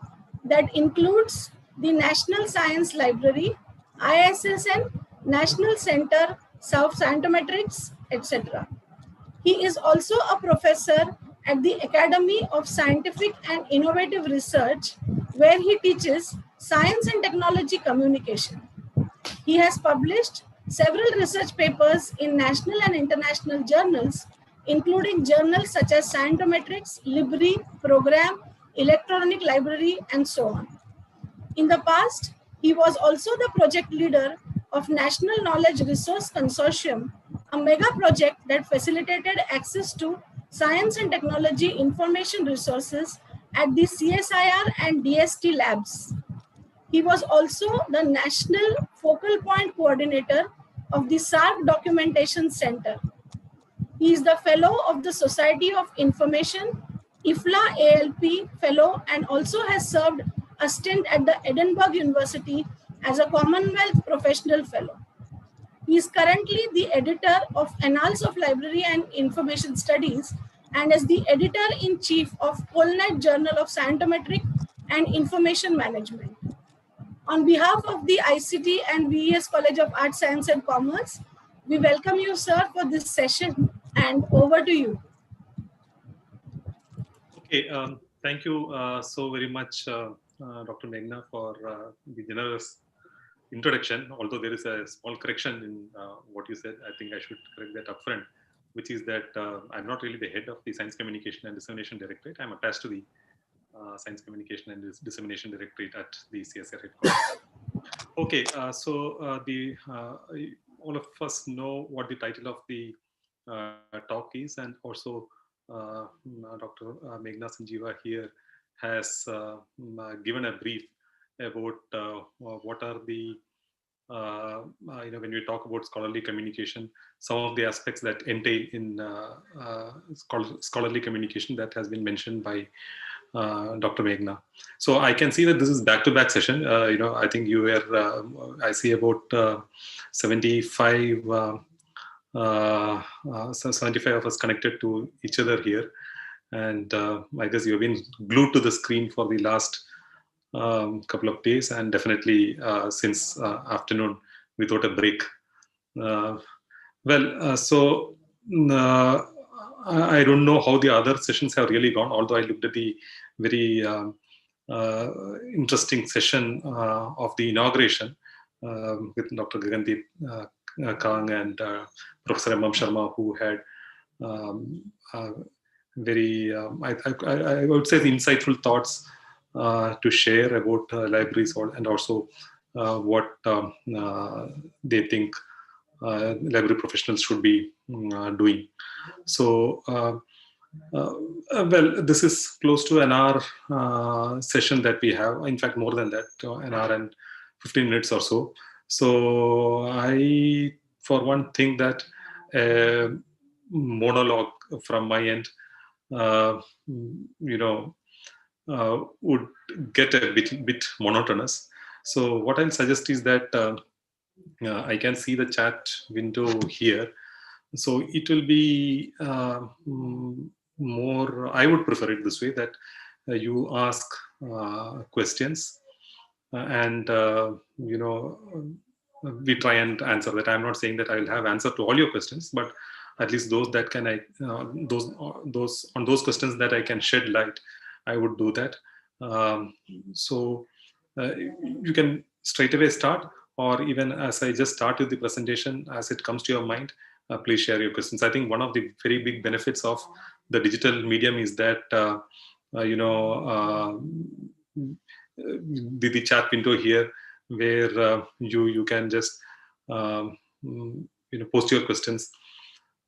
that includes the National Science Library, ISSN, National Center, South Scientometrics, etc. He is also a professor at the Academy of Scientific and Innovative Research, where he teaches science and technology communication. He has published several research papers in national and international journals, including journals such as Scientometrics, Libri, Program, Electronic Library, and so on. In the past, he was also the project leader of National Knowledge Resource Consortium, a mega project that facilitated access to science and technology information resources at the CSIR and DST labs. He was also the National Focal Point Coordinator of the SARC Documentation Center. He is the Fellow of the Society of Information, IFLA ALP Fellow, and also has served a stint at the Edinburgh University as a Commonwealth Professional Fellow. He is currently the editor of Annals of Library and Information Studies and is the editor-in-chief of Polnet Journal of Scientometric and Information Management. On behalf of the ICT and VES College of Arts, Science and Commerce, we welcome you, sir, for this session, and over to you. Okay, thank you so very much, Dr. Meghna, for the generous introduction. Although there is a small correction in what you said, I think I should correct that upfront, which is that I'm not really the head of the Science Communication and Dissemination Directorate. I'm attached to the Science Communication and Dissemination Directorate at the CSIR headquarters. Okay, all of us know what the title of the talk is, and also Dr. Meghna Sanjeeva here has given a brief about what are the when we talk about scholarly communication, some of the aspects that entail in scholarly communication that has been mentioned by Dr. Meghna. So I can see that this is back-to-back session. I think you were, I see about 75 of us connected to each other here. And I guess you've been glued to the screen for the last couple of days, and definitely since afternoon without a break. I don't know how the other sessions have really gone, although I looked at the very interesting session of the inauguration with Dr. Gagandeep Kang and Professor M. Sharma, who had very, I would say, the insightful thoughts to share about libraries, and also what they think library professionals should be doing. So, well, this is close to an hour session that we have. In fact, more than that, an hour and 15 minutes or so. So I, for one, think that monologue from my end, would get a bit monotonous. So what I'll suggest is that I can see the chat window here. So it will be more, I would prefer it this way, that you ask questions and, we try and answer that. I'm not saying that I will have answer to all your questions, but at least those that can on those questions that I can shed light, I would do that. So you can straight away start, or even as I just start with the presentation, as it comes to your mind, please share your questions. I think one of the very big benefits of the digital medium is that the chat window here, where you can just post your questions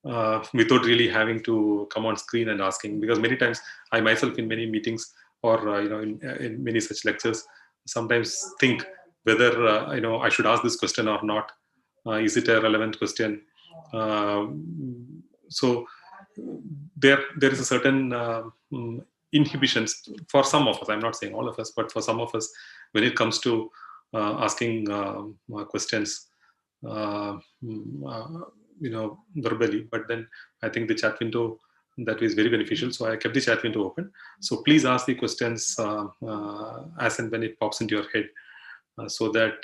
without really having to come on screen and asking. Because many times I myself, in many meetings or in many such lectures, sometimes think whether I should ask this question or not. Is it a relevant question? So there is a certain inhibitions for some of us. I'm not saying all of us, but for some of us, when it comes to asking questions, verbally, but then I think the chat window that is very beneficial. So I kept the chat window open. So please ask the questions as and when it pops into your head, so that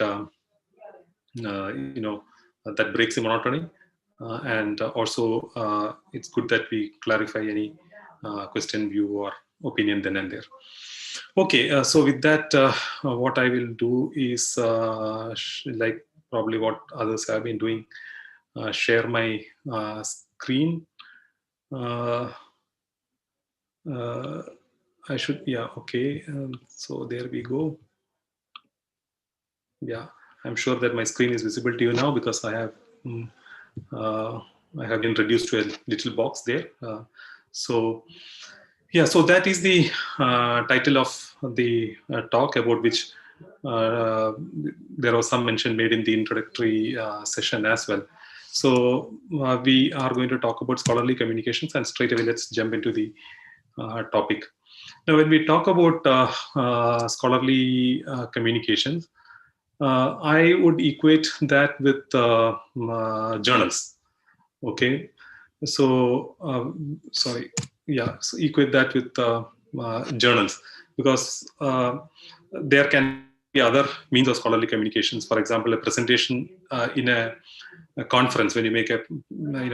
that breaks the monotony, and also it's good that we clarify any question, view, or opinion then and there. Okay, so with that, what I will do is like probably what others have been doing, share my screen. I should, yeah, okay. So there we go. Yeah, I'm sure that my screen is visible to you now, because I have been reduced to a little box there. So yeah, so that is the title of the talk, about which there was some mention made in the introductory session as well. So we are going to talk about scholarly communications, and straight away let's jump into the topic. Now, when we talk about scholarly communications, I would equate that with journals. Okay, so sorry, yeah, so equate that with journals, because there can be other means of scholarly communications. For example, a presentation in a conference. When you make a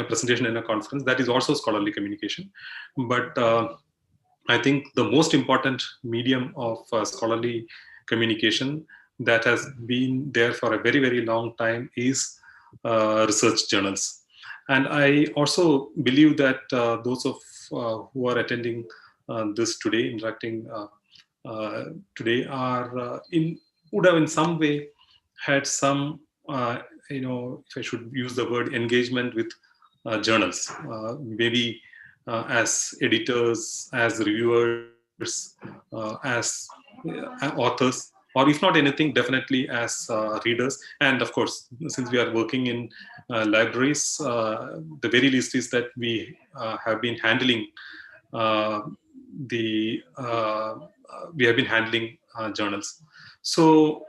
presentation in a conference, that is also scholarly communication. But I think the most important medium of scholarly communication that has been there for a very, very long time is research journals. And I also believe that those of who are attending this today, interacting today, are would have in some way had some, if I should use the word, engagement with journals, maybe as editors, as reviewers, as authors, or if not anything, definitely as readers. And of course, since we are working in libraries, the very least is that we have been handling journals. So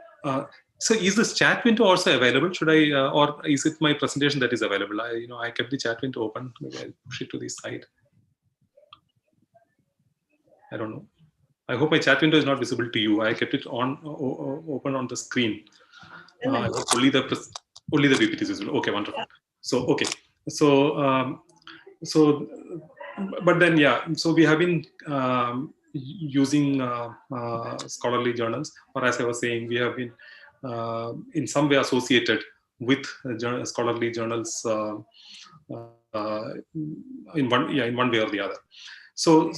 so is this chat window also available? Should I, or is it my presentation that is available? I kept the chat window open. Maybe I'll push it to the side. I don't know. I hope my chat window is not visible to you. I kept it on open on the screen. Only the PPT is visible. Okay, wonderful. So okay, so but then yeah. So we have been using scholarly journals, or as I was saying, we have been in some way associated with scholarly journals in one way or the other. So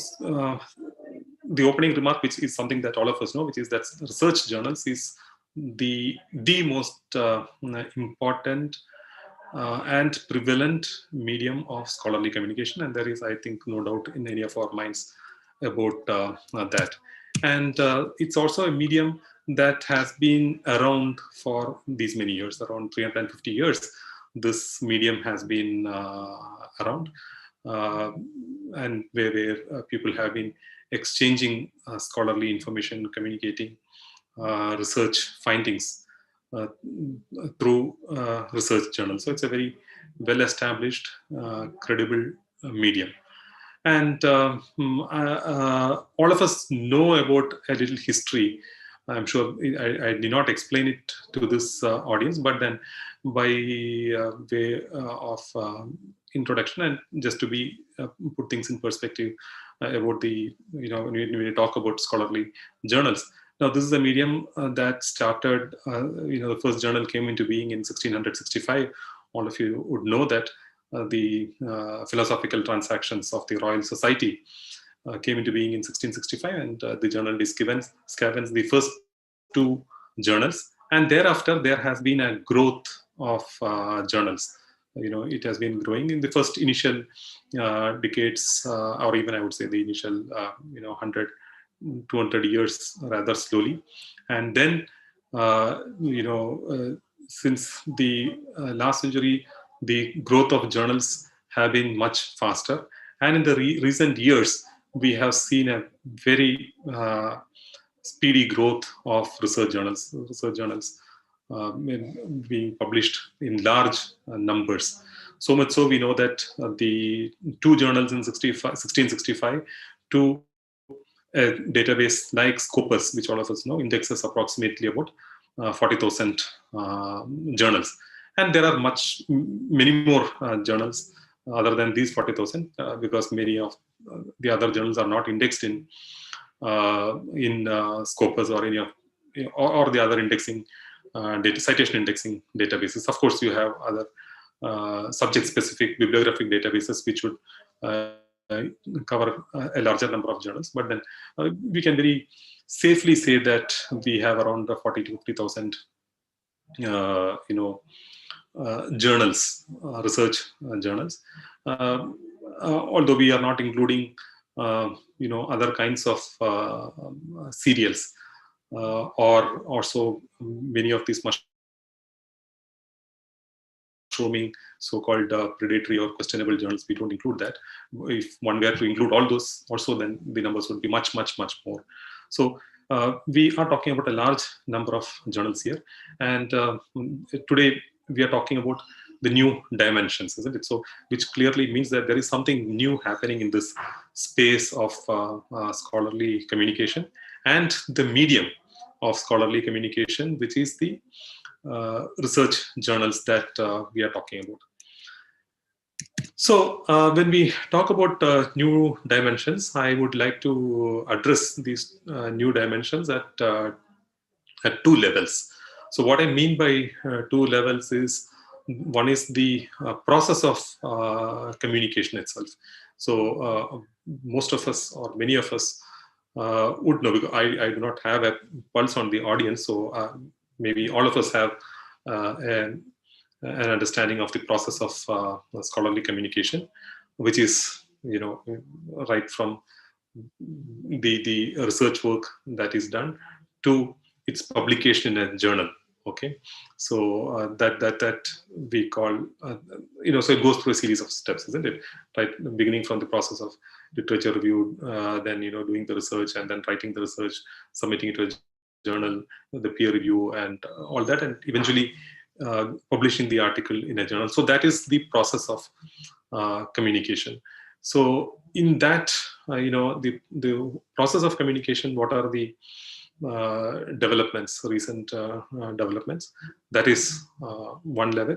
the opening remark, which is something that all of us know, which is that research journals is the most important and prevalent medium of scholarly communication, and there is, I think, no doubt in any of our minds about that. And it's also a medium that has been around for these many years, around 350 years. This medium has been around, and where people have been exchanging scholarly information, communicating research findings through research journals. So it's a very well-established, credible medium. And all of us know about a little history. I'm sure I did not explain it to this audience, but then by way of introduction, and just to be put things in perspective about the, when we talk about scholarly journals. Now, this is a medium that started, the first journal came into being in 1665. All of you would know that the Philosophical Transactions of the Royal Society came into being in 1665, and the journal Scavens the first two journals. And thereafter, there has been a growth of journals. It has been growing in the first initial decades, or even I would say the initial 100, 200 years rather slowly. And then, since the last century, the growth of journals have been much faster. And in the recent years, we have seen a very speedy growth of research journals being published in large numbers. So much so we know that the two journals in 1665, two database like Scopus, which all of us know, indexes approximately about 40,000 journals. And there are many more journals other than these 40,000 because many of the other journals are not indexed in Scopus or any of or the other indexing citation indexing databases. Of course, you have other subject-specific bibliographic databases which would cover a larger number of journals. But then we can very safely say that we have around 40 to 50,000 journals, research journals. Although we are not including other kinds of serials or also many of these mushrooming so-called predatory or questionable journals, we don't include that. If one were to include all those also, then the numbers would be much more. So we are talking about a large number of journals here, and today we are talking about the new dimensions, isn't it? So which clearly means that there is something new happening in this space of scholarly communication and the medium of scholarly communication, which is the research journals that we are talking about. So when we talk about new dimensions, I would like to address these new dimensions at two levels. So what I mean by two levels is, one is the process of communication itself. So most of us, or many of us, would know, because I do not have a pulse on the audience, so maybe all of us have an understanding of the process of scholarly communication, which is, right from the research work that is done to its publication in a journal. Okay, so that we call, so it goes through a series of steps, isn't it? Right, beginning from the process of literature review, then doing the research, and then writing the research, submitting it to a journal, the peer review, and all that, and eventually publishing the article in a journal. So that is the process of communication. So in that, the process of communication, what are the developments, recent developments? That is one level.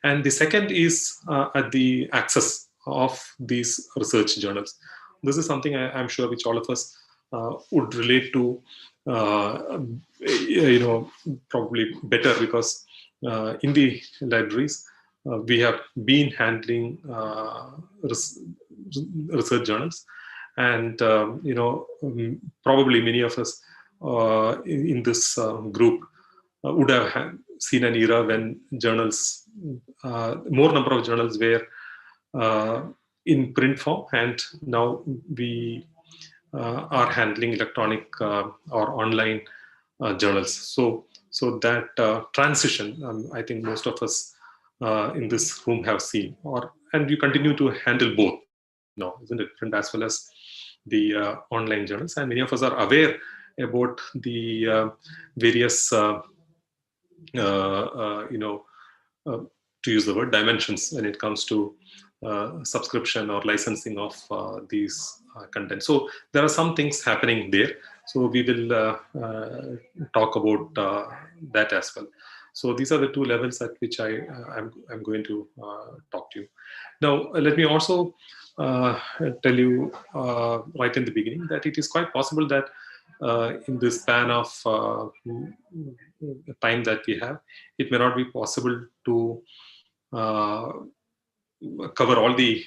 And the second is at the access of these research journals. This is something I'm sure which all of us would relate to, probably better, because in the libraries, we have been handling research journals, and probably many of us in this group would have seen an era when journals, more number of journals were in print form, and now we are handling electronic or online journals. So that transition, I think most of us in this room have seen, and we continue to handle both now, isn't it? Print as well as the online journals, and many of us are aware about the various, to use the word, dimensions when it comes to subscription or licensing of these content. So there are some things happening there. So we will talk about that as well. So these are the two levels at which I'm going to talk to you. Now, let me also tell you right in the beginning that it is quite possible that in this span of time that we have, it may not be possible to cover all the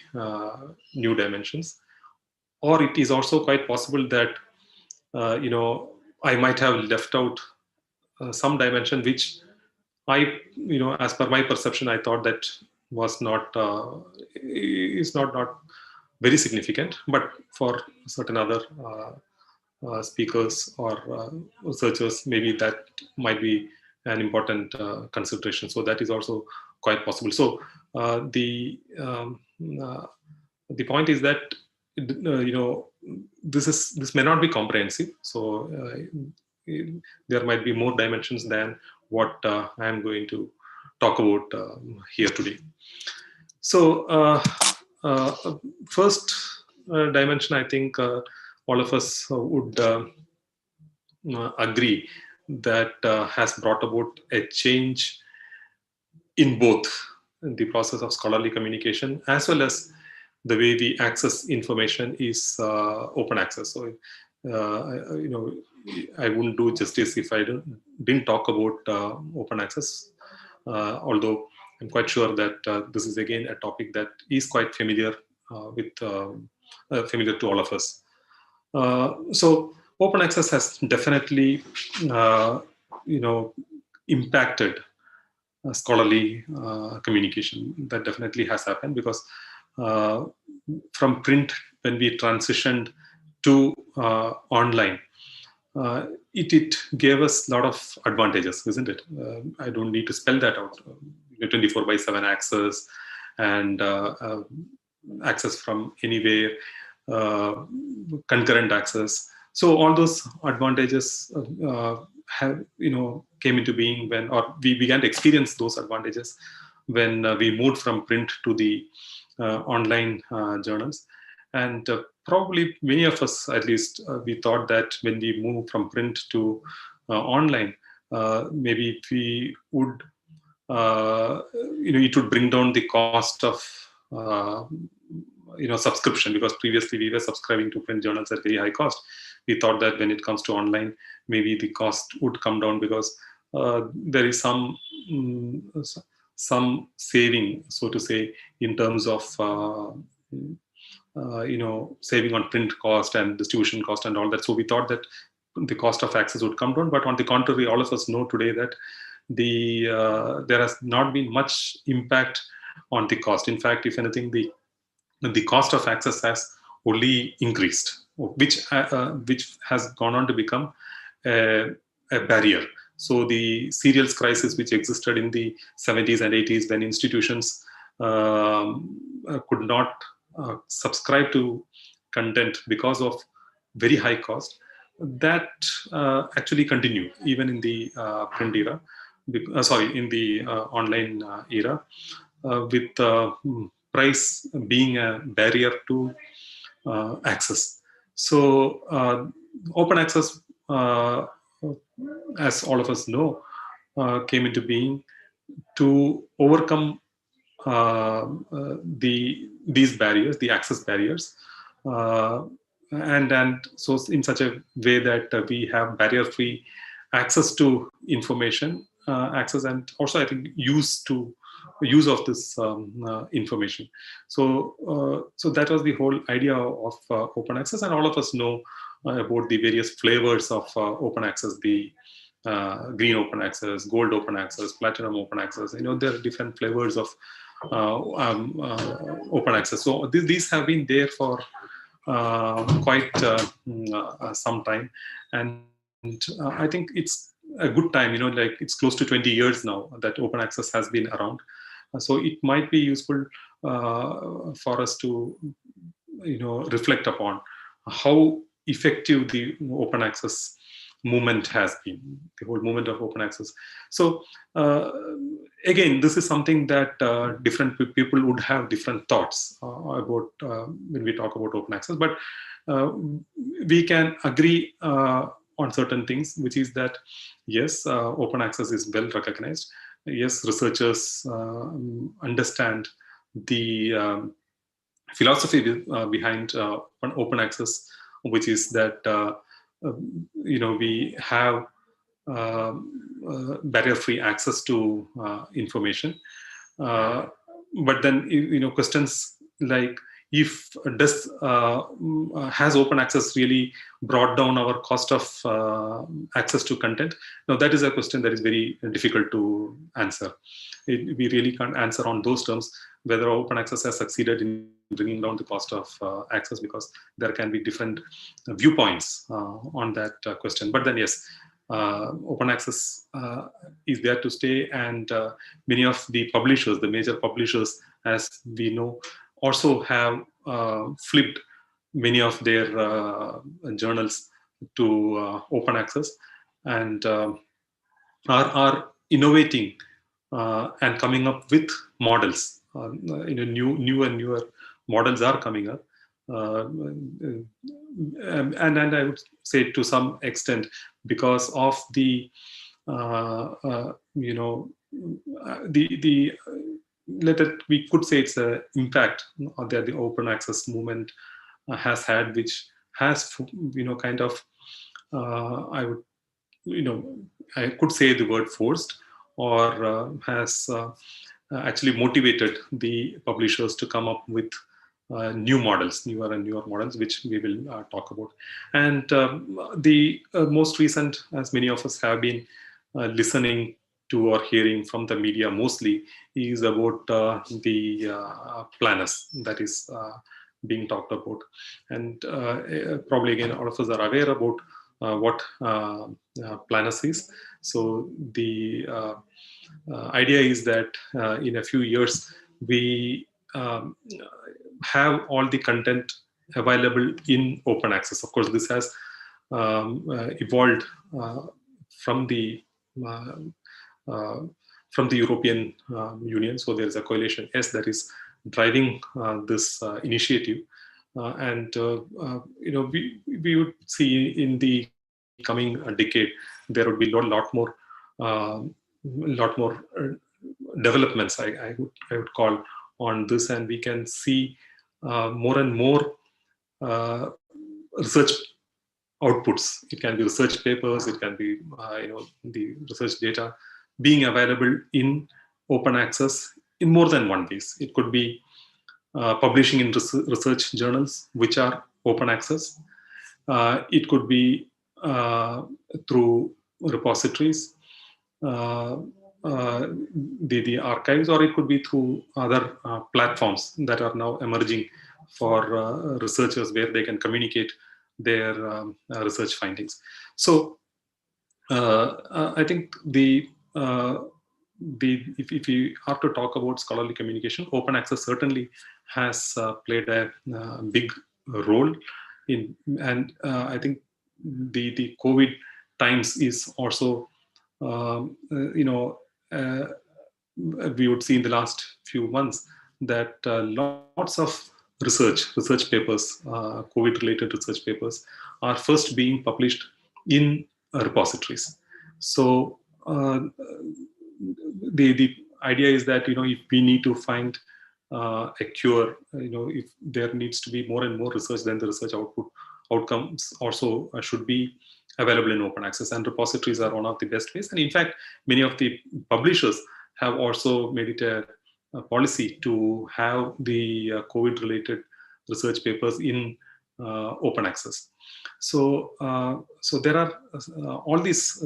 new dimensions, or it is also quite possible that I might have left out some dimension which I, as per my perception, I thought that was not is not very significant, but for certain other speakers or researchers, maybe that might be an important consideration. So that is also quite possible. So the point is that this may not be comprehensive. So there might be more dimensions than what I am going to talk about here today. So first dimension, I think all of us would agree that has brought about a change in both the process of scholarly communication as well as the way we access information is open access. So, I wouldn't do justice if I didn't talk about open access, although I'm quite sure that this is again a topic that is quite familiar familiar to all of us. So open access has definitely, impacted scholarly communication. That definitely has happened because from print, when we transitioned to online, it gave us a lot of advantages, isn't it? I don't need to spell that out. 24/7 access and access from anywhere, concurrent access. So all those advantages have came into being when, or we began to experience those advantages when we moved from print to the online journals. And probably many of us, at least, we thought that when we move from print to online, maybe we would, it would bring down the cost of subscription, because previously we were subscribing to print journals at very high cost. We thought that when it comes to online, maybe the cost would come down because there is some saving, so to say, in terms of saving on print cost and distribution cost and all that. So we thought that the cost of access would come down, but on the contrary, all of us know today that there has not been much impact on the cost. In fact, if anything, the cost of access has only increased, which has gone on to become a barrier. So the serials crisis, which existed in the 70s and 80s, when institutions could not subscribe to content because of very high cost, that actually continued even in the print era. In the online era, with price being a barrier to access. So open access, as all of us know, came into being to overcome these barriers, the access barriers, and so in such a way that we have barrier-free access to information, access, and also I think use of this information. So that was the whole idea of open access, and all of us know about the various flavors of open access, the green open access, gold open access, platinum open access. There are different flavors of open access. So these have been there for quite some time, and I think it's a good time. Like it's close to 20 years now that open access has been around. So it might be useful for us to reflect upon how effective the open access movement has been, the whole movement of open access. So again, this is something that different people would have different thoughts about when we talk about open access, but we can agree on certain things, which is that yes, open access is well recognized. Yes, researchers understand the philosophy behind open access, which is that we have barrier-free access to information. But then questions like, if has open access really brought down our cost of access to content? Now that is a question that is very difficult to answer. We really can't answer on those terms whether open access has succeeded in bringing down the cost of access, because there can be different viewpoints on that question. But then yes, open access is there to stay, and many of the publishers, the major publishers, as we know, also have flipped many of their journals to open access, and are innovating and coming up with models new and newer models are coming up. And I would say to some extent, because of the we could say it's an impact that the open access movement has had, which has kind of I would I could say the word forced, or has actually motivated the publishers to come up with new models, newer and newer models, which we will talk about. And the most recent, as many of us have been listening to or hearing from the media mostly, is about the planners that is being talked about. And probably again, all of us are aware about what planners is. So the idea is that in a few years, we have all the content available in open access. Of course, this has evolved from the uh, uh, European Union. So there is a coalition, yes, that is driving this initiative. And we would see in the coming decade there would be a lot more developments, I would call, on this, and we can see more and more research outputs. It can be research papers, it can be the research data being available in open access in more than one ways. It could be publishing in research journals which are open access. It could be through repositories, the archives, or it could be through other platforms that are now emerging for researchers, where they can communicate their research findings. So I think if we are to talk about scholarly communication, open access certainly has played a big role in, and I think the COVID times is also we would see in the last few months that lots of research papers, COVID-related research papers, are first being published in repositories. So the idea is that if we need to find a cure, if there needs to be more and more research, then the research outcomes also should be available in open access, and repositories are one of the best ways. And in fact, many of the publishers have also made it a policy to have the COVID-related research papers in open access. So, so there are all these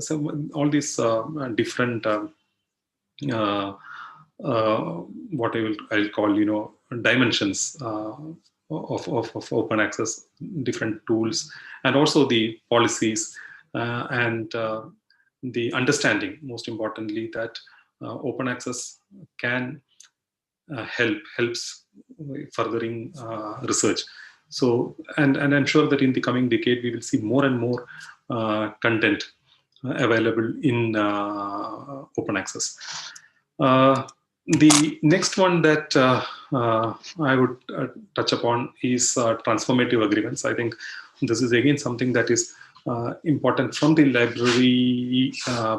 different what I'll call dimensions of open access, different tools, and also the policies and the understanding, most importantly, that open access can helps furthering research. So, and I'm sure that in the coming decade we will see more and more content available in open access. The next one that I would touch upon is transformative agreements. I think this is again something that is important from the library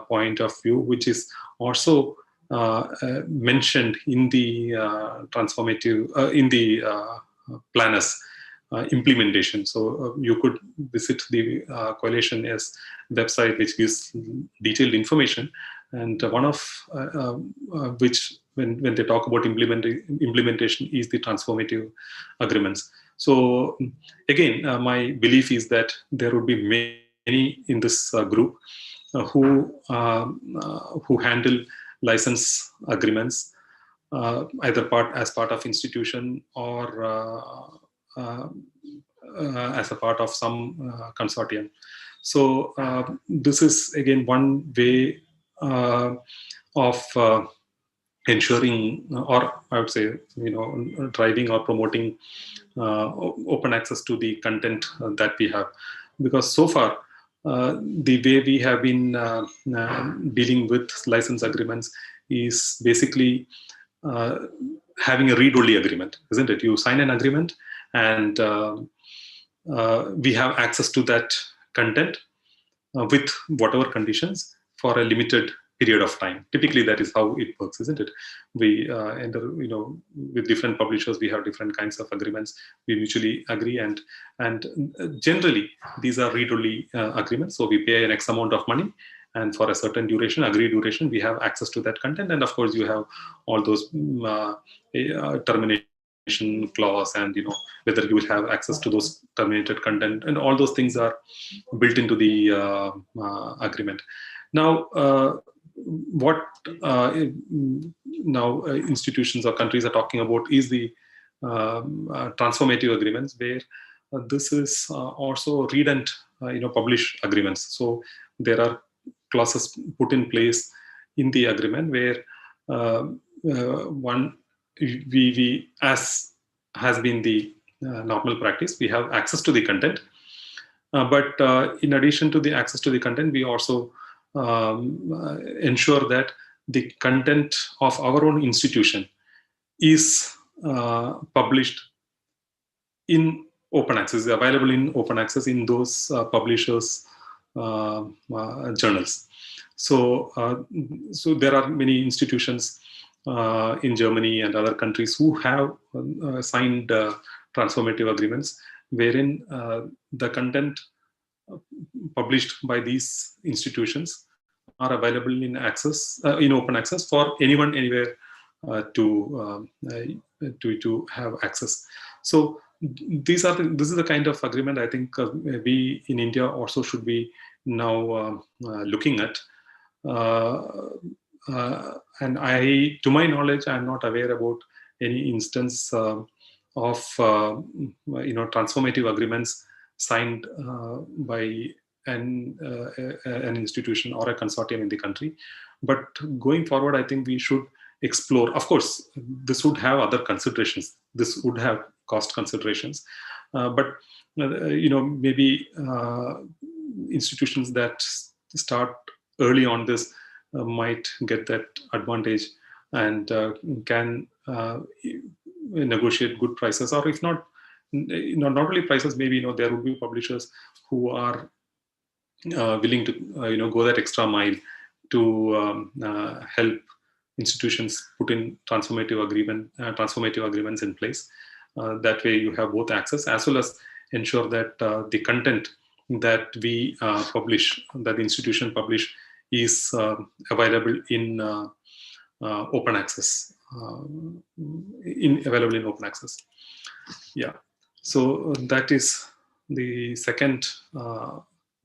point of view, which is also mentioned in the transformative in the planners implementation. So you could visit the Coalition-S website, which gives detailed information, and one of which, when they talk about implementation, is the transformative agreements. So again, my belief is that there would be many in this group who handle license agreements, either as part of institution or as a part of some consortium. So this is again one way of ensuring, or I would say, driving or promoting open access to the content that we have. Because so far, the way we have been dealing with license agreements is basically having a read-only agreement, isn't it? You sign an agreement, and we have access to that content with whatever conditions for a limited period of time. Typically, that is how it works, isn't it? We enter, with different publishers, we have different kinds of agreements. We mutually agree, and generally these are read-only agreements. So we pay an X amount of money, and for a certain duration, agreed duration, we have access to that content. And of course, you have all those termination clause, and whether you will have access to those terminated content, and all those things are built into the agreement. Now, what institutions or countries are talking about is the transformative agreements, where this is also read and publish agreements. So there are clauses put in place in the agreement where one, we as has been the normal practice, we have access to the content, but in addition to the access to the content, we also ensure that the content of our own institution is published in open access, is available in open access in those publishers' journals. So there are many institutions in Germany and other countries who have signed transformative agreements, wherein the content published by these institutions are available in access, in open access, for anyone anywhere to have access. So this is the kind of agreement I think we in India also should be now looking at. And to my knowledge, I'm not aware about any instance of transformative agreements signed by an institution or a consortium in the country. But going forward, I think we should explore. Of course, this would have other considerations. This would have cost considerations, but maybe institutions that start early on this might get that advantage and can negotiate good prices, or if not, not only prices, maybe there would be publishers who are willing to go that extra mile to help institutions put in transformative agreements in place. That way, you have both access as well as ensure that the content that we publish, that the institution publish, is available in open access. Available in open access. Yeah. So that is the second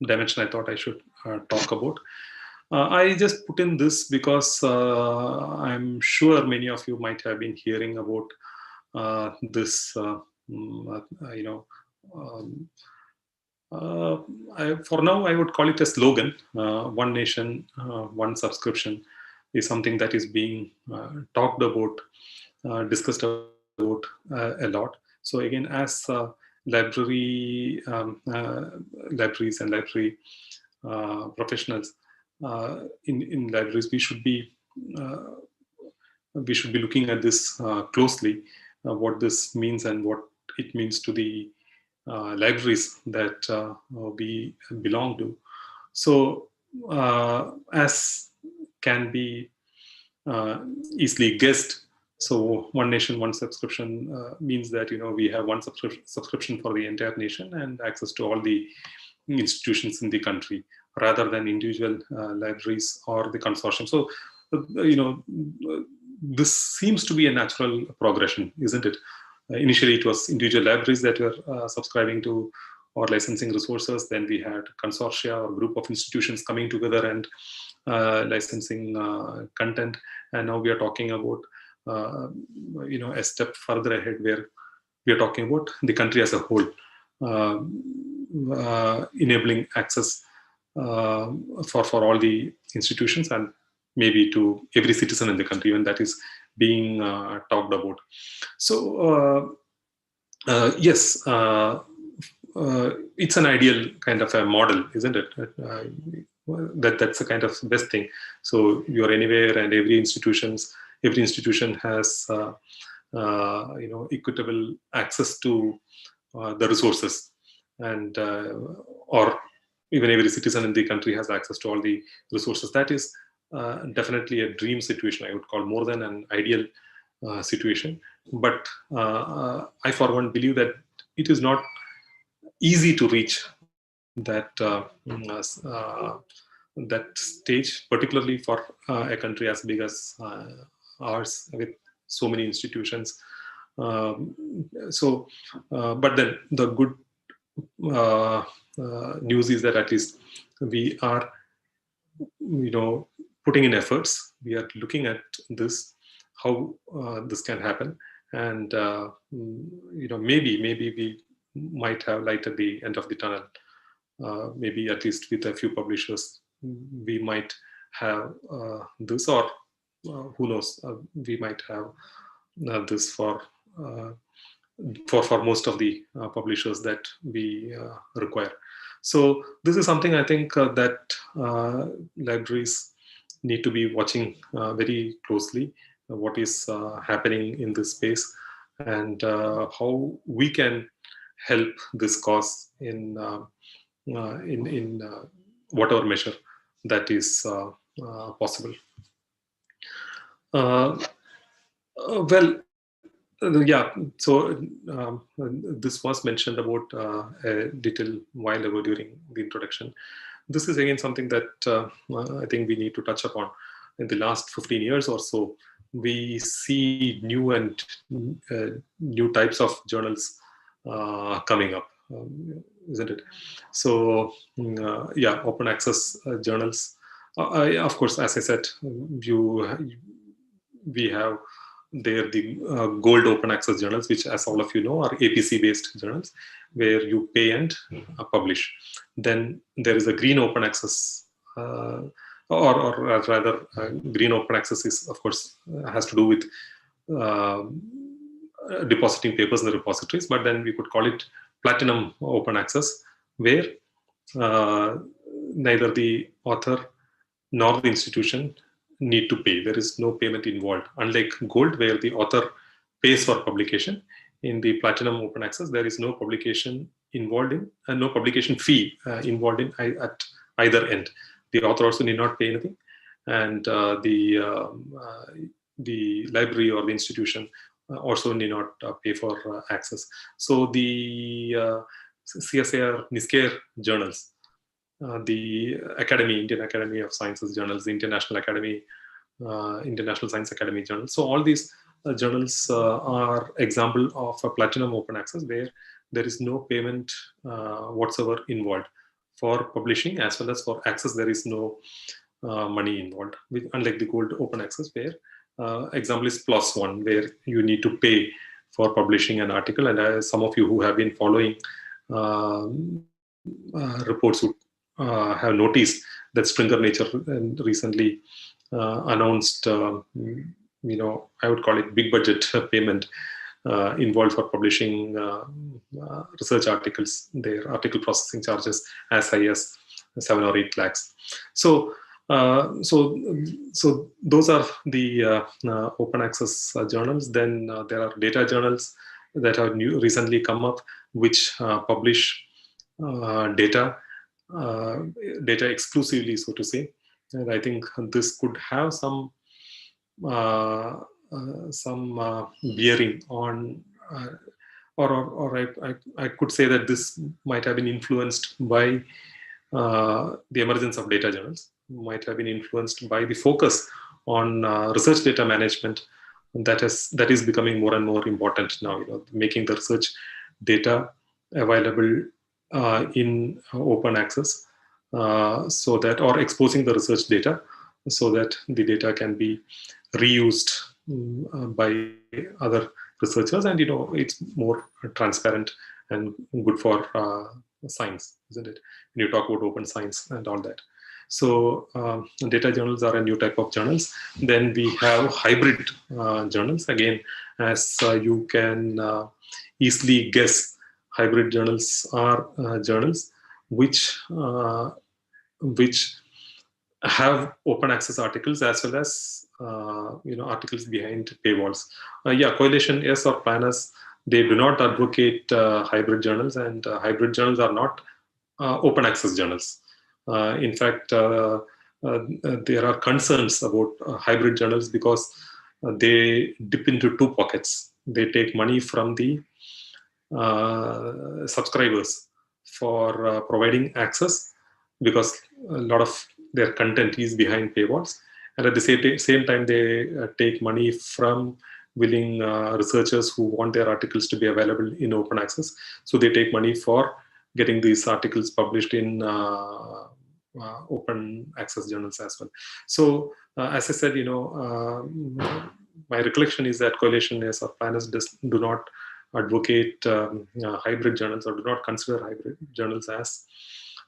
dimension I thought I should talk about. I just put in this because I'm sure many of you might have been hearing about this, for now, I would call it a slogan. One nation, one subscription is something that is being talked about, discussed about a lot. So again, as libraries and library professionals in libraries, we should be looking at this closely, what this means and what it means to the libraries that we belong to. So as can be easily guessed, so one nation, one subscription means that we have one subscription for the entire nation and access to all the institutions in the country, rather than individual libraries or the consortium. So this seems to be a natural progression, isn't it? Initially, it was individual libraries that were subscribing to or licensing resources. Then we had consortia or group of institutions coming together and licensing content. And now we are talking about a step further ahead, where we are talking about the country as a whole, enabling access for all the institutions and maybe to every citizen in the country, when that is being talked about. So yes, it's an ideal kind of a model, isn't it? That's a kind of best thing. So you're anywhere, and every institution has equitable access to the resources, and or even every citizen in the country has access to all the resources. That is definitely a dream situation, I would call, more than an ideal situation. But I for one believe that it is not easy to reach that stage, particularly for a country as big as ours, with so many institutions. But then the good news is that at least we are, putting in efforts. We are looking at this, how this can happen, and maybe we might have light at the end of the tunnel. Maybe at least with a few publishers, we might have this, or who knows, we might have this for most of the publishers that we require. So this is something I think that libraries need to be watching very closely, what is happening in this space, and how we can help this cause in whatever measure that is possible. Yeah, so this was mentioned about a little while ago during the introduction. This is again something that I think we need to touch upon. In the last 15 years or so, we see new and new types of journals coming up, isn't it? So yeah, open access journals. Of course, as I said, we have there the gold open access journals, which, as all of you know, are APC based journals where you pay and publish. Then there is a green open access, or rather green open access is, of course, has to do with depositing papers in the repositories, but then we could call it platinum open access, where neither the author nor the institution need to pay. There is no payment involved. Unlike gold, where the author pays for publication, in the platinum open access, there is no publication involved in, no publication fee involved in at either end. The author also need not pay anything, and the library or the institution also need not pay for access. So the CSIR NISCARE journals, the Indian Academy of Sciences journals, the International Science Academy journals. So all these journals are example of a platinum open access, where there is no payment whatsoever involved for publishing, as well as for access. There is no money involved, unlike the gold open access, where example is PLOS ONE, where you need to pay for publishing an article. And some of you who have been following reports would have noticed that Springer Nature recently announced, I would call it big budget payment involved for publishing research articles. Their article processing charges as high as 7 or 8 lakhs. So those are the open access journals. Then there are data journals that have recently come up, which publish data exclusively, so to say. And I think this could have some bearing on, or I could say that this might have been influenced by the emergence of data journals, might have been influenced by the focus on research data management that is becoming more and more important now. Making the research data available in open access, so that, or exposing the research data so that the data can be reused by other researchers, and it's more transparent and good for science, isn't it? When you talk about open science and all that. So data journals are a new type of journals. Then we have hybrid journals. Again, as you can easily guess, hybrid journals are journals which have open access articles as well as articles behind paywalls. Yeah, coalition, yes, or planners, they do not advocate hybrid journals, and hybrid journals are not open access journals. In fact, there are concerns about hybrid journals because they dip into two pockets. They take money from the subscribers for providing access, because a lot of their content is behind paywalls, and at the same time they take money from willing researchers who want their articles to be available in open access. So they take money for getting these articles published in open access journals as well. So as I said, my recollection is that coalition as or planners do not advocate hybrid journals, or do not consider hybrid journals as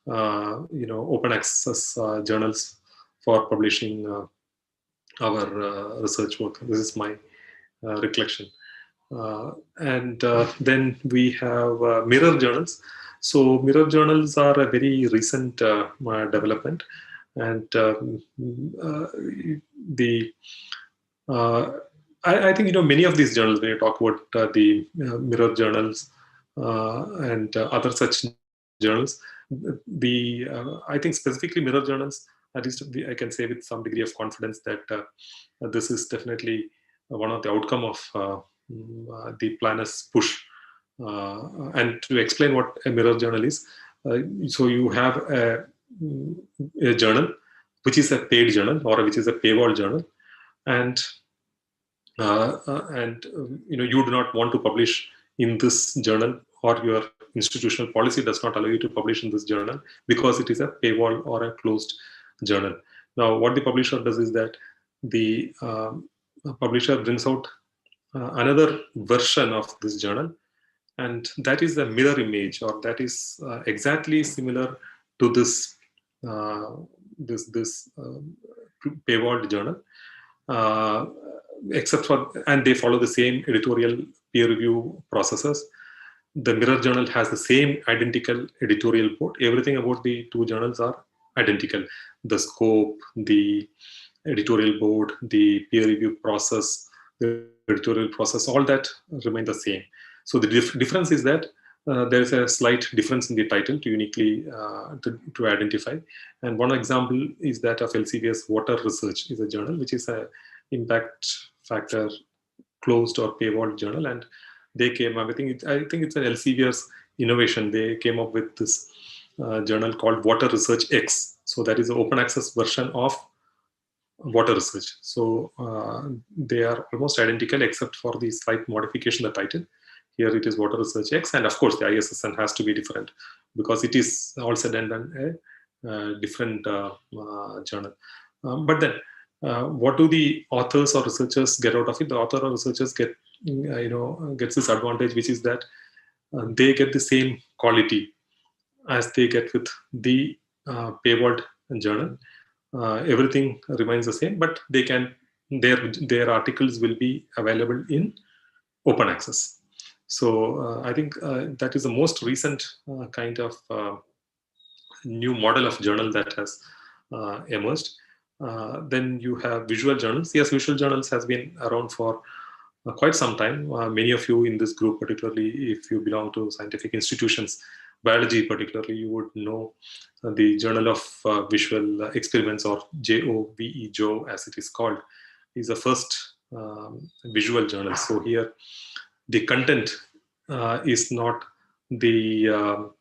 open access journals for publishing our research work. This is my recollection. And then we have mirror journals. So mirror journals are a very recent development, and the I think many of these journals, when you talk about the mirror journals and other such journals, I think specifically mirror journals, at least I can say with some degree of confidence that this is definitely one of the outcome of the planners push. And to explain what a mirror journal is, so you have a journal which is a paid journal, or which is a paywall journal, and you do not want to publish in this journal, or your institutional policy does not allow you to publish in this journal because it is a paywall or a closed journal. Now, what the publisher does is that the publisher brings out another version of this journal, and that is a mirror image, or that is exactly similar to this paywalled journal, except for, and they follow the same editorial peer review processes. The mirror journal has the same identical editorial board. Everything about the two journals are identical. The scope, the editorial board, the peer review process, the editorial process, all that remain the same. So the difference is that there is a slight difference in the title to uniquely to identify. And one example is that of Elsevier's Water Research, is a journal which is a impact factor closed or paywall journal, and they came up. I think it's an Elsevier's innovation. They came up with this journal called Water Research X. So that is an open access version of water research. So they are almost identical except for the slight modification of the title. Here it is Water Research X, and of course the ISSN has to be different because it is all said and done a different journal. But then what do the authors or researchers get out of it? The author or researchers gets this advantage, which is that they get the same quality as they get with the paywalled journal. Everything remains the same, but they can their articles will be available in open access. So I think that is the most recent kind of new model of journal that has emerged. Then you have visual journals. Yes, visual journals has been around for quite some time. Many of you in this group, particularly if you belong to scientific institutions, biology particularly, you would know the Journal of Visual Experiments, or JOVE, JO as it is called, is the first visual journal. So here the content is not the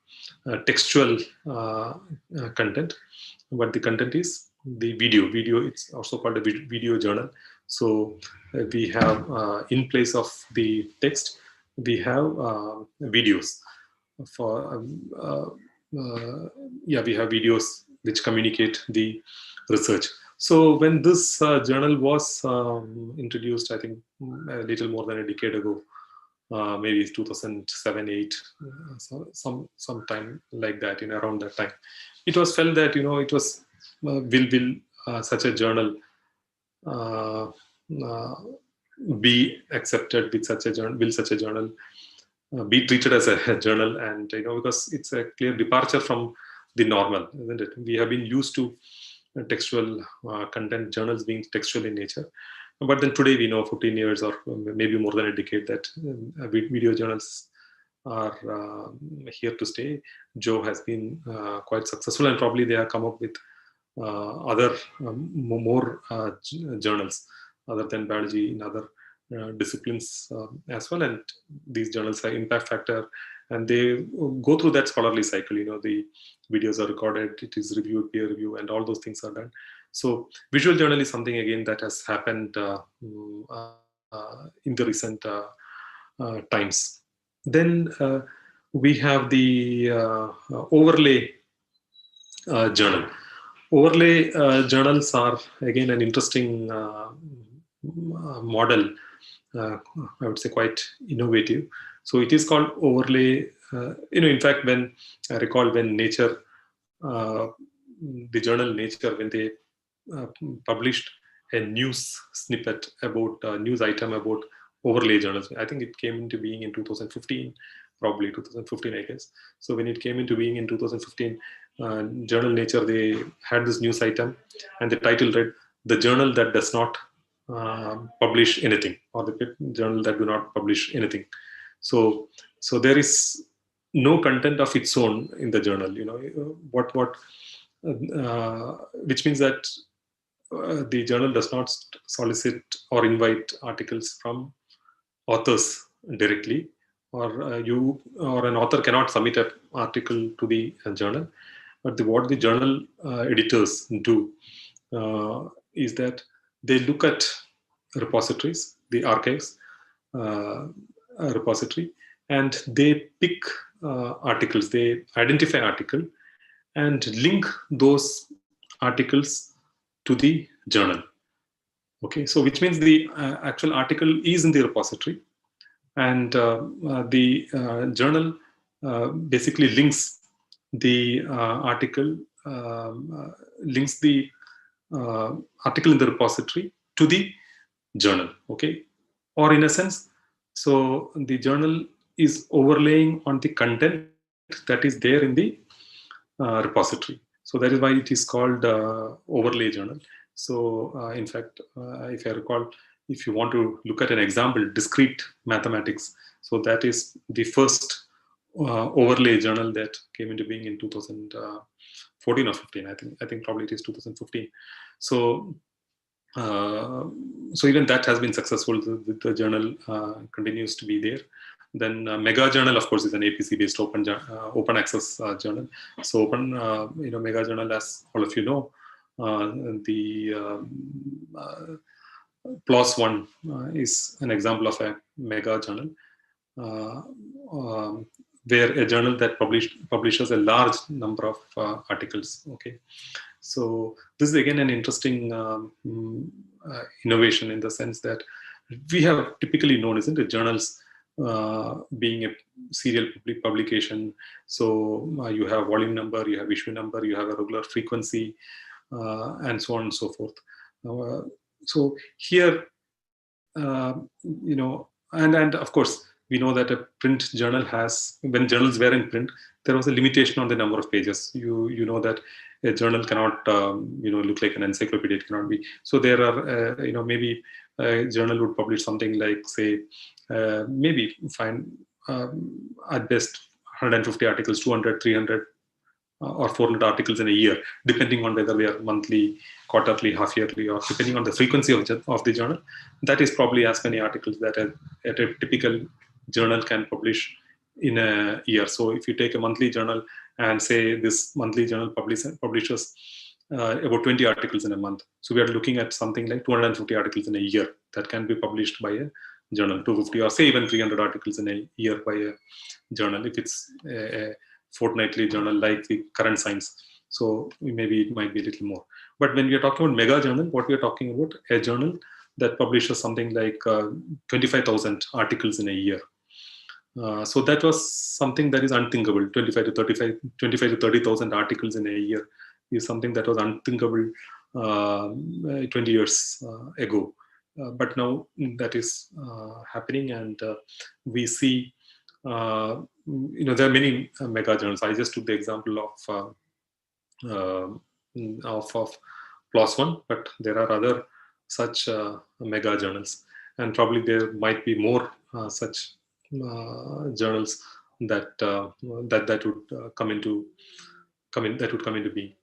textual content, but the content is the video. It's also called a video journal. So we have in place of the text, we have videos for we have videos which communicate the research. So when this journal was introduced, I think a little more than a decade ago, maybe 2007-8, some time like that, in around that time, it was felt that it was will such a journal be accepted with such a journal? Will such a journal be treated as a journal? And because it's a clear departure from the normal, isn't it? We have been used to textual content, journals being textual in nature. But then today we know 15 years or maybe more than a decade that video journals are here to stay. Joe has been quite successful, and probably they have come up with other more journals other than biology in other disciplines as well. And these journals have impact factor, and they go through that scholarly cycle. The videos are recorded, it is reviewed, peer review, and all those things are done. So visual journal is something again that has happened in the recent times. Then we have the overlay journal. Overlay journals are again an interesting model. I would say quite innovative. So it is called overlay. In fact, when I recall when Nature, the journal Nature, when they published a news snippet about a news item about overlay journals. I think it came into being in 2015, probably 2015, I guess. So when it came into being in 2015, journal Nature, they had this news item, and the title read, "The journal that does not publish anything," or the journal that do not publish anything. So there is no content of its own in the journal. Which means that the journal does not solicit or invite articles from authors directly, or you or an author cannot submit an article to the journal. But what the journal editors do is that they look at repositories, the archives repository, and they pick articles, they identify article and link those articles to the journal. Okay, so which means the actual article is in the repository, and the journal basically links the article, links the article in the repository to the journal. Okay, or in a sense, so the journal is overlaying on the content that is there in the repository. So that is why it is called overlay journal. So in fact, if I recall, if you want to look at an example, discrete mathematics, so that is the first overlay journal that came into being in 2014 or 15. I think probably it is 2015. So even that has been successful. The journal continues to be there. Then Mega Journal, of course, is an APC-based open access journal. So Mega Journal, as all of you know, the PLOS One is an example of a Mega Journal, where a journal that publishes a large number of articles. Okay, so this is again an interesting innovation in the sense that we have typically known, isn't it, journals being a serial publication. So you have volume number, you have issue number, you have a regular frequency, and so on and so forth. So here, and of course, we know that a print journal has, when journals were in print, there was a limitation on the number of pages. You know that a journal cannot, look like an encyclopedia. It cannot be. So there are, maybe a journal would publish something like, say, maybe find at best 150 articles, 200, 300, or 400 articles in a year, depending on whether they are monthly, quarterly, half-yearly, or depending on the frequency of the journal. That is probably as many articles that a typical journal can publish in a year. So if you take a monthly journal and say this monthly journal publishes about 20 articles in a month, so we are looking at something like 250 articles in a year that can be published by a journal, 250 or say even 300 articles in a year by a journal, if it's a fortnightly journal like the Current Science. So maybe it might be a little more. But when we are talking about mega journal, what we are talking about, a journal that publishes something like 25,000 articles in a year. So that was something that is unthinkable. 25 to 30,000 articles in a year is something that was unthinkable 20 years ago. But now that is happening, and we see there are many mega journals. I just took the example of PLOS One, but there are other such mega journals, and probably there might be more such journals that that would come into being.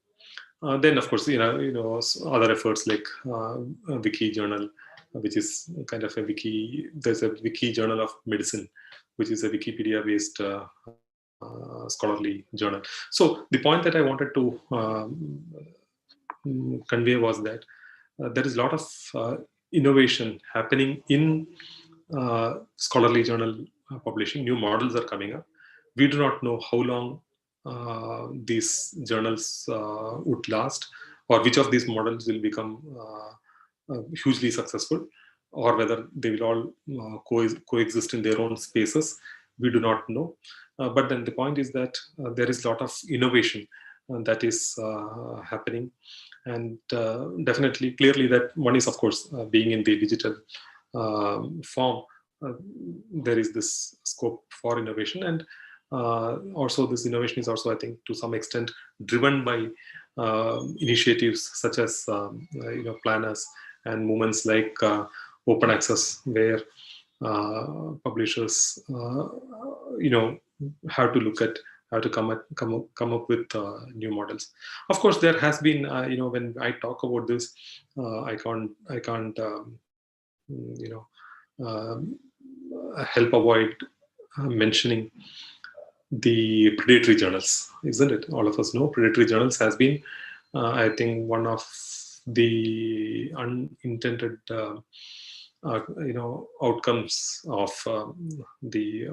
Then, of course, other efforts like Wiki Journal, which is kind of a wiki. There's a Wiki Journal of Medicine, which is a Wikipedia-based scholarly journal. So the point that I wanted to convey was that there is a lot of innovation happening in scholarly journal publishing. New models are coming up. We do not know how long these journals would last, or which of these models will become hugely successful, or whether they will all coexist in their own spaces. We do not know. But then the point is that there is a lot of innovation that is happening. And definitely, clearly, that one is, of course, being in the digital form, there is this scope for innovation. And also this innovation is also, I think, to some extent driven by initiatives such as planners and movements like open access, where publishers have to look at how to come up with new models. Of course, there has been when I talk about this, I can't help avoid mentioning the predatory journals, isn't it? All of us know predatory journals has been, I think, one of the unintended outcomes of the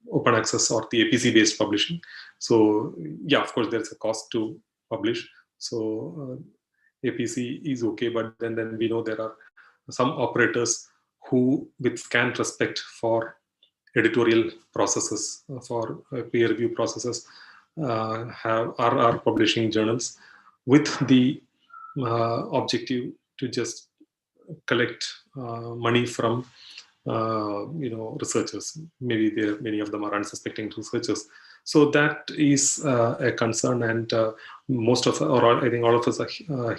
open access or the APC based publishing. So yeah, of course, there's a cost to publish. So APC is okay, but then we know there are some operators who, with scant respect for editorial processes, for peer review processes, are publishing journals with the objective to just collect money from researchers. Maybe many of them are unsuspecting researchers. So that is a concern, and most of, or I think all of us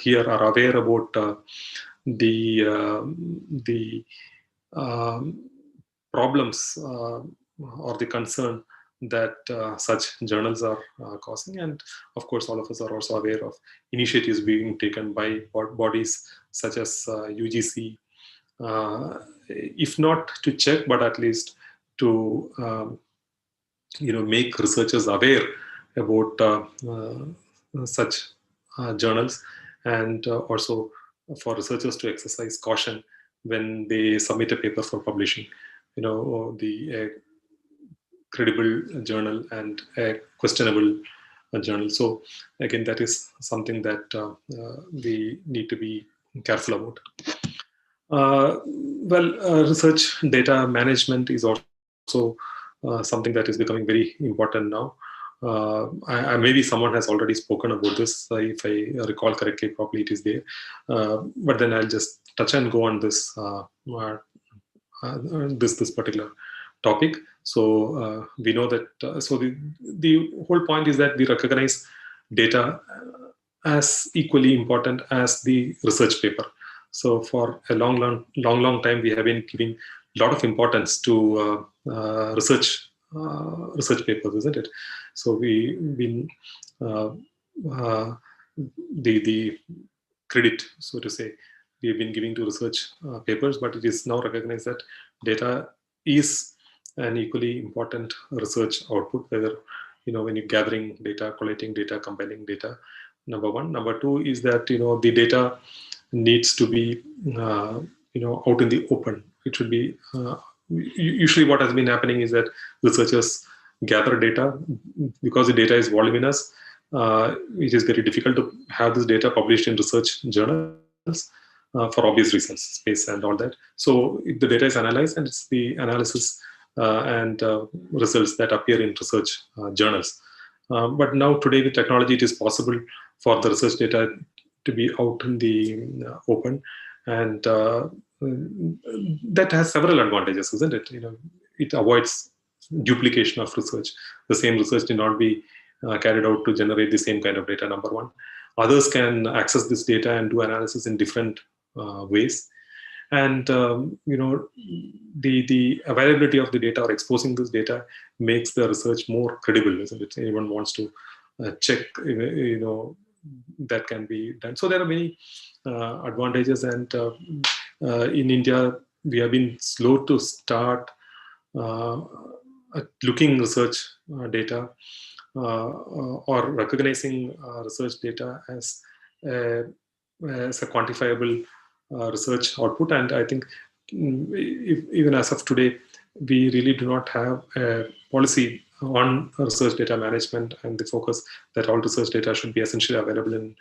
here are aware about the problems or the concern that such journals are causing. And of course, all of us are also aware of initiatives being taken by bodies such as UGC, if not to check, but at least to make researchers aware about such journals, and also for researchers to exercise caution when they submit a paper for publishing. The credible journal and a questionable journal. So again, that is something that we need to be careful about. Research data management is also something that is becoming very important now. Maybe someone has already spoken about this. If I recall correctly, probably it is there. But then I'll just touch and go on this this particular topic. So we know that. So the whole point is that we recognize data as equally important as the research paper. So for a long time, we have been giving a lot of importance to research papers, isn't it? So we've been the credit, so to say, we have been giving to research papers, but it is now recognized that data is an equally important research output, whether when you're gathering data, collating data, compiling data. Number one. Number two is that the data needs to be out in the open. It should be usually what has been happening is that researchers gather data because the data is voluminous. It is very difficult to have this data published in research journals for obvious reasons, space and all that. So if the data is analyzed, and it's the analysis and results that appear in research journals. But now today with technology, it is possible for the research data to be out in the open, and that has several advantages, isn't it? It avoids duplication of research. The same research need not be carried out to generate the same kind of data, number one. Others can access this data and do analysis in different ways. And the availability of the data or exposing this data makes the research more credible, isn't it? Anyone wants to check, that can be done. So there are many advantages, and in India we have been slow to start looking research data or recognizing research data as a quantifiable research output. And I think even as of today, we really do not have a policy on research data management and the focus that all research data should be essentially available in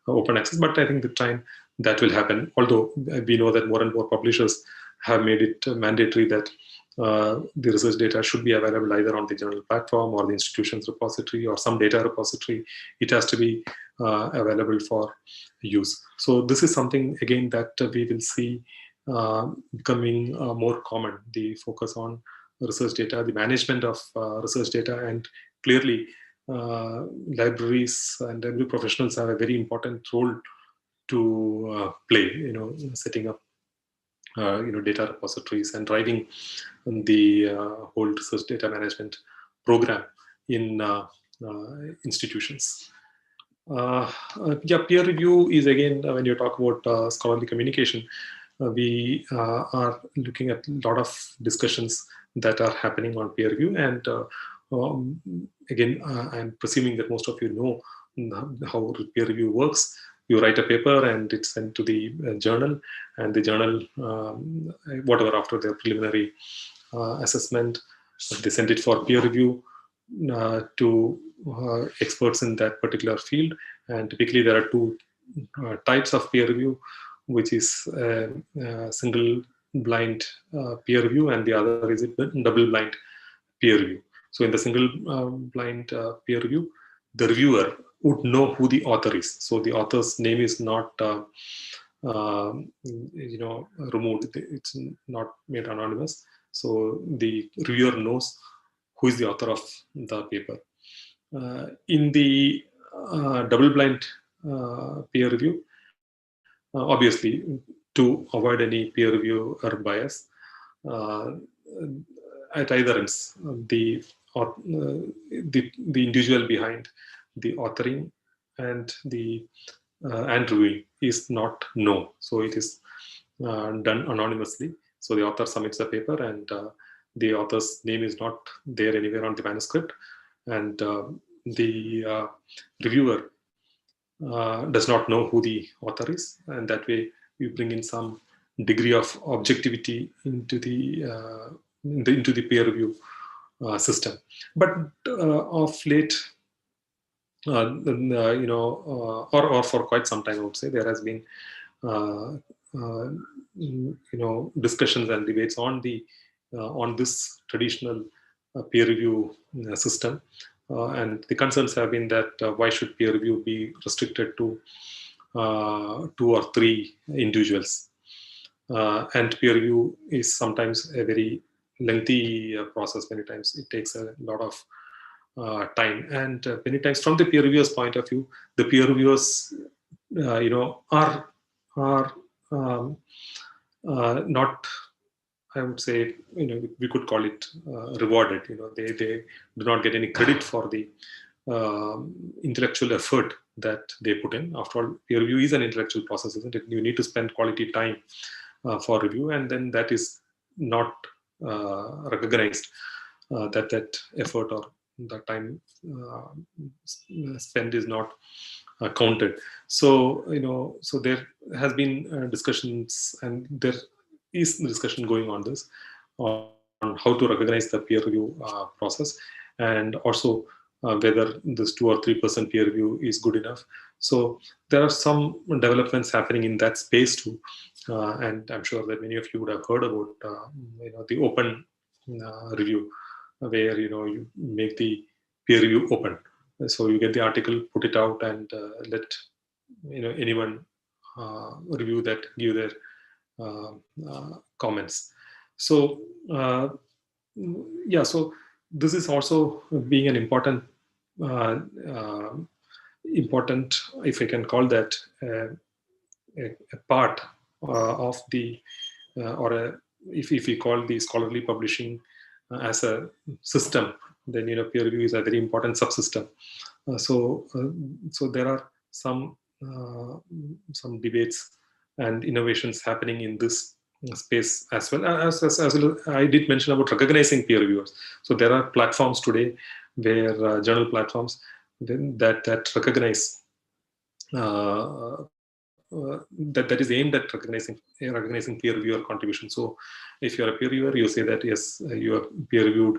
open access. But I think with time that will happen, although we know that more and more publishers have made it mandatory that the research data should be available either on the journal platform or the institution's repository or some data repository. It has to be available for use. So this is something, again, that we will see becoming more common, the focus on research data, the management of research data. And clearly libraries and library professionals have a very important role to play, setting up data repositories and driving the whole research data management program in institutions. Peer review is, again, when you talk about scholarly communication, we are looking at a lot of discussions that are happening on peer review. And again, I'm presuming that most of you know how peer review works. You write a paper and it's sent to the journal, and the journal, whatever, after their preliminary assessment, they send it for peer review to experts in that particular field. And typically there are two types of peer review, which is single blind peer review, and the other is a double blind peer review. So in the single blind peer review, the reviewer would know who the author is. So the author's name is not removed. It's not made anonymous. So the reviewer knows who is the author of the paper. In the double blind peer review, obviously, to avoid any peer reviewer bias, at either ends, the individual behind the authoring and the and reviewing is not known. So it is done anonymously. So the author submits the paper, and the author's name is not there anywhere on the manuscript, and the reviewer does not know who the author is, and that way you bring in some degree of objectivity into the peer review system. But of late, or for quite some time, I would say, there has been discussions and debates on this traditional peer review system. And the concerns have been that why should peer review be restricted to 2 or 3 individuals? And peer review is sometimes a very lengthy process. Many times it takes a lot of time, and many times from the peer reviewer's point of view, the peer reviewers are not, I would say, we could call it rewarded. They do not get any credit for the intellectual effort that they put in. After all, peer review is an intellectual process, isn't it? You need to spend quality time for review, and then that is not recognized, that effort or the time spent is not counted. So so there has been discussions, and there is discussion going on this, on how to recognize the peer review process, and also whether this 2 or 3% peer review is good enough. So there are some developments happening in that space too, and I'm sure that many of you would have heard about the open review, where you make the peer review open. So you get the article, put it out, and let anyone review that, give their comments. So so this is also being an important important, if I can call that, a part of the, if we call the scholarly publishing as a system, then peer review is a very important subsystem. So there are some debates and innovations happening in this space as well. As well, I did mention about recognizing peer reviewers. So there are platforms today where journal platforms that recognize that is aimed at recognizing peer reviewer contribution. So if you're a peer reviewer, you say that yes, you have peer reviewed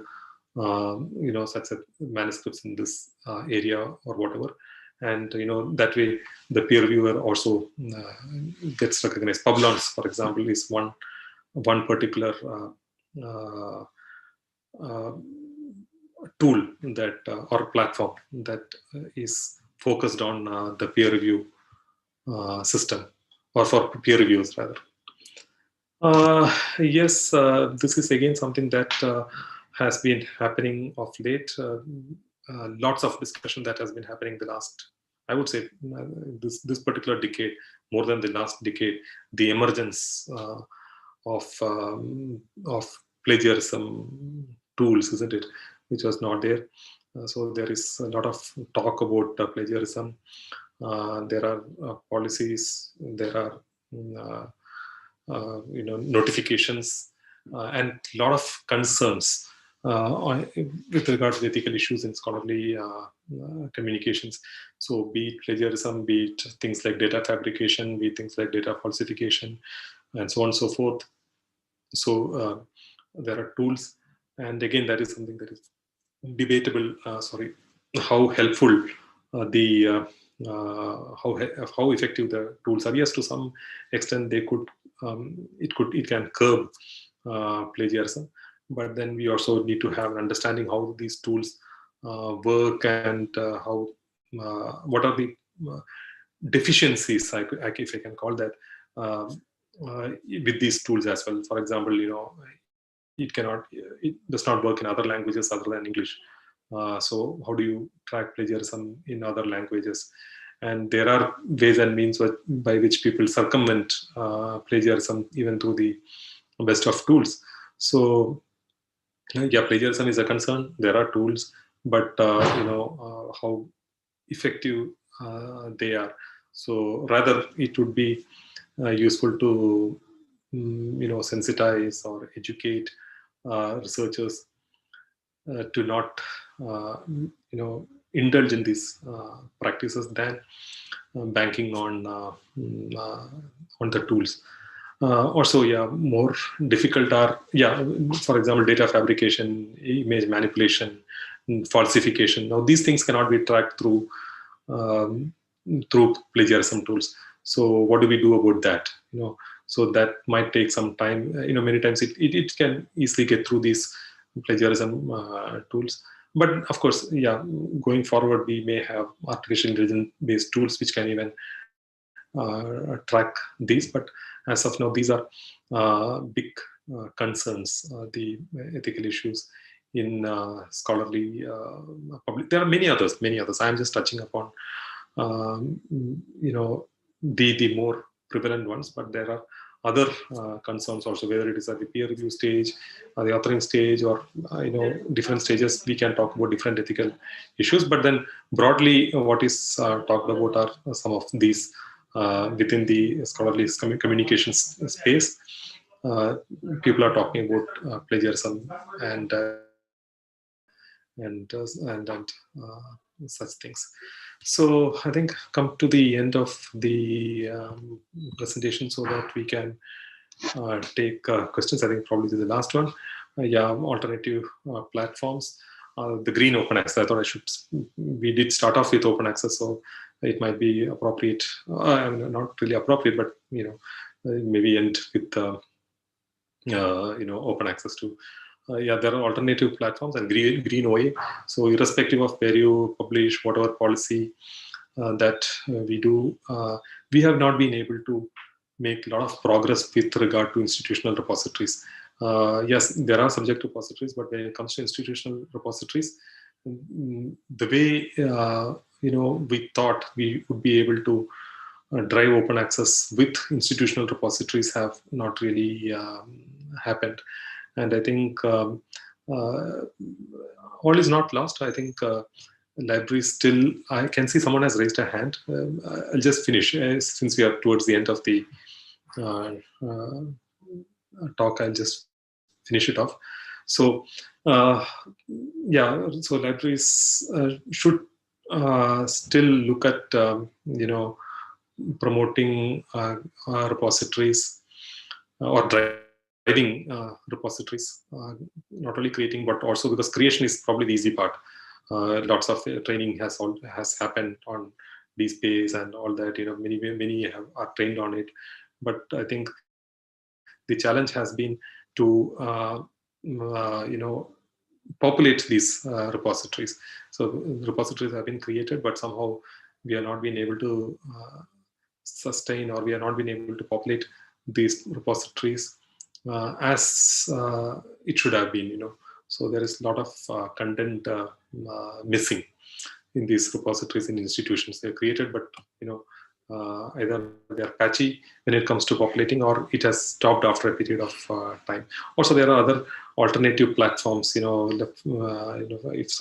such a manuscripts in this area or whatever, and that way the peer reviewer also gets recognized. Publons, for example, is one particular tool that or platform that is focused on the peer review system, or for peer reviews rather. Yes, this is again something that has been happening of late. Lots of discussion that has been happening the last, I would say, this particular decade, more than the last decade. The emergence of plagiarism tools, isn't it, which was not there. So there is a lot of talk about plagiarism. There are policies, there are notifications, and a lot of concerns with regard to ethical issues in scholarly communications. So be it plagiarism, be it things like data fabrication, be it things like data falsification, and so on and so forth. So there are tools, and again, that is something that is debatable. How helpful how effective the tools are. Yes, to some extent they could it can curb plagiarism, but then we also need to have an understanding how these tools work, and how what are the deficiencies, if I can call that, with these tools as well. For example, it does not work in other languages other than English. So how do you track plagiarism in other languages? And there are ways and means by which people circumvent plagiarism even through the best of tools. So yeah, plagiarism is a concern. There are tools, but how effective they are. So rather, it would be useful to sensitize or educate researchers to not indulge in these practices than banking on the tools. Also, yeah, more difficult are, for example, data fabrication, image manipulation, falsification. Now these things cannot be tracked through plagiarism tools. So what do we do about that? So that might take some time. Many times it can easily get through these plagiarism tools. But of course, yeah, going forward, we may have artificial intelligence based tools which can even track these. But as of now, these are big concerns, the ethical issues in scholarly public. There are many others. I am just touching upon the more prevalent ones, but there are other concerns also, whether it is at the peer review stage or the authoring stage, or different stages. We can talk about different ethical issues, but then broadly what is talked about are some of these within the scholarly communications space. People are talking about plagiarism and such things. So I think come to the end of the presentation so that we can take questions. I think probably this is the last one. Alternative platforms. The green open access. I thought we did start off with open access, so it might be appropriate. Not really appropriate, but maybe end with open access too. There are alternative platforms and green OA. So irrespective of where you publish, whatever policy that we do, we have not been able to make a lot of progress with regard to institutional repositories. Yes, there are subject repositories, but when it comes to institutional repositories, the way we thought we would be able to drive open access with institutional repositories have not really happened. And I think all is not lost. I think libraries still, I can see someone has raised a hand. I'll just finish since we are towards the end of the uh, uh, talk. I'll just finish it off. So yeah, so libraries should still look at promoting repositories or driving repositories, not only creating but also because creation is probably the easy part. Lots of training has happened on DSpace and all that. Many are trained on it, but I think the challenge has been to populate these repositories. So repositories have been created, but somehow we are not being able to sustain, or we are not being able to populate these repositories as it should have been. So there is a lot of content missing in these repositories in institutions. They're created, but either they're patchy when it comes to populating, or it has stopped after a period of time. Also, there are other alternative platforms. If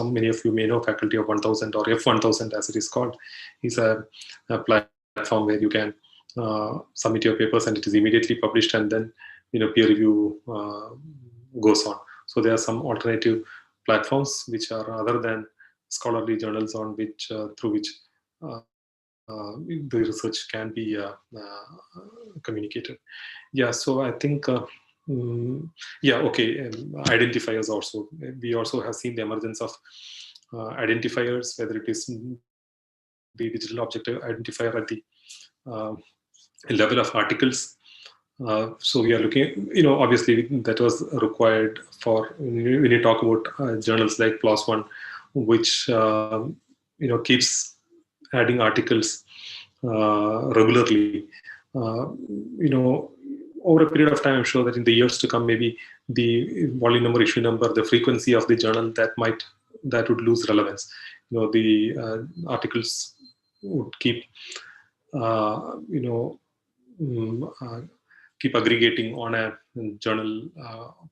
many of you may know, Faculty of 1000 or F1000 as it is called, is a platform where you can submit your papers and it is immediately published, and then peer review goes on. So there are some alternative platforms which are other than scholarly journals on which through which the research can be communicated. Yeah, so I think yeah, okay. Identifiers also. We also have seen the emergence of identifiers, whether it is the digital object identifier at the level of articles. So we are looking, obviously that was required for when you talk about journals like PLOS ONE, which keeps adding articles regularly. Over a period of time, I'm sure that in the years to come, maybe the volume number, issue number, the frequency of the journal that would lose relevance. The articles would keep keep aggregating on a journal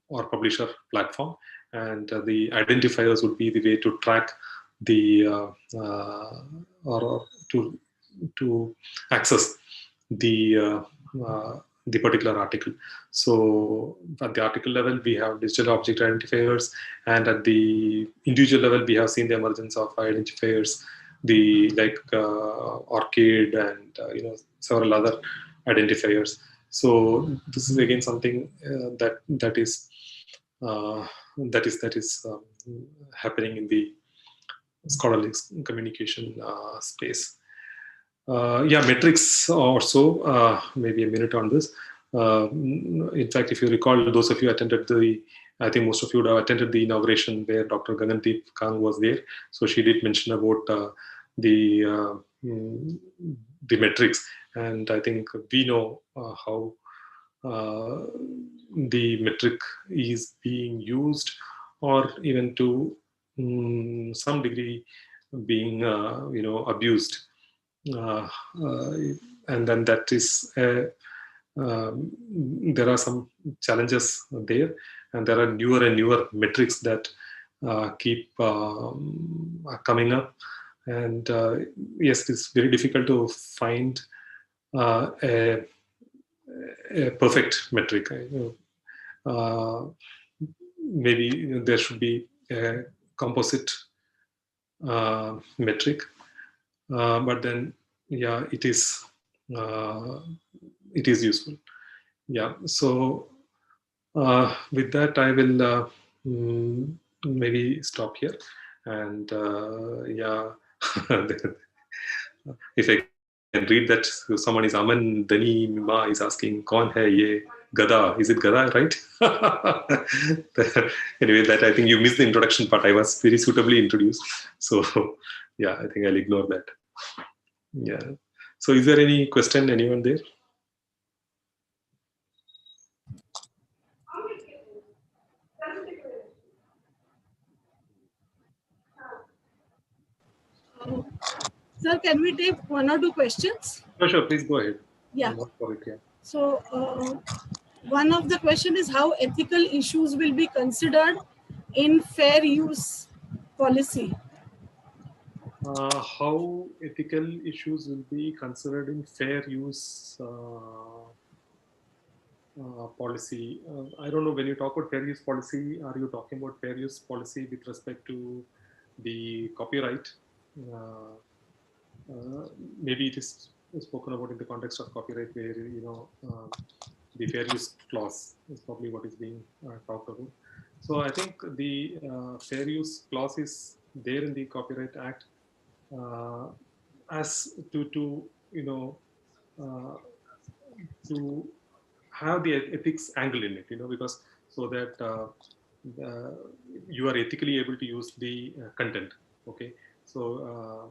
or publisher platform, and the identifiers would be the way to track the or to access the the particular article. So at the article level, we have digital object identifiers, and at the individual level, we have seen the emergence of identifiers, the like ORCID and several other identifiers. So this is again something that is happening in the scholarly communication space. Yeah, metrics also, maybe a minute on this. In fact, if you recall, those of you attended I think most of you would have attended the inauguration where Dr. Gagandeep Kang was there. So she did mention about the metrics, and I think we know how the metric is being used, or even to some degree being abused. And then that is there are some challenges there, and there are newer and newer metrics that keep coming up, and yes, it's very difficult to find a perfect metric. Maybe there should be a composite metric, but then yeah, it is useful. Yeah, so with that I will maybe stop here, and yeah. If I can read that, someone is Aman Dani Ma is asking, "Kaun hai ye Gada?" Is it Gada, right? Anyway, that I think you missed the introduction part. I was very suitably introduced, so yeah, I think I'll ignore that. Yeah. So, is there any question? Anyone there? Sir, can we take one or two questions? Sure, please go ahead. Yeah. I'm not for it, yeah. So one of the question is how ethical issues will be considered in fair use policy. How ethical issues will be considered in fair use policy? I don't know, when you talk about fair use policy, are you talking about fair use policy with respect to the copyright? Uh, Maybe it is spoken about in the context of copyright, where the fair use clause is probably what is being talked about. So I think the fair use clause is there in the Copyright Act as to uh, to have the ethics angle in it, because so that you are ethically able to use the content. Okay, so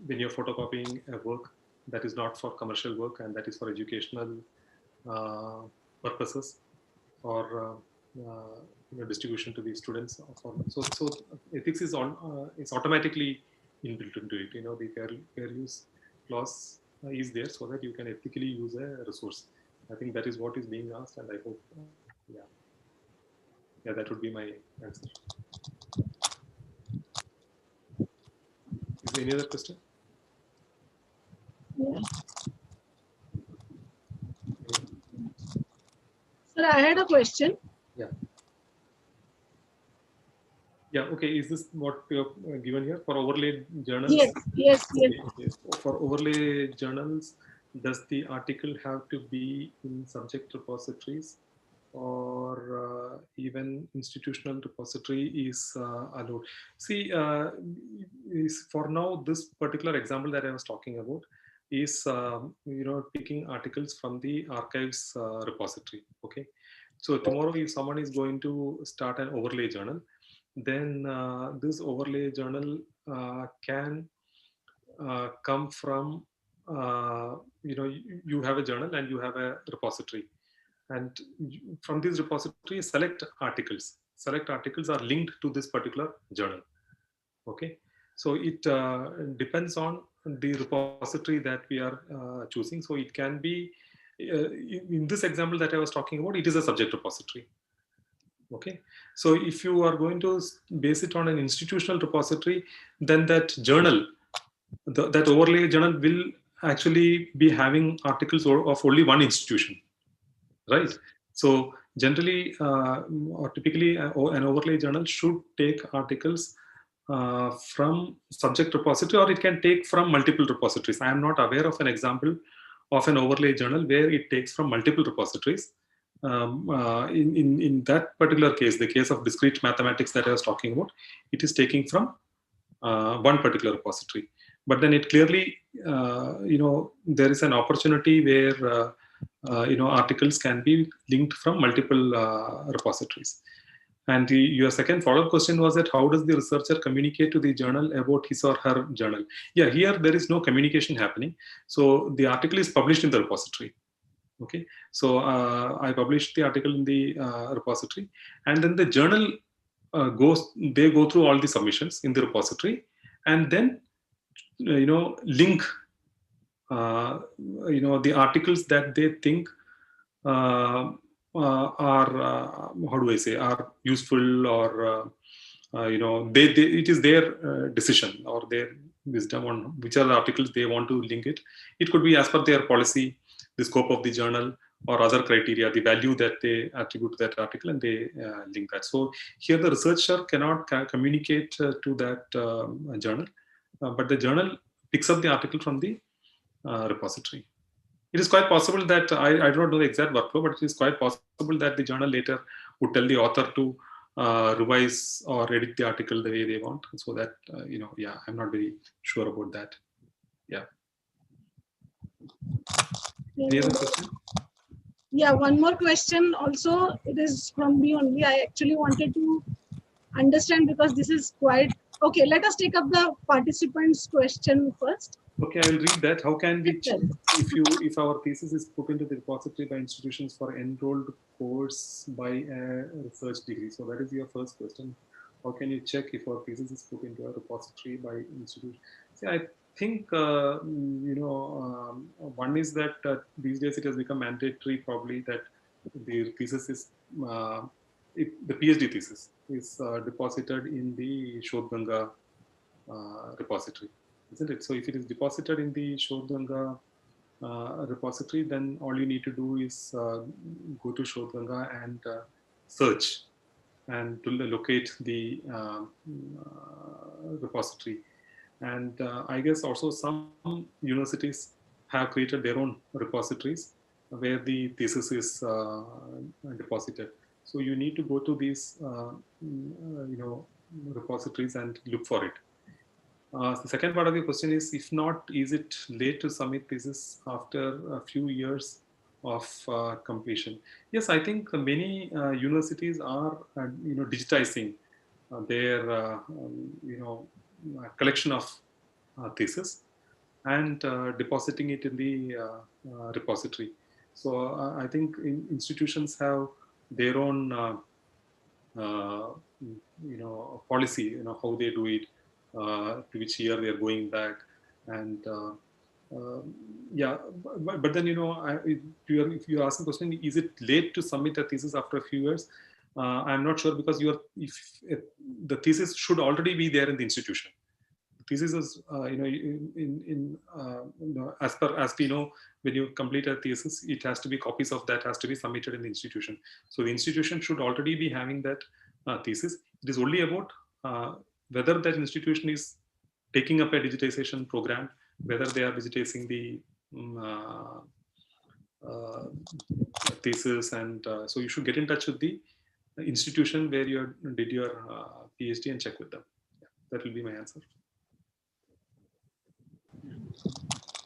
when you're photocopying a work that is not for commercial work and that is for educational uh, purposes or distribution to the students. So ethics is on is automatically inbuilt into it. The fair use clause is there so that you can ethically use a resource. I think that is what is being asked, and I hope, yeah, that would be my answer. Is there any other question? Yeah. Sir, I had a question. Yeah. Yeah. Okay. Is this what you have given here for overlay journals? Yes. Okay. For overlay journals, does the article have to be in subject repositories, or even institutional repository is allowed? See, for now, this particular example that I was talking about is picking articles from the archives repository. Okay, so tomorrow, if someone is going to start an overlay journal, then this overlay journal can come from you have a journal and you have a repository, and from these repositories select articles are linked to this particular journal. Okay, so it depends on the repository that we are choosing. So it can be in this example that I was talking about, it is a subject repository. Okay, so if you are going to base it on an institutional repository, then that journal, that overlay journal will actually be having articles of only one institution, right? So generally or typically an overlay journal should take articles from subject repository, or it can take from multiple repositories. I am not aware of an example of an overlay journal where it takes from multiple repositories. In that particular case, the case of discrete mathematics that I was talking about, it is taking from one particular repository. But then it clearly, there is an opportunity where articles can be linked from multiple repositories. And your second follow-up question was that how does the researcher communicate to the journal about his or her journal? Yeah, here there is no communication happening. So the article is published in the repository. Okay, so I published the article in the repository, and then the journal they go through all the submissions in the repository, and then link the articles that they think are how do I say, are useful, or it is their decision or their wisdom on which are the articles they want to link it. It could be as per their policy, the scope of the journal, or other criteria, the value that they attribute to that article, and they link that. So here the researcher cannot communicate to that journal, but the journal picks up the article from the repository. It is quite possible that I do not know the exact workflow, but it is quite possible that the journal later would tell the author to revise or edit the article the way they want. So that, I'm not very sure about that. Yeah. Any other question? Yeah, one more question also. It is from me only. I actually wanted to understand because this is quite okay. Let us take up the participants' question first. Okay, I will read that. How can we check if our thesis is put into the repository by institutions for enrolled course by a research degree? So that is your first question. How can you check if our thesis is put into a repository by institution? See, I think one is that these days it has become mandatory probably that the thesis is the PhD thesis is deposited in the Shodhganga repository, isn't it? So if it is deposited in the Shodhganga repository, then all you need to do is go to Shodhganga and search and to locate the repository. And I guess also some universities have created their own repositories where the thesis is deposited. So you need to go to these repositories and look for it. The second part of your question is, if not, is it late to submit thesis after a few years of completion? Yes, I think many universities are digitizing their collection of thesis and depositing it in the repository. So I think institutions have their own policy, how they do it, to which year they are going back, and yeah. But then if you ask the question, is it late to submit a thesis after a few years? I'm not sure, because if the thesis should already be there in the institution. Thesis is as we know, when you complete a thesis, it has to be copies of that has to be submitted in the institution. So the institution should already be having that thesis. It is only about whether that institution is taking up a digitization program, whether they are digitizing the thesis, and so you should get in touch with the institution where you did your PhD and check with them. Yeah, that will be my answer.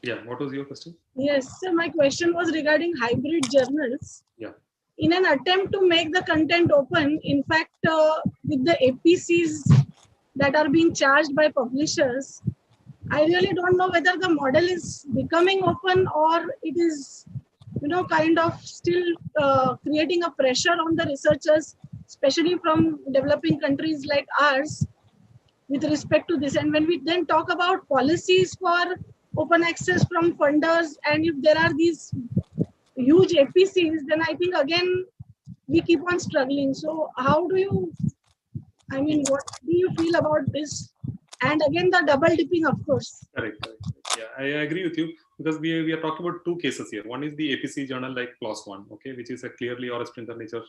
Yeah, what was your question? Yes, so my question was regarding hybrid journals. Yeah. In an attempt to make the content open, in fact, with the APCs that are being charged by publishers, I really don't know whether the model is becoming open or it is, kind of still creating a pressure on the researchers, especially from developing countries like ours, with respect to this. And when we then talk about policies for open access from funders, and if there are these huge APCs, then I think again we keep on struggling. So how do you, what do you feel about this? And again, the double dipping, of course. Correct. Yeah, I agree with you, because we are talking about two cases here. One is the APC journal like PLOS One, okay, which is a clearly or a Sprinter Nature,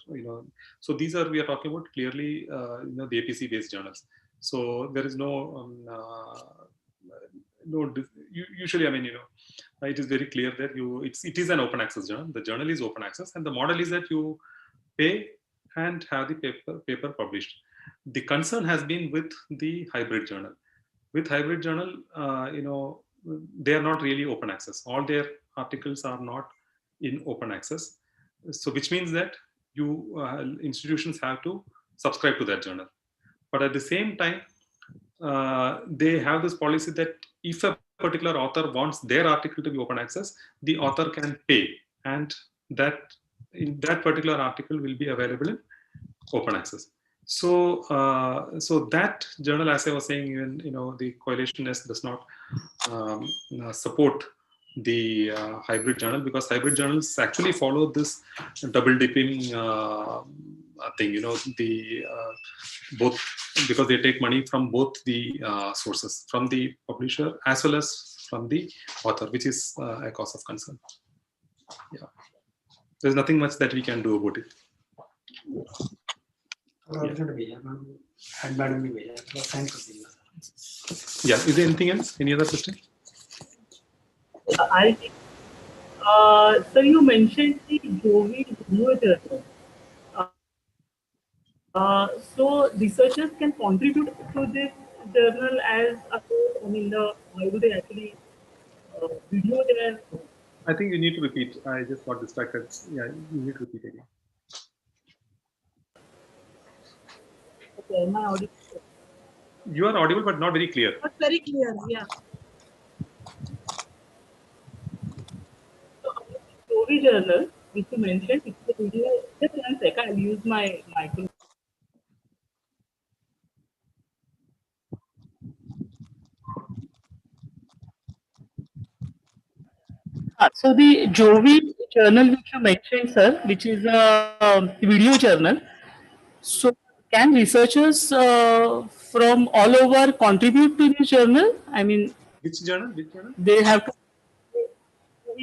So these are, we are talking about clearly, the APC based journals. So there is no usually, it is very clear that it is an open access journal. The journal is open access, and the model is that you pay and have the paper published. The concern has been with the hybrid journal. With hybrid journal, they are not really open access. All their articles are not in open access. So which means that institutions have to subscribe to that journal. But at the same time, they have this policy that if a particular author wants their article to be open access, the author can pay, and that in that particular article will be available in open access. So, so that journal, as I was saying, even the coalition does not support the hybrid journal, because hybrid journals actually follow this double dipping thing. The both, because they take money from both the sources, from the publisher as well as from the author, which is a cause of concern. Yeah, there's nothing much that we can do about it. Yeah, is there anything else? Any other question? I think, sir, you mentioned the Jovi journal. So researchers can contribute to this journal as why do they actually video their? I think you need to repeat. I just got distracted. Yeah, you need to repeat again. Okay, am I audible? You are audible, but not very clear. Not very clear, yeah. Story journal, which you mentioned, it's the video. Just 1 second, I'll use my microphone. So the Jovi journal which you mentioned, sir, which is a video journal. So can researchers from all over contribute to this journal? I mean, Which journal? Which journal? they have to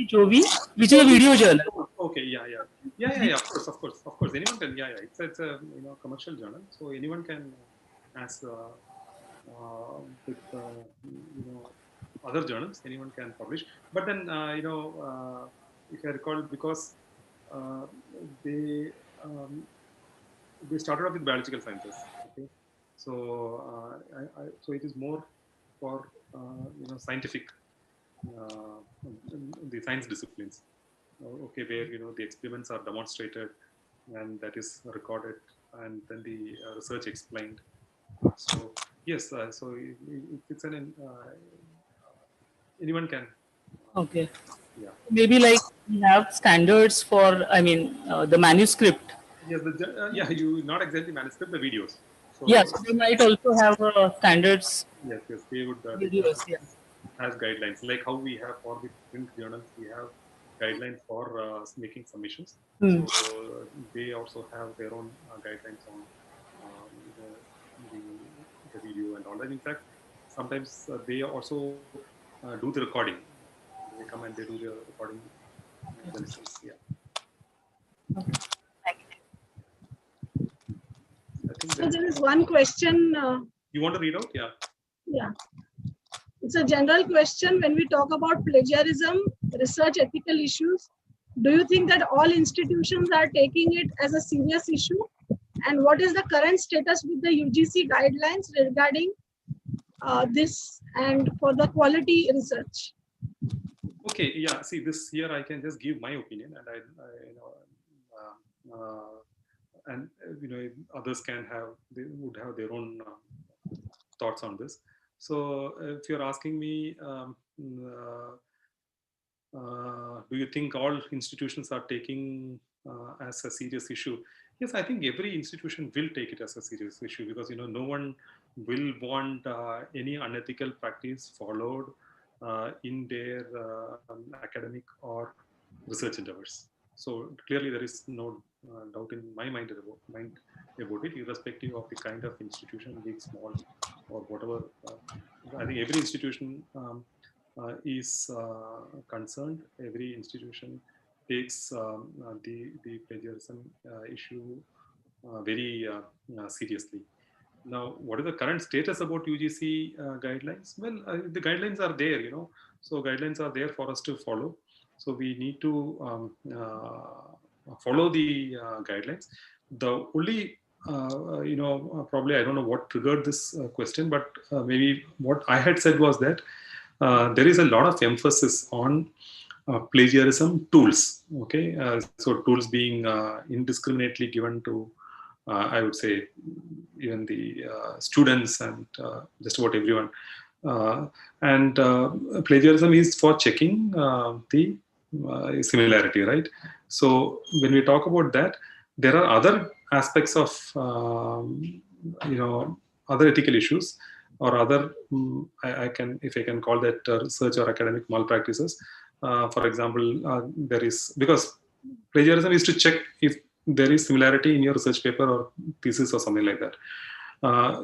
Jovi, which is a video journal. Oh, okay, yeah. Of course. Anyone can. Yeah. It's a commercial journal, so anyone can as with other journals, anyone can publish. But then if I recall, because uh, they they started off with biological sciences. Okay, so so it is more for scientific the science disciplines. Okay, where the experiments are demonstrated and that is recorded and then the research explained. So yes, so it's an anyone can. Okay. Yeah. Maybe like we have standards for, I mean, the manuscript. Yes, you not exactly manuscript, the videos. So Yes, they might also have standards yes, they would videos. Yeah. has guidelines like how we have for the print journals. We have guidelines for making submissions. Hmm. So they also have their own guidelines on the, the video and all that. In fact, sometimes they also do the recording. They come and they do the recording themselves. Yeah. I think So there is one question. You want to read out? Yeah. Yeah. It's a general question. When we talk about plagiarism, research ethical issues, do you think that all institutions are taking it as a serious issue? And what is the current status with the UGC guidelines regarding this and for the quality research? Okay. Yeah. See, this here I can just give my opinion, and and others can have they would have their own thoughts on this. So if you're asking me, do you think all institutions are taking as a serious issue? Yes, I think every institution will take it as a serious issue because no one will want any unethical practice followed in their academic or research endeavors. So clearly, there is no doubt in my mind about it, irrespective of the kind of institution, big, small, or whatever. I think every institution is concerned. Every institution takes the plagiarism issue very seriously. Now, what is the current status about UGC guidelines? Well, the guidelines are there, so guidelines are there for us to follow. So we need to follow the guidelines. The only, probably I don't know what triggered this question, but maybe what I had said was that there is a lot of emphasis on plagiarism tools. Okay, so tools being indiscriminately given to I would say even the students and just about everyone. And plagiarism is for checking the similarity, right? So when we talk about that, there are other aspects of other ethical issues or other I can call that research or academic malpractices. For example, there is because plagiarism is to check if there is similarity in your research paper or thesis or something like that.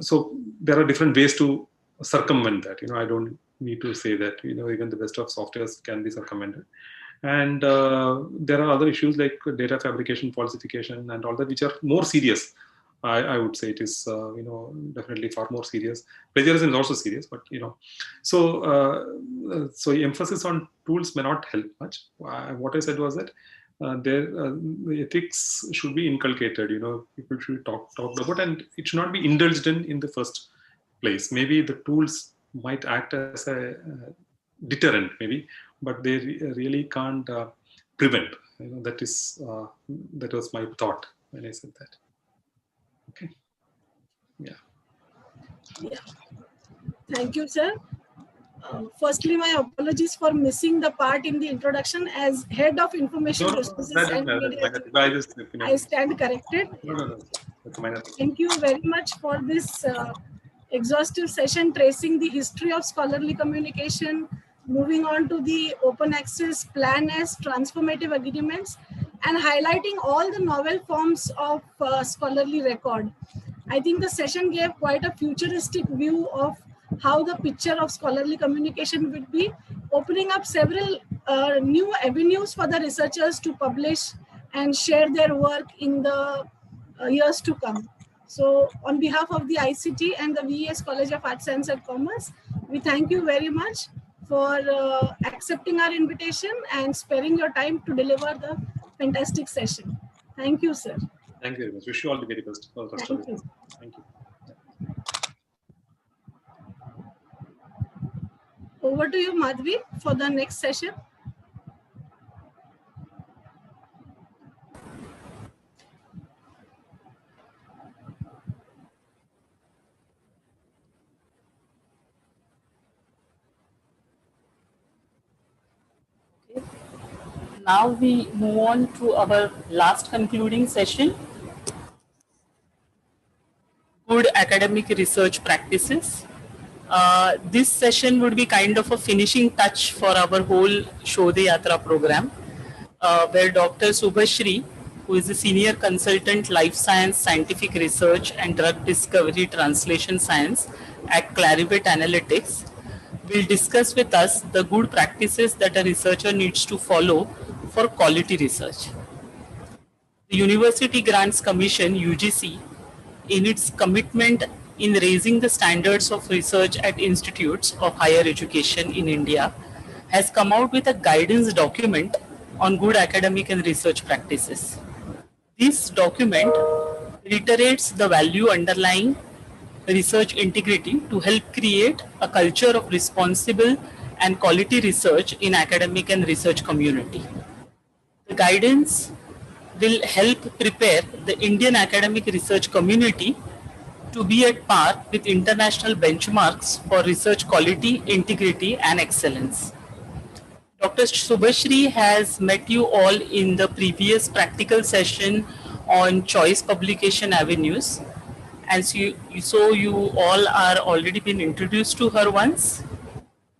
So there are different ways to circumvent that. I don't need to say that even the best of softwares can be circumvented. And there are other issues like data fabrication, falsification, and all that, which are more serious. I would say it is definitely far more serious. Plagiarism is also serious, but so emphasis on tools may not help much. What I said was that the ethics should be inculcated. People should talk about, and it should not be indulged in the first place. Maybe the tools might act as a deterrent, maybe, but they really can't prevent. That was my thought when I said that. Okay. Yeah. Thank you, sir. Firstly, my apologies for missing the part in the introduction. As head of information resources and media, I stand corrected. No. Thank you very much for this exhaustive session tracing the history of scholarly communication, moving on to the open access plan as transformative agreements, and highlighting all the novel forms of scholarly record. I think the session gave quite a futuristic view of how the picture of scholarly communication would be, opening up several new avenues for the researchers to publish and share their work in the years to come. So on behalf of the ICT and the VES College of Arts, Science and Commerce, we thank you very much for accepting our invitation and sparing your time to deliver the fantastic session. Thank you, sir. Thank you very much. Wish you all the very best for the rest of Thank the day. you. Thank you. Over to you, Madhvi, for the next session. Now we move on to our last concluding session, good academic research practices. This session would be kind of a finishing touch for our whole Shodhyatra program, where Dr. Subhashri, who is a senior consultant life science, scientific research and drug discovery translation science at Clarivate Analytics, will discuss with us the good practices that a researcher needs to follow for quality research. The University Grants Commission (UGC), in its commitment in raising the standards of research at institutes of higher education in India, has come out with a guidance document on good academic and research practices. This document reiterates the value underlying research integrity to help create a culture of responsible and quality research in academic and research community. The guidance will help prepare the Indian academic research community to be at par with international benchmarks for research quality, integrity, and excellence. Dr. Subhashri has met you all in the previous practical session on choice publication avenues, and so you all are already been introduced to her once.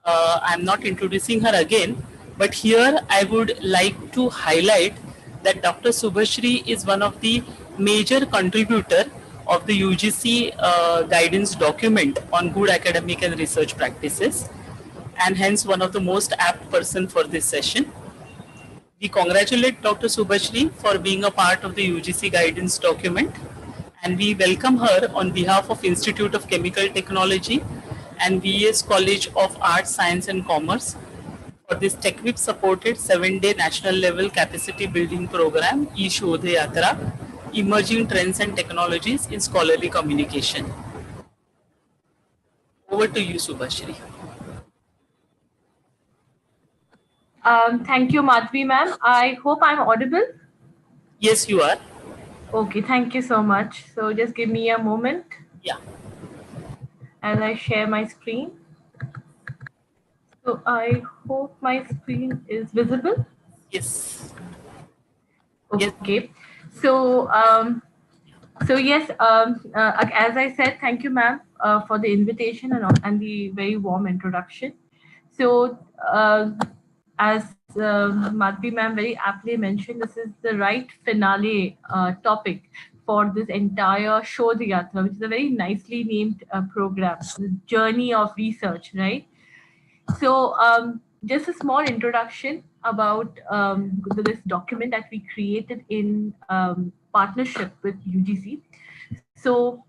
I'm not introducing her again, but here I would like to highlight that Dr. Subhashri is one of the major contributor of the UGC guidance document on good academic and research practices, and hence one of the most apt person for this session. We congratulate Dr. Subhashri for being a part of the UGC guidance document, and we welcome her on behalf of Institute of Chemical Technology and VES College of Arts, Science and Commerce for this TechWhip supported 7-day national level capacity building program, E-Shodhyatra, Emerging Trends and Technologies in Scholarly Communication. Over to you, Subhashri. Thank you, Madhvi ma'am. I hope I'm audible. Yes, you are. Okay, thank you so much. So just give me a moment. Yeah. As I share my screen. So I hope my screen is visible. Yes. Okay. So yes, as I said, thank you, ma'am, for the invitation and the very warm introduction. So as Madhvi ma'am very aptly mentioned, this is the right finale topic for this entire Shodhyatra, which is a very nicely named program, the journey of research, right? So just a small introduction about this document that we created in partnership with UGC. So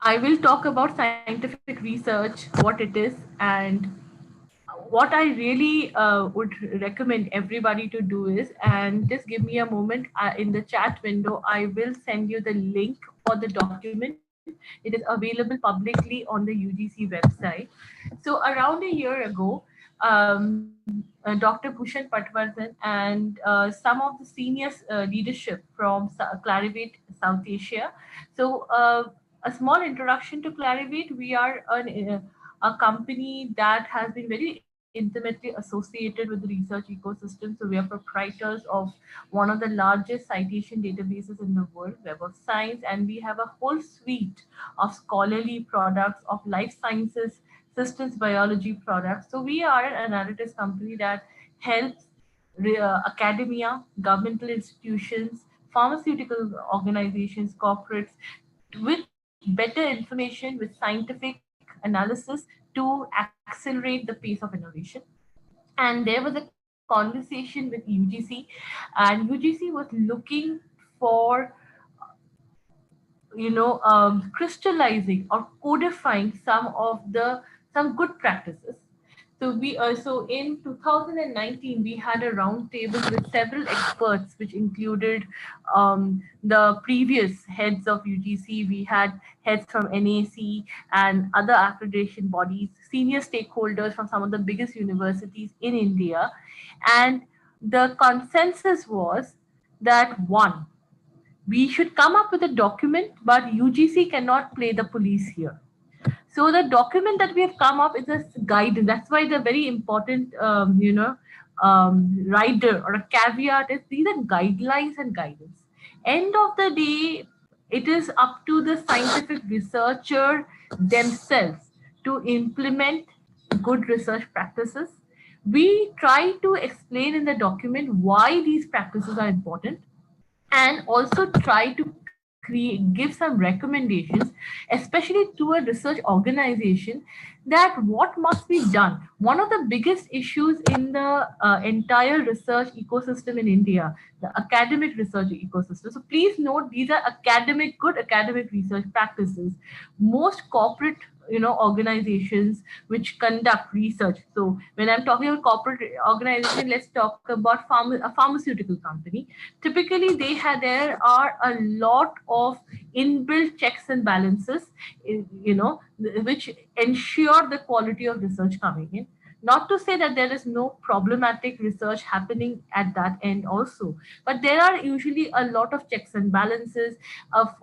I will talk about scientific research, what it is, and what I really would recommend everybody to do is, and just give me a moment, in the chat window, I will send you the link for the document. It is available publicly on the UGC website. So around a year ago, Dr. Bhushan Patwardhan and some of the senior leadership from Clarivate South Asia. So a small introduction to Clarivate. We are a company that has been very intimately associated with the research ecosystem. So we are proprietors of one of the largest citation databases in the world, Web of Science, and we have a whole suite of scholarly products of life sciences systems biology products. So we are an analytics company that helps academia, governmental institutions, pharmaceutical organizations, corporates with better information, with scientific analysis to accelerate the pace of innovation. And there was a conversation with UGC, and UGC was looking for crystallizing or codifying some good practices. So we so in 2019 we had a roundtable with several experts, which included the previous heads of UGC. We had heads from NAC and other accreditation bodies, senior stakeholders from some of the biggest universities in India, and the consensus was that one, we should come up with a document, but UGC cannot play the police here. So the document that we have come up is a guide. That's why the very important, rider or a caveat is these are guidelines and guidance. End of the day, it is up to the scientific researcher themselves to implement good research practices. We try to explain in the document why these practices are important, and also try to give some recommendations, especially to a research organization, that what must be done. One of the biggest issues in the entire research ecosystem in India, the academic research ecosystem. So please note, these are good academic research practices. Most corporate organizations which conduct research. So when I'm talking about corporate organization, let's talk about a pharmaceutical company. Typically there are a lot of inbuilt checks and balances, which ensure the quality of research coming in. Not to say that there is no problematic research happening at that end also, but there are usually a lot of checks and balances. Of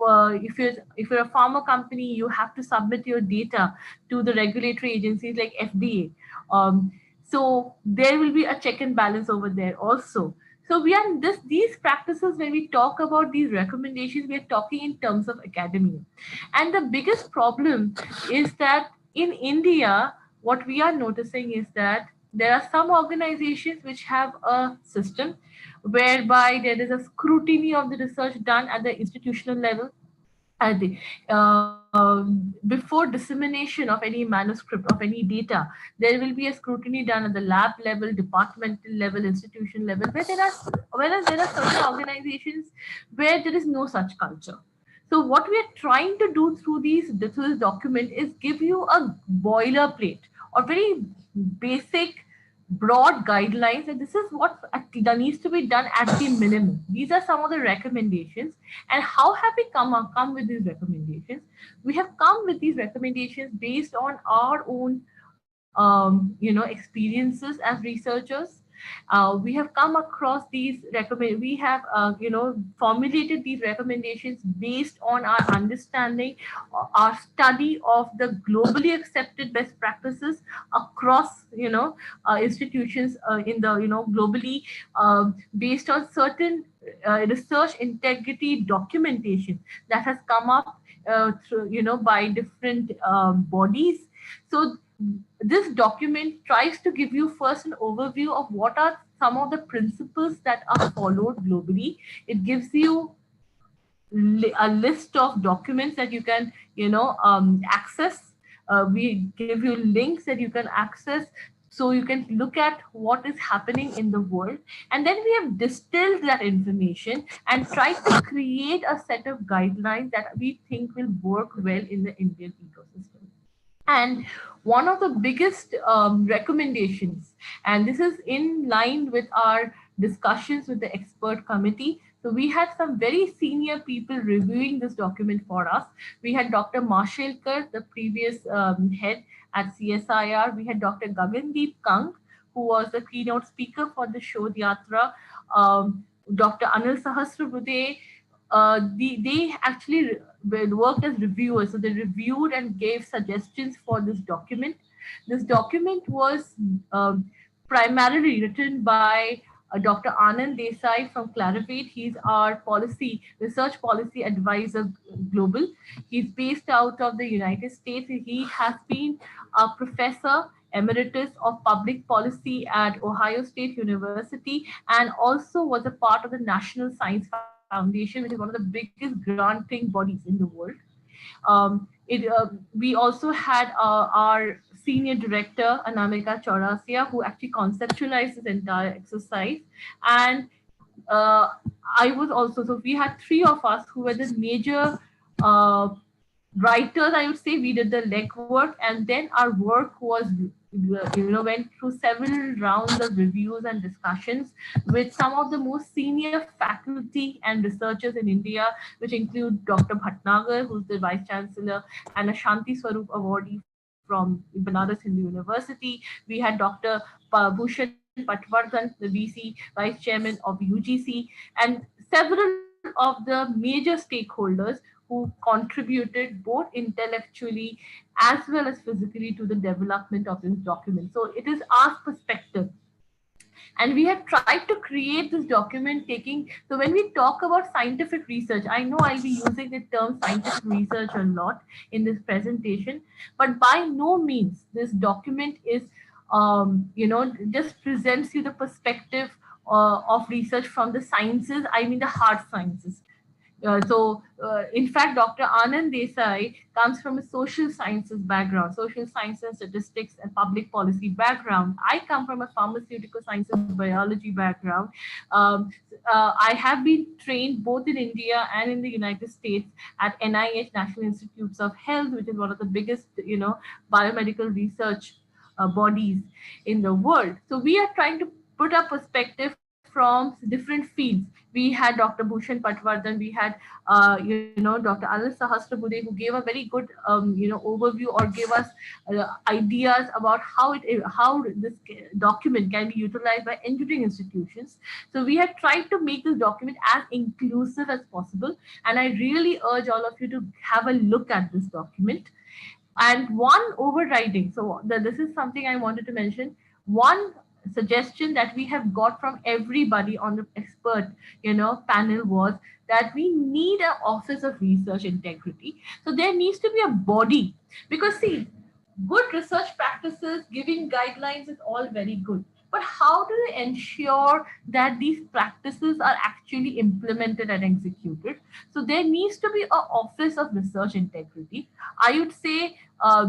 if you're a pharma company, you have to submit your data to the regulatory agencies like FDA. So there will be a check and balance over there also. So we are these practices, when we talk about these recommendations, we are talking in terms of academia. And the biggest problem is that in India, what we are noticing is that there are some organizations which have a system whereby there is a scrutiny of the research done at the institutional level, at the before dissemination of any manuscript of any data. There will be a scrutiny done at the lab level, departmental level, institution level, whereas there are certain organizations where there is no such culture. So what we are trying to do through this document is give you a boilerplate or very basic broad guidelines, and this is what that needs to be done at the minimum. These are some of the recommendations. And how have we come with these recommendations? We have come with these recommendations based on our own experiences as researchers. We have come across we have formulated these recommendations based on our understanding, our study of the globally accepted best practices across institutions in the globally, based on certain research integrity documentation that has come up through by different bodies. So this document tries to give you first an overview of what are some of the principles that are followed globally. It gives you a list of documents that you can access. We give you links that you can access, so you can look at what is happening in the world. And then we have distilled that information and tried to create a set of guidelines that we think will work well in the Indian ecosystem. And one of the biggest recommendations, and this is in line with our discussions with the expert committee. So we had some very senior people reviewing this document for us. We had Dr. Marshalkar, the previous head at CSIR. We had Dr. Gagandeep Kang, who was the keynote speaker for the E-Shodhyatra. Dr. Anil Sahasrabuddhe, they actually worked as reviewers. So they reviewed and gave suggestions for this document. This document was primarily written by Dr. Anand Desai from Clarivate. He's our research policy advisor global. He's based out of the United States. He has been a professor emeritus of public policy at Ohio State University, and also was a part of the National Science Foundation, which is one of the biggest granting bodies in the world. We also had our senior director, Anamika Chaurasia, who actually conceptualized this entire exercise. And uh, I was also, so we had three of us who were the major uh, writers, I would say. We did the legwork, and then our work was, went through several rounds of reviews and discussions with some of the most senior faculty and researchers in India, which include Dr. Bhatnagar, who's the vice chancellor and a Shanti Swarup awardee from Banaras Hindu University. We had Dr. Bhushan Patwardhan, the VC, vice chairman of UGC, and several of the major stakeholders who contributed both intellectually as well as physically to the development of this document. So it is our perspective. And we have tried to create this document taking, so when we talk about scientific research, I know I'll be using the term scientific research a lot in this presentation, but by no means this document is, just presents you the perspective of research from the sciences, I mean the hard sciences. In fact, Dr. Anand Desai comes from a social sciences background, social sciences, statistics, and public policy background. I come from a pharmaceutical sciences biology background. I have been trained both in India and in the United States at NIH, National Institutes of Health, which is one of the biggest, biomedical research bodies in the world. So we are trying to put a perspective from different fields. We had Dr. Bhushan Patwardhan, we had Dr. Anil Sahasrabuddhe, who gave a very good overview, or gave us ideas about how this document can be utilized by engineering institutions. So we have tried to make this document as inclusive as possible, and I really urge all of you to have a look at this document. And one overriding, so this is something I wanted to mention, one suggestion that we have got from everybody on the expert panel was that we need an office of research integrity. So there needs to be a body, because see, good research practices, giving guidelines is all very good, but how do you ensure that these practices are actually implemented and executed? So there needs to be an office of research integrity. I would say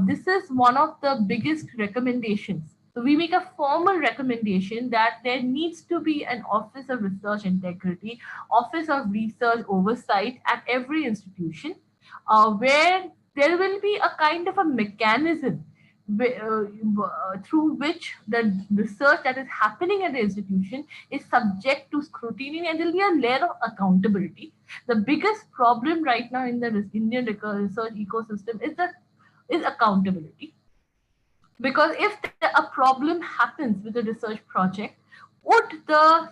this is one of the biggest recommendations. So we make a formal recommendation that there needs to be an office of research integrity, office of research oversight at every institution, where there will be a kind of a mechanism through which the research that is happening at the institution is subject to scrutiny, and there will be a layer of accountability. The biggest problem right now in the Indian research ecosystem is accountability. Because if a problem happens with a research project, would the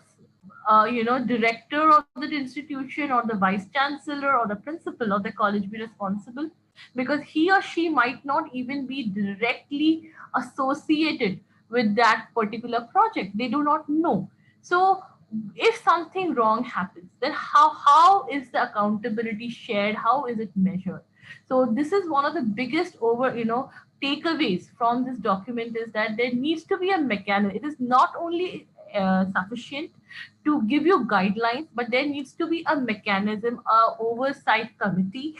director of the institution or the vice chancellor or the principal of the college be responsible? Because he or she might not even be directly associated with that particular project. They do not know. So if something wrong happens, then how is the accountability shared? How is it measured? So this is one of the biggest takeaways from this document, is that there needs to be a mechanism. It is not only sufficient to give you guidelines, but there needs to be a mechanism, a oversight committee.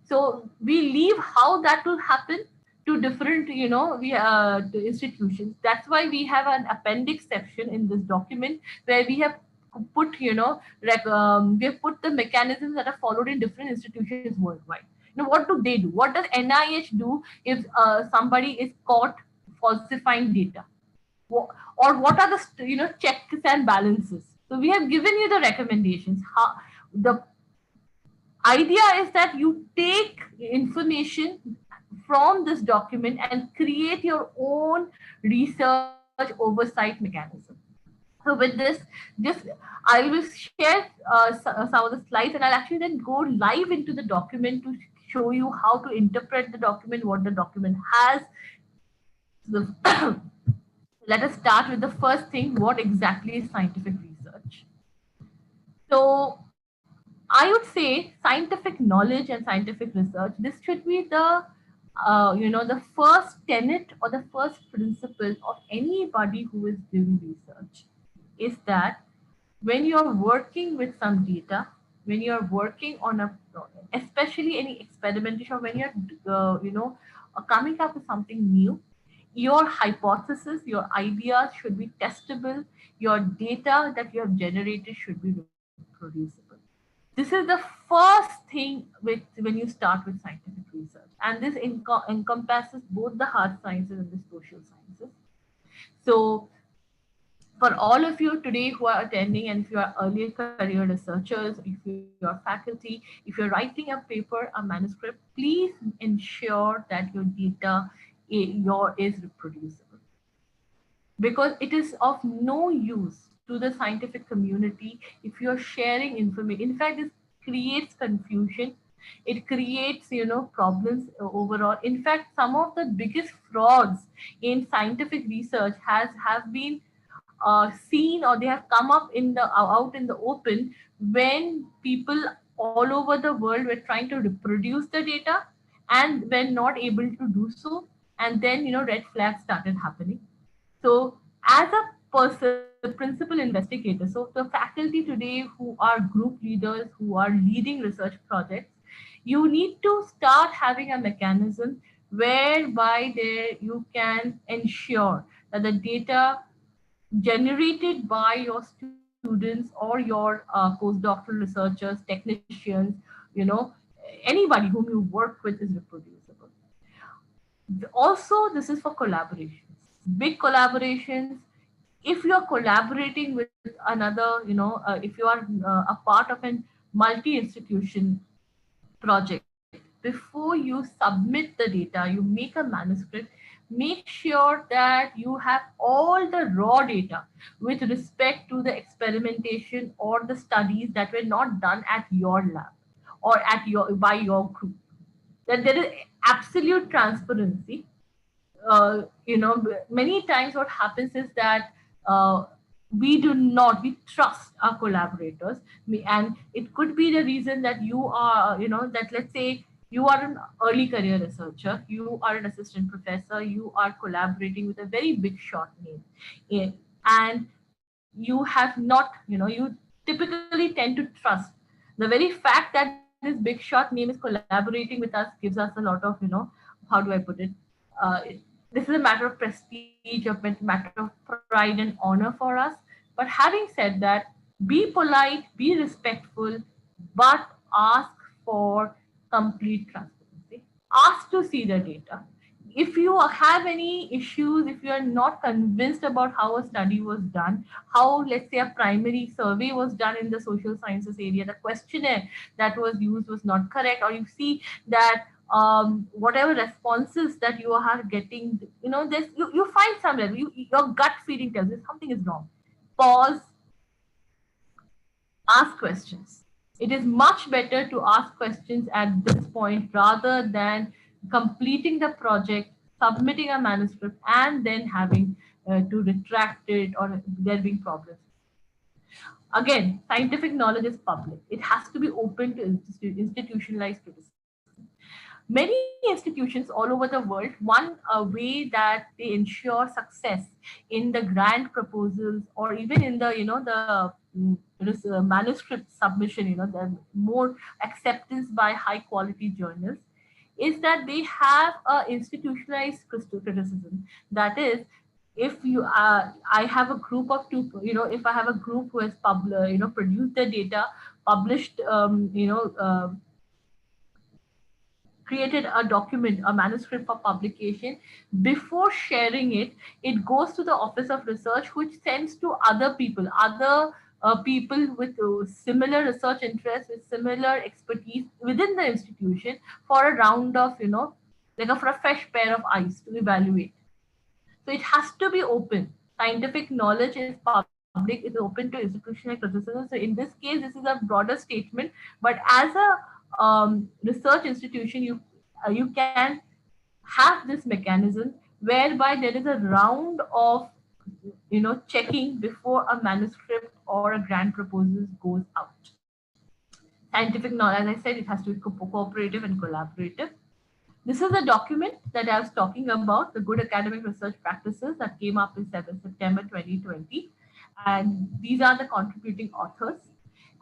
So we leave how that will happen to different, to institutions. That's why we have an appendix section in this document where we have put, we have put the mechanisms that are followed in different institutions worldwide. What do they do? What does NIH do if somebody is caught falsifying data? Or what are the checks and balances? So we have given you the recommendations. The idea is that you take information from this document and create your own research oversight mechanism. So with this, just I will share some of the slides, and I'll actually then go live into the document to show you how to interpret the document, what the document has. So Let us start with the first thing. What exactly is scientific research? So I would say scientific knowledge and scientific research, this should be the the first tenet or the first principle of anybody who is doing research, is that when you're working with some data, when you're working on a, especially any experimentation, or when you're coming up with something new, your hypothesis, your ideas should be testable, your data that you have generated should be reproducible. This is the first thing with when you start with scientific research, and this encompasses both the hard sciences and the social sciences. So for all of you today who are attending, and if you are early career researchers, if you are faculty, if you're writing a paper, a manuscript, please ensure that your data is reproducible, because it is of no use to the scientific community if you're sharing information. In fact, this creates confusion, it creates problems overall. In fact, some of the biggest frauds in scientific research have been seen, or they have come up in the out in the open, when people all over the world were trying to reproduce the data and were not able to do so, and then red flags started happening. So, as a person, principal investigator, so the faculty today who are group leaders, who are leading research projects, you need to start having a mechanism whereby there you can ensure that the data generated by your students or your postdoctoral researchers, technicians, you know, anybody whom you work with is reproducible. Also, this is for collaborations, big collaborations. If you are collaborating with another, if you are a part of an multi-institution project, before you submit the data, you make a manuscript, make sure that you have all the raw data with respect to the experimentation or the studies that were not done at your lab or at your by your group, that there is absolute transparency. Many times what happens is that we trust our collaborators. And it could be the reason that you are, that let's say you are an early career researcher, you are an assistant professor, you are collaborating with a very big shot name. And you have not, you typically tend to trust the very fact that this big shot name is collaborating with us, gives us a lot of, how do I put it? This is a matter of prestige, a matter of pride and honor for us. But having said that, be polite, be respectful, but ask for complete transparency. Ask to see the data. If you have any issues, if you are not convinced about how a study was done, how, let's say, a primary survey was done in the social sciences area, the questionnaire that was used was not correct, or you see that whatever responses that you are getting, this you find somewhere, your gut feeling tells you something is wrong. Pause, ask questions. It is much better to ask questions at this point rather than completing the project, submitting a manuscript, and then having to retract it or there being problems. Again, scientific knowledge is public. It has to be open to institutionalized criticism. Many institutions all over the world, one way that they ensure success in the grant proposals, or even in the the manuscript submission, the more acceptance by high quality journals, is that they have a institutionalized criticism. That is, if you I have a group of two, if I have a group who has produced the data, published, created a document, a manuscript for publication. Before sharing it, it goes to the Office of Research, which sends to other people with similar research interests, with similar expertise within the institution, for a round of, for a fresh pair of eyes to evaluate. So it has to be open. Scientific knowledge is public, is open to institutional criticism. So in this case, this is a broader statement. But as a research institution, you can have this mechanism whereby there is a round of checking before a manuscript or a grant proposal goes out. Scientific knowledge, as I said, it has to be cooperative and collaborative. This is the document that I was talking about, the good academic research practices that came up in September 2020. And these are the contributing authors.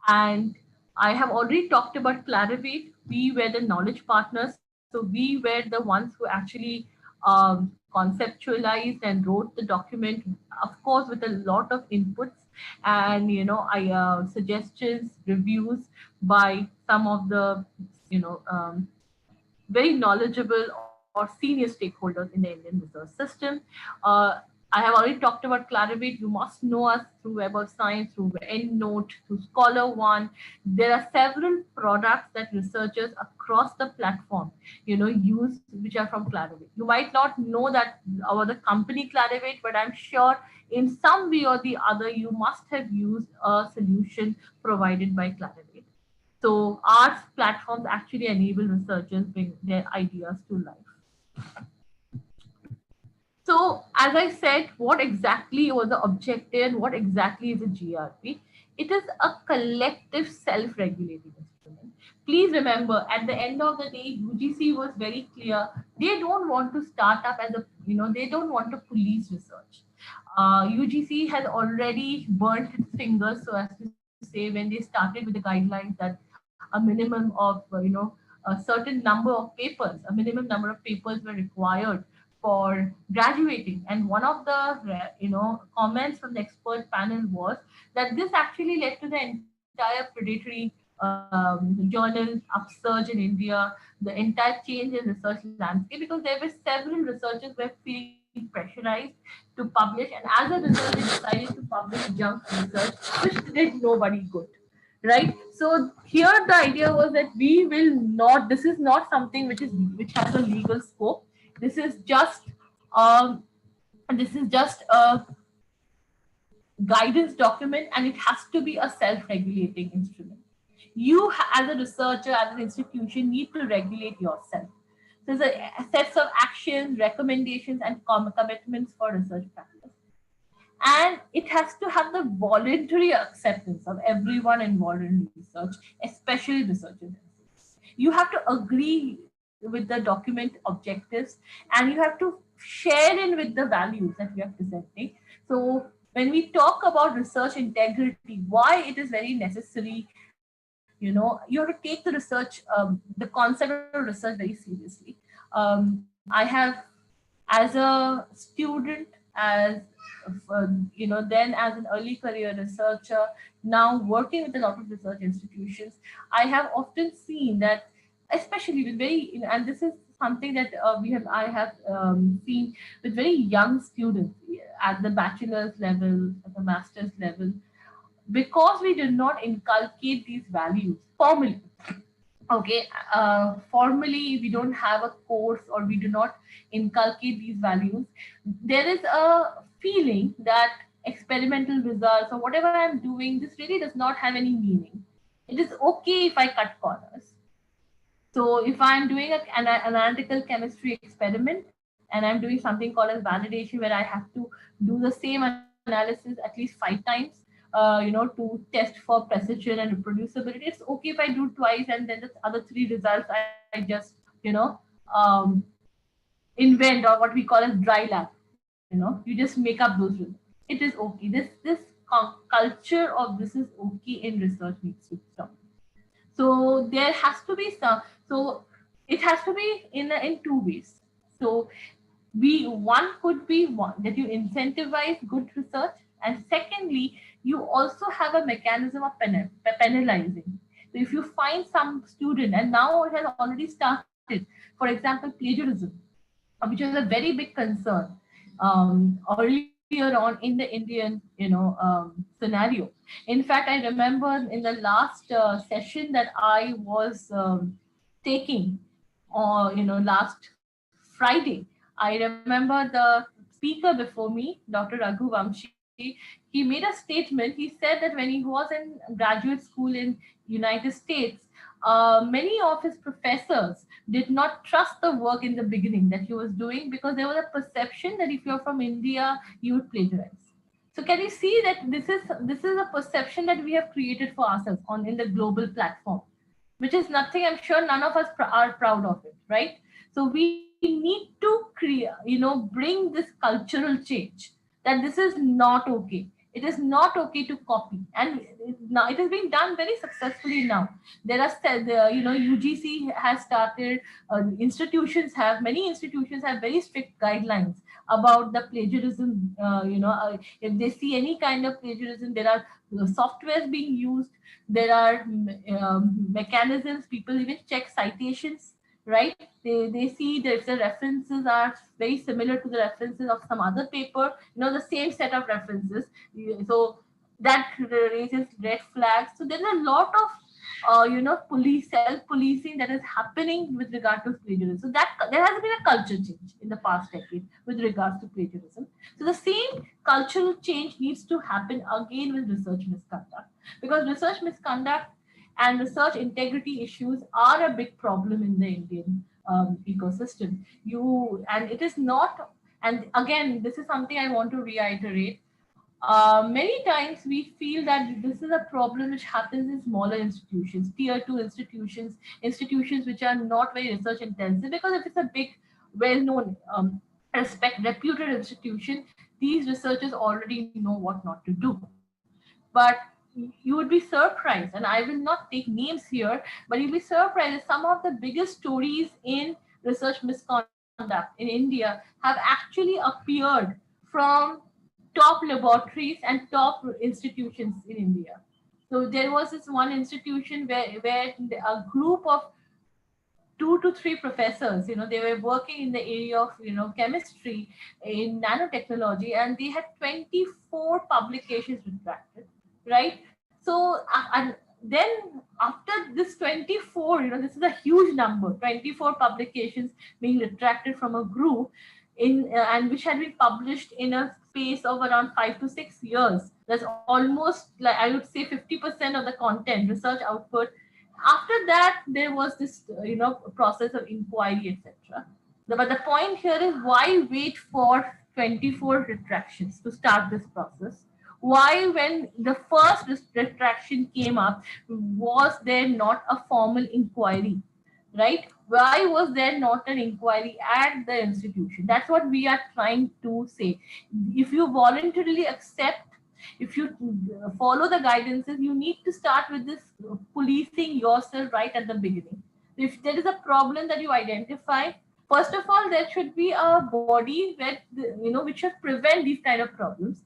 And I have already talked about Clarivate. We were the knowledge partners. So we were the ones who actually conceptualized and wrote the document, of course, with a lot of inputs and, I suggestions, reviews by some of the, you know, very knowledgeable or senior stakeholders in the Indian research system. Uh, I have already talked about Clarivate. You must know us through Web of Science, through EndNote, through Scholar One. There are several products that researchers across the platform, use, which are from Clarivate. You might not know that about the company Clarivate, but I'm sure in some way or the other, you must have used a solution provided by Clarivate. So our platforms actually enable researchers bring their ideas to life. So as I said, what exactly was the objective and what exactly is a GRP? It is a collective self-regulating instrument. Please remember, at the end of the day, UGC was very clear. They don't want to start up as a, they don't want to police research. UGC has already burnt its fingers, so as to say, when they started with the guidelines that a minimum of, a certain number of papers, a minimum number of papers were required for graduating. And one of the, comments from the expert panel was that this actually led to the entire predatory journal upsurge in India, the entire change in research landscape, because there were several researchers were feeling pressurized to publish, and as a result, they decided to publish junk research, which did nobody good. Right. So here the idea was that we will not. This is not something which has a legal scope. This is just um, this is just a guidance document, and it has to be a self-regulating instrument. You, as a researcher, as an institution, need to regulate yourself. So there's a sets of actions, recommendations, and commitments for research practice. And it has to have the voluntary acceptance of everyone involved in research, especially researchers. You have to agree with the document objectives, and you have to share in with the values that we are presenting. So when we talk about research integrity, why it is very necessary, you have to take the research, the concept of research very seriously. I have, as a student, as then as an early career researcher, now working with a lot of research institutions, I have often seen that, especially with very, and this is something that I have seen with very young students at the bachelor's level, at the master's level, because we did not inculcate these values formally. Okay, formally we don't have a course, or we do not inculcate these values. There is a feeling that experimental results or whatever I'm doing, this really does not have any meaning. It is okay if I cut corners. So if I'm doing an analytical chemistry experiment and I'm doing something called as validation, where I have to do the same analysis at least 5 times, to test for precision and reproducibility, it's okay if I do twice, and then the other 3 results I just, um, invent, or what we call as dry lab. You just make up those results. It is okay. This culture of this is okay in research needs to stop. So there has to be some. So it has to be in 2 ways. So one could be one, that you incentivize good research, and secondly, you also have a mechanism of penalizing. So if you find some student, and now it has already started, for example, plagiarism, which is a very big concern earlier on in the Indian, scenario. In fact, I remember in the last session that I was taking, or last Friday, I remember the speaker before me, Dr. Raghu Vamshi, he made a statement. He said that when he was in graduate school in United States, many of his professors did not trust the work in the beginning that he was doing, because there was a perception that if you're from India, you would plagiarize. So can you see that this is a perception that we have created for ourselves on in the global platform, which is nothing. I'm sure none of us are proud of it, right? So we need to create, bring this cultural change, that this is not okay. It is not okay to copy, and now it is being done very successfully now. There are UGC has started, many institutions have very strict guidelines about the plagiarism. If they see any kind of plagiarism, there are softwares being used, there are mechanisms, people even check citations, right? They see that if the references are very similar to the references of some other paper, the same set of references. So that raises red flags. So there's a lot of self-policing that is happening with regard to plagiarism. So that there has been a culture change in the past decade with regards to plagiarism. So the same cultural change needs to happen again with research misconduct, because research misconduct and research integrity issues are a big problem in the Indian ecosystem. And it is not. And again, this is something I want to reiterate. Many times we feel that this is a problem which happens in smaller institutions, tier two institutions, institutions which are not very research intensive. Because if it's a big, well-known, reputed institution, these researchers already know what not to do. But you would be surprised, and I will not take names here, but you'll be surprised that some of the biggest stories in research misconduct in India have actually appeared from top laboratories and top institutions in India. So there was this one institution where a group of 2 to 3 professors, they were working in the area of, chemistry in nanotechnology, and they had 24 publications retracted, right? So, and then after this 24, this is a huge number, 24 publications being retracted from a group and which had been published in a space of around 5 to 6 years. That's almost, like, I would say, 50% of the content, research output. After that, there was this process of inquiry, etc. But the point here is, why wait for 24 retractions to start this process? Why, when the first retraction came up, was there not a formal inquiry, right? Why was there not an inquiry at the institution? That's what we are trying to say. If you voluntarily accept, if you follow the guidances, you need to start with this policing yourself right at the beginning. If there is a problem that you identify, first of all, there should be a body where which should prevent these kind of problems.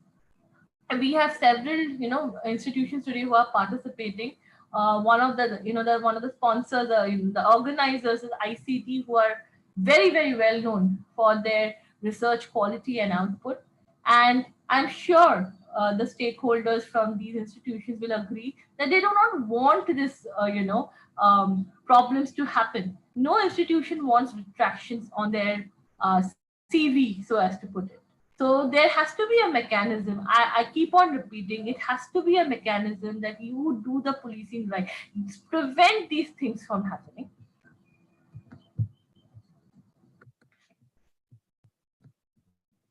And we have several institutions today who are participating. One of the sponsors, the organizers is ICT, who are very, very well known for their research quality and output. And I'm sure the stakeholders from these institutions will agree that they do not want this problems to happen. No institution wants retractions on their CV, so as to put it. So there has to be a mechanism. I keep on repeating, it has to be a mechanism that you do the policing right, prevent these things from happening.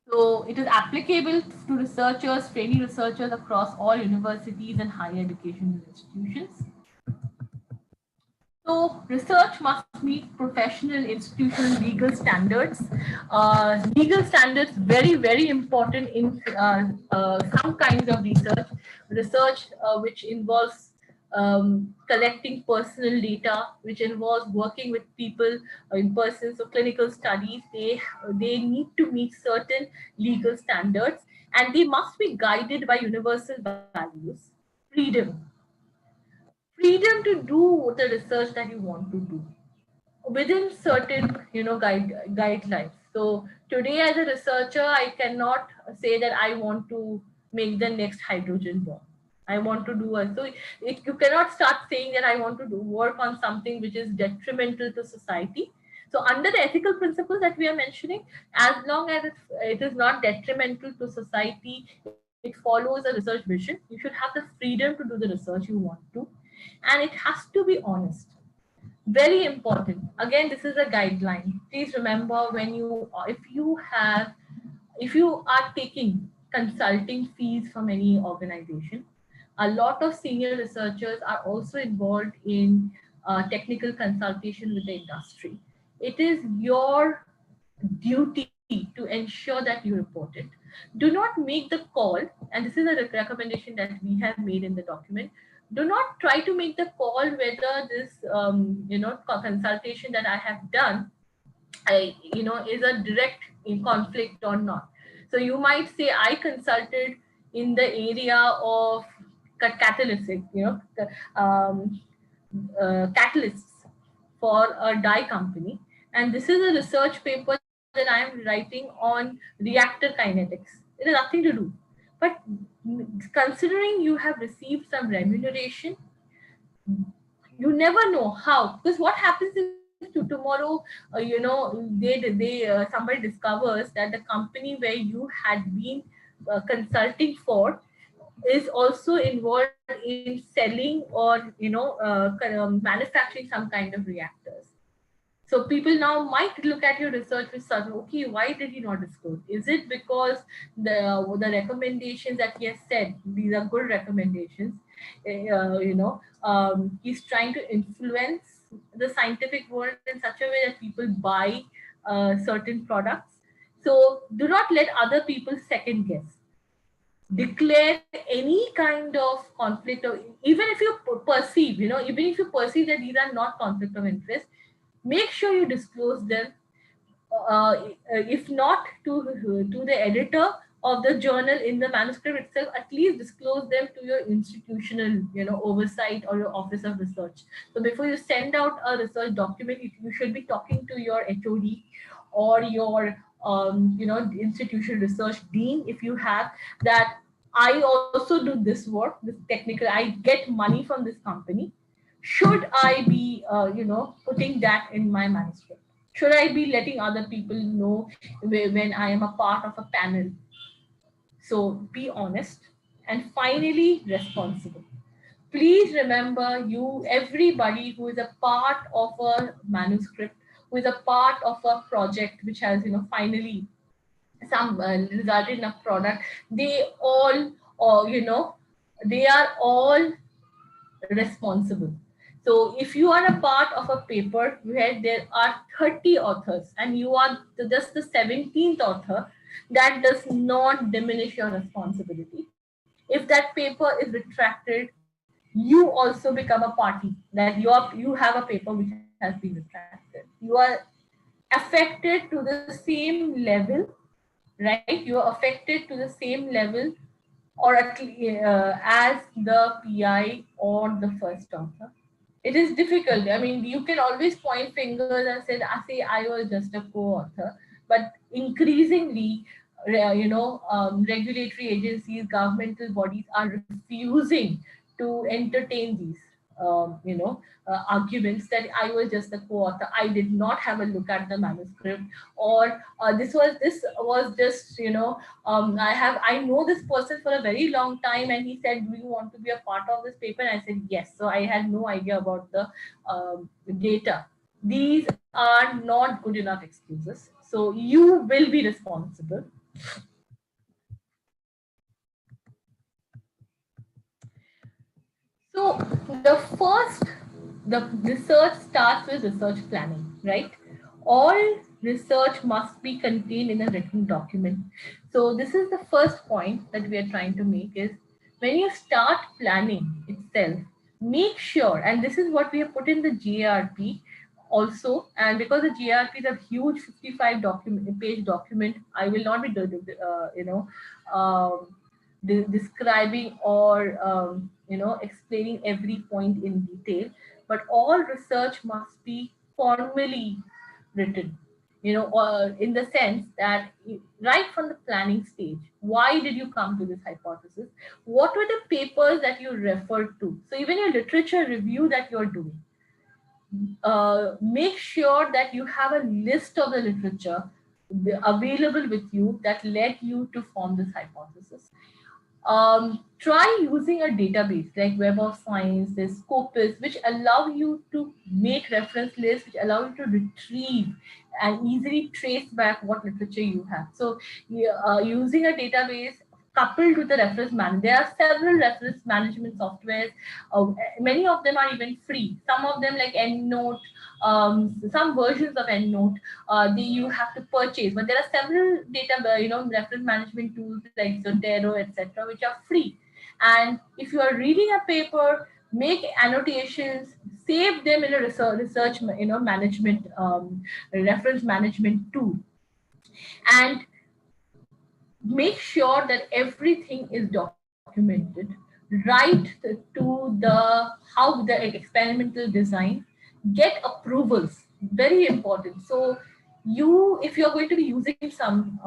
So it is applicable to researchers, trainee researchers across all universities and higher education institutions. So research must meet professional, institutional, legal standards. Legal standards, very, very important in some kinds of research. Research which involves collecting personal data, which involves working with people in person. So clinical studies, they need to meet certain legal standards, and they must be guided by universal values. Freedom, freedom to do the research that you want to do within certain guidelines. So today, as a researcher, I cannot say that I want to make the next hydrogen bomb. I want to do you cannot start saying that I want to work on something which is detrimental to society. So under the ethical principles that we are mentioning, as long as it is not detrimental to society, it follows a research vision, you should have the freedom to do the research you want to, and it has to be honest. Very important. Again, this is a guideline. Please remember, when if you are taking consulting fees from any organization, a lot of senior researchers are also involved in technical consultation with the industry. It is your duty to ensure that you report it. Do not make the call, and this is a recommendation that we have made in the document. Do not try to make the call whether this consultation that I have done, is a direct conflict or not. So you might say, I consulted in the area of catalytic, catalysts for a dye company, and this is a research paper that I am writing on reactor kinetics. It has nothing to do. But considering you have received some remuneration, you never know how, because what happens is, to tomorrow, somebody discovers that the company where you had been consulting for is also involved in selling or manufacturing some kind of reactors. So people now might look at your research with sudden, okay, why did he not disclose? Is it because the recommendations that he has said, these are good recommendations? He's trying to influence the scientific world in such a way that people buy certain products. So do not let other people second guess. Declare any kind of conflict, or even if you perceive, even if you perceive that these are not conflict of interest, make sure you disclose them. If not to the editor of the journal in the manuscript itself, at least disclose them to your institutional oversight or your office of research. So before you send out a research document, you should be talking to your HOD or your institutional research dean, if you have, that I also do this work, this technical, I get money from this company. Should I be putting that in my manuscript? Should I be letting other people know when I am a part of a panel? So be honest. And finally, responsible. Please remember, everybody who is a part of a manuscript, who is a part of a project which has finally some resulted in a product, they all, they are all responsible. So if you are a part of a paper where there are 30 authors and you are just the 17th author, that does not diminish your responsibility. If that paper is retracted, you also become a party, that you have a paper which has been retracted. You are affected to the same level, right? You are affected to the same level, or as the PI or the first author. It is difficult. I mean, you can always point fingers and say I was just a co-author, but increasingly, regulatory agencies, governmental bodies are refusing to entertain these arguments that I was just a co-author, I did not have a look at the manuscript, or this was just I know this person for a very long time, and he said, "Do you want to be a part of this paper?" And I said yes. So I had no idea about the data. These are not good enough excuses. So you will be responsible. So the research starts with research planning, right? All research must be contained in a written document. So this is the first point that we are trying to make, is when you start planning itself, make sure, and this is what we have put in the GARP also, and because the GARP is a huge 55 page document, I will not be um, describing or explaining every point in detail, but all research must be formally written, in the sense that right from the planning stage, why did you come to this hypothesis, what were the papers that you referred to, so even your literature review that you're doing, make sure that you have a list of the literature available with you that led you to form this hypothesis. try using a database like Web of Science, there's Scopus, which allow you to make reference lists, which allow you to retrieve and easily trace back what literature you have. So using a database coupled with the reference management, there are several reference management softwares. Many of them are even free. Some of them like EndNote, some versions of EndNote, you have to purchase. But there are several reference management tools like Zotero, etc., which are free. And if you are reading a paper, make annotations, save them in a research management reference management tool, and make sure that everything is documented right to the how the experimental design, get approvals, very important. So you, if you're going to be using some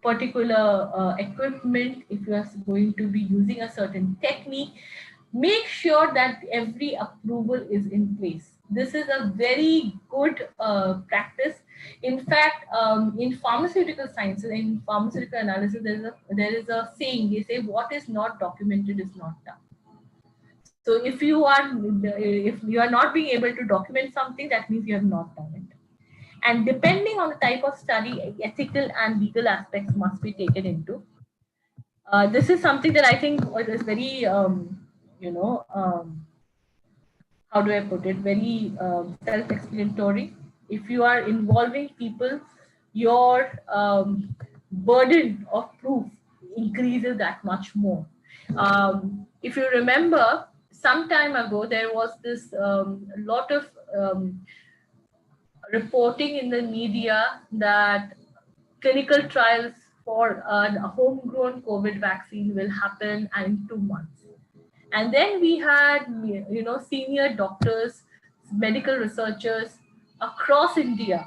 particular equipment, if you are going to be using a certain technique, make sure that every approval is in place. This is a very good practice. In fact, in pharmaceutical sciences, in pharmaceutical analysis, there is a saying. They say, "What is not documented is not done." So if you are not being able to document something, that means you have not done it. And depending on the type of study, ethical and legal aspects must be taken into. This is something that I think is very, you know, how do I put it, very self-explanatory. If you are involving people, your burden of proof increases that much more. If you remember, some time ago, there was this lot of reporting in the media that clinical trials for a homegrown COVID vaccine will happen in 2 months. And then we had, senior doctors, medical researchers across India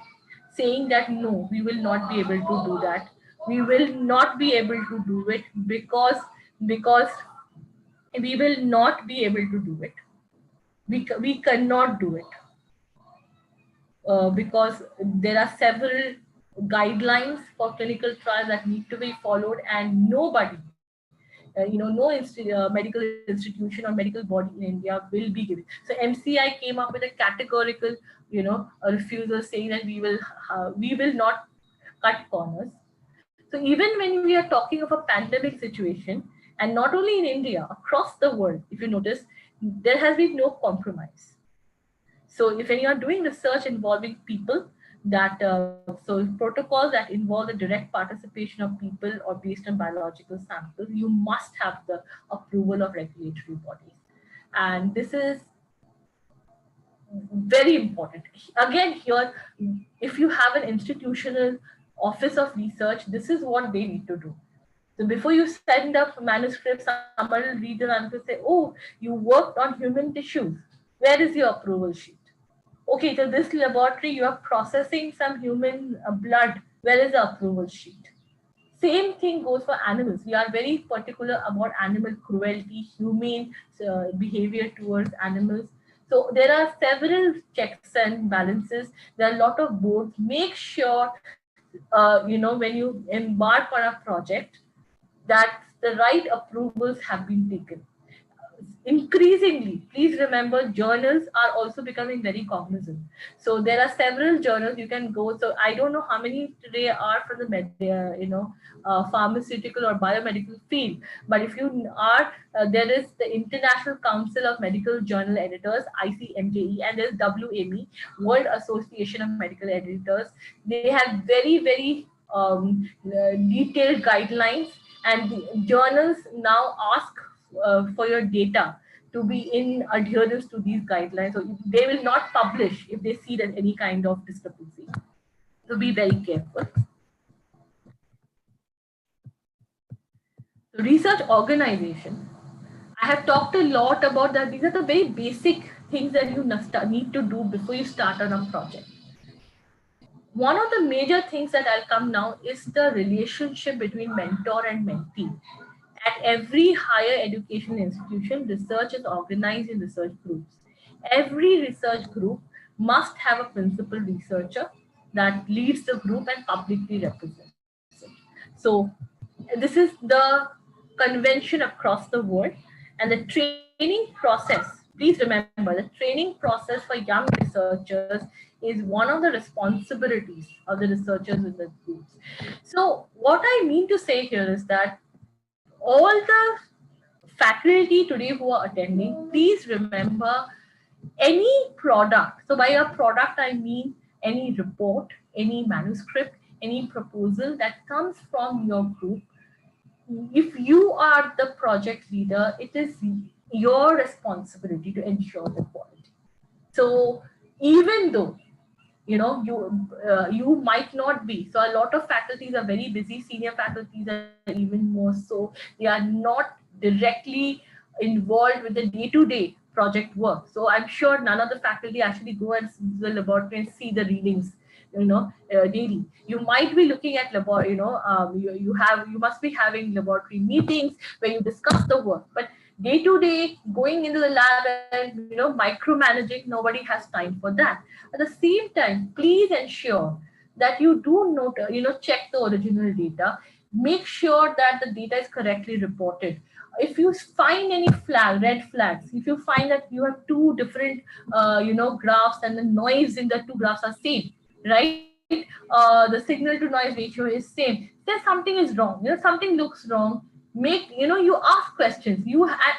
saying that no, we will not be able to do that. We will not be able to do it because we will not be able to do it. We cannot do it because there are several guidelines for clinical trials that need to be followed, and nobody, no medical institution or medical body in India will be giving. So MCI came up with a categorical, a refusal, saying that we will not cut corners. So even when we are talking of a pandemic situation, and not only in India, across the world, if you notice, there has been no compromise. So if you are doing research involving people, that so protocols that involve the direct participation of people or based on biological samples, you must have the approval of regulatory bodies. And this is very important. Again, here, if you have an institutional office of research, this is what they need to do. So before you send up manuscripts, somebody will read the manuscript and say, "Oh, you worked on human tissues. Where is your approval sheet?" Okay, so this laboratory, you are processing some human blood. Where is the approval sheet? Same thing goes for animals. We are very particular about animal cruelty, humane behavior towards animals. So there are several checks and balances. There are a lot of boards. Make sure, when you embark on a project, that the right approvals have been taken. Increasingly, please remember, journals are also becoming very cognizant. So there are several journals you can go. So I don't know how many today are from the pharmaceutical or biomedical field, but if you are, there is the International Council of Medical Journal Editors, ICMJE, and there's WME, World Association of Medical Editors. They have very, very detailed guidelines, and the journals now ask for your data to be in adherence to these guidelines. So they will not publish if they see that any kind of discrepancy. So be very careful. So research organization. I have talked a lot about that. These are the very basic things that you need to do before you start on a project. One of the major things that I'll come now is the relationship between mentor and mentee. At every higher education institution, research is organized in research groups. Every research group must have a principal researcher that leads the group and publicly represents it. So This is the convention across the world, and the training process, please remember, the training process for young researchers is one of the responsibilities of the researchers in the groups. So what I mean to say here is that all the faculty today who are attending, please remember, any product, so by a product I mean any report, any manuscript, any proposal that comes from your group, if you are the project leader, it is your responsibility to ensure the quality. So even though you might not be, so a lot of faculties are very busy, senior faculties are even more so, they are not directly involved with the day-to-day project work. So I'm sure none of the faculty actually go and the laboratory and see the readings, daily. You might be looking at you must be having laboratory meetings where you discuss the work, but day to day going into the lab and micromanaging, nobody has time for that. At the same time, please ensure that you do note, check the original data, make sure that the data is correctly reported. If you find any red flags, if you find that you have two different graphs and the noise in the two graphs are same, right, the signal to noise ratio is same, then something is wrong, something looks wrong. Make, you ask questions,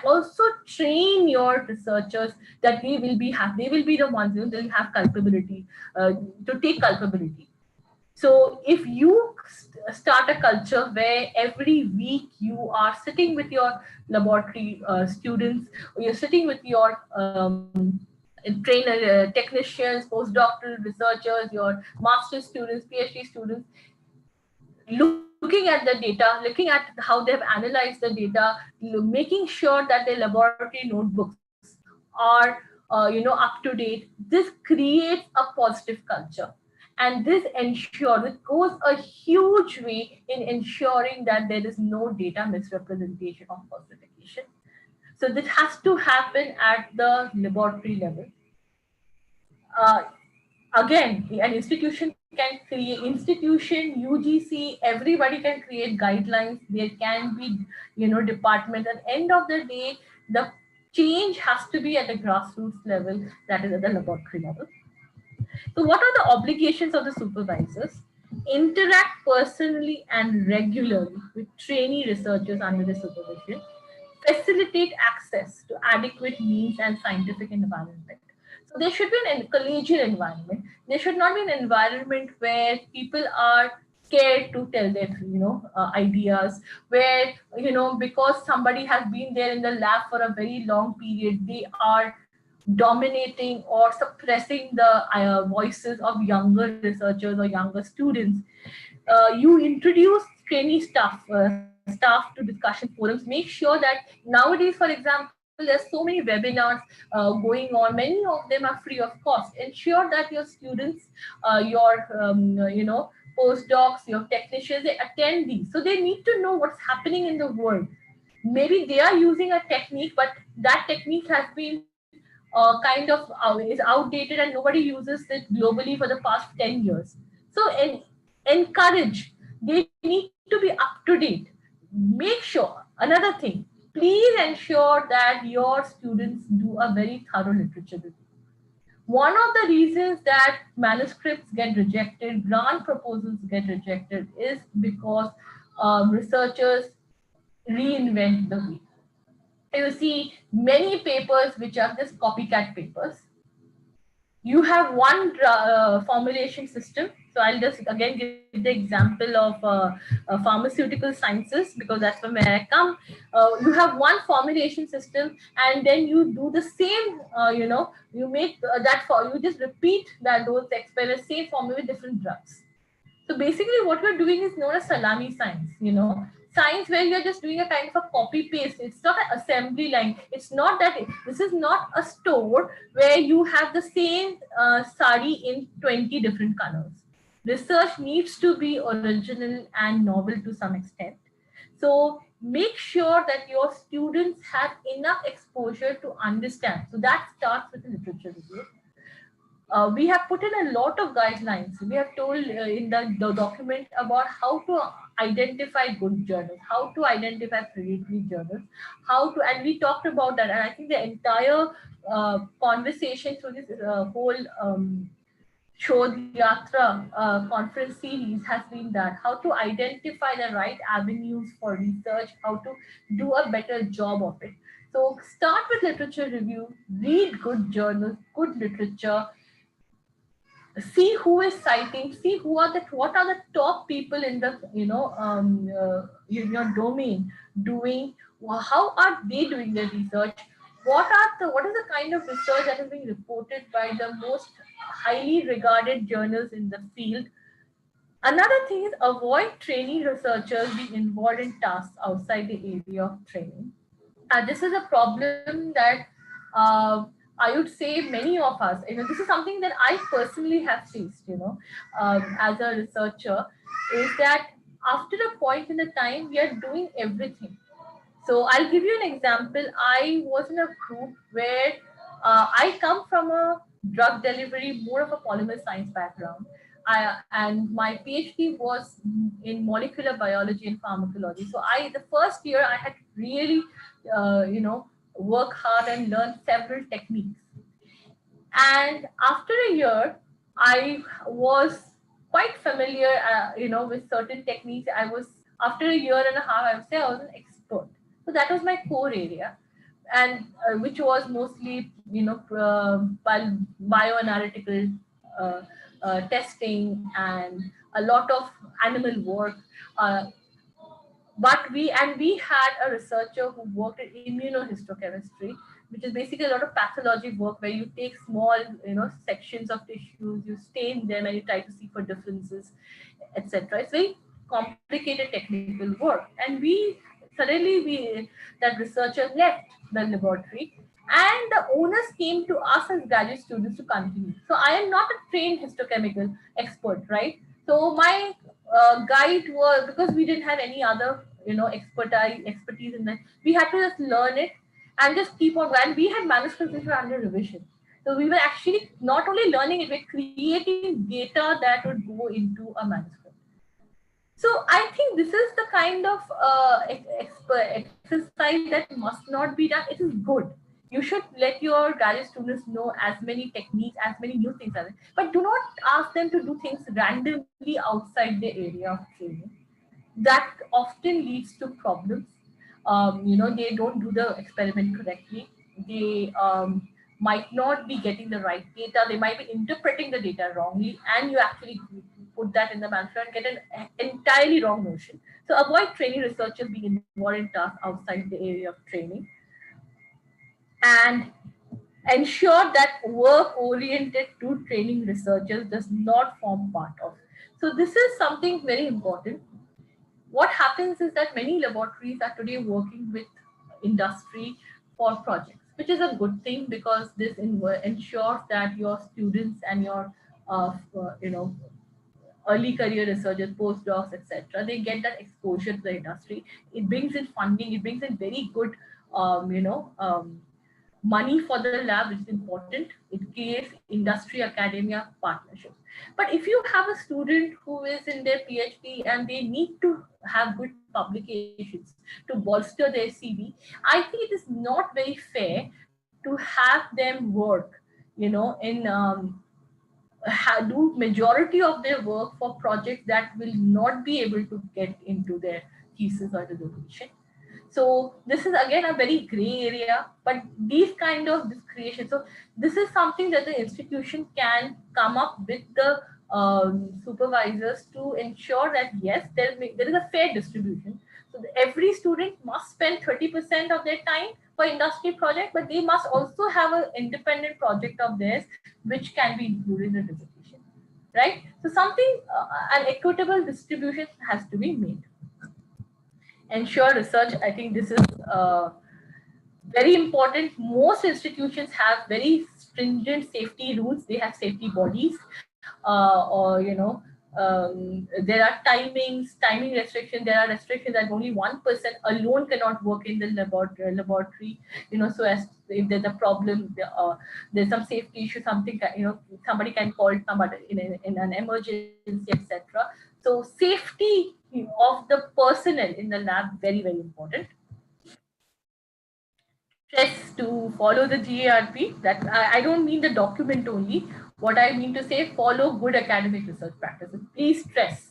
also train your researchers that they will be the ones, they'll have culpability, to take culpability. So if you start a culture where every week you are sitting with your laboratory students, or you're sitting with your trainer, technicians, postdoctoral researchers, your master's students, PhD students, looking at the data, looking at how they've analyzed the data, making sure that their laboratory notebooks are up to date. This creates a positive culture, and this goes a huge way in ensuring that there is no data misrepresentation or falsification. So this has to happen at the laboratory level. uh, Again, an institution can create, institution, UGC, everybody can create guidelines. There can be departments. At the end of the day, the change has to be at the grassroots level, that is at the laboratory level. So what are the obligations of the supervisors? Interact personally and regularly with trainee researchers under their supervision. Facilitate access to adequate means and scientific environment. So there should be an collegial environment. There should not be an environment where people are scared to tell their ideas, where because somebody has been there in the lab for a very long period, they are dominating or suppressing the voices of younger researchers or younger students. You introduce trainee staff to discussion forums. Make sure that nowadays, for example, there's so many webinars going on. Many of them are free of cost. Ensure that your students, your postdocs, your technicians, they attend these. So they need to know what's happening in the world. Maybe they are using a technique, but that technique has been kind of is outdated and nobody uses it globally for the past 10 years. So encourage, they need to be up to date. Make sure, another thing, please ensure that your students do a very thorough literature review. One of the reasons that manuscripts get rejected, grant proposals get rejected, is because researchers reinvent the wheel. You see many papers which are just copycat papers. You have one formulation system. So I'll just again give the example of pharmaceutical sciences, because that's from where I come. You have one formulation system, and then you do the same, you make you just repeat those experiments, same formula with different drugs. So basically what we're doing is known as salami science, science where you're just doing a kind of a copy paste. It's not an assembly line. It's not that, this is not a store where you have the same sari in 20 different colors. Research needs to be original and novel to some extent. So make sure that your students have enough exposure to understand. So that starts with the literature review. we have put in a lot of guidelines. We have told in the document about how to identify good journals, how to identify predatory journals, how to, and we talked about that. And I think the entire conversation through this whole Shodhyatra conference series has been that how to identify the right avenues for research, how to do a better job of it. So start with literature review, read good journals, good literature, see who is citing, see who are the what are the top people in the in your domain doing, how are they doing their research, what is the kind of research that is being reported by the most highly regarded journals in the field. Another thing is avoid trainee researchers being involved in tasks outside the area of training. This is a problem that uh, I would say many of us, this is something that I personally have faced, as a researcher, is that after a point in the time, we are doing everything. So I'll give you an example. I was in a group where I come from a drug delivery, more of a polymer science background. And my PhD was in molecular biology and pharmacology. So the first year I had really, work hard and learn several techniques. And after a year, I was quite familiar, with certain techniques. I was, after a year and a half, I would say I was an expert. So that was my core area, and which was mostly, bioanalytical uh, testing and a lot of animal work. Uh, but we had a researcher who worked in immunohistochemistry, which is basically a lot of pathology work where you take small sections of tissues, you stain them, and you try to see for differences, etc. It's very complicated technical work. And that researcher left the laboratory, and the owners came to us as graduate students to continue. So I am not a trained histochemical expert, right? So my guide was, because we didn't have any other expertise in that, we had to just learn it and just keep on. And we had manuscripts which were under revision, so we were actually not only learning it, we're creating data that would go into a manuscript. So I think this is the kind of exercise that must not be done. It is good. You should let your graduate students know as many techniques, as many new things as it, but do not ask them to do things randomly outside the area of training. That often leads to problems. They don't do the experiment correctly. They might not be getting the right data. They might be interpreting the data wrongly, and you actually put that in the manuscript and get an entirely wrong notion. So avoid training researchers being involved in tasks outside the area of training, and ensure that work oriented to training researchers does not form part of. So this is something very important. What happens is that many laboratories are today working with industry for projects, which is a good thing, because this ensures that your students and your early career researchers, postdocs, etc., they get that exposure to the industry. It brings in funding. It brings in very good, money for the lab, which is important. It creates industry academia partnerships. But if you have a student who is in their PhD and they need to have good publications to bolster their CV, I think it is not very fair to have them work, in do majority of their work for projects that will not be able to get into their thesis or dissertation. So this is again a very gray area, but these kind of discretion. So this is something that the institution can come up with the supervisors to ensure that yes, there is a fair distribution. So every student must spend 30% of their time for industry project, but they must also have an independent project of theirs, which can be included in the dissertation, right? So something, an equitable distribution has to be made. Ensure research, I think this is very important. Most institutions have very stringent safety rules. They have safety bodies, or there are timing restrictions. There are restrictions that only one person alone cannot work in the laboratory. So as if there's a problem, there's some safety issue, something, somebody can call somebody in an emergency, etc. So safety of the personnel in the lab, very, very important. Stress to follow the GARP. That I don't mean the document only. What I mean to say, follow good academic research practices. Please stress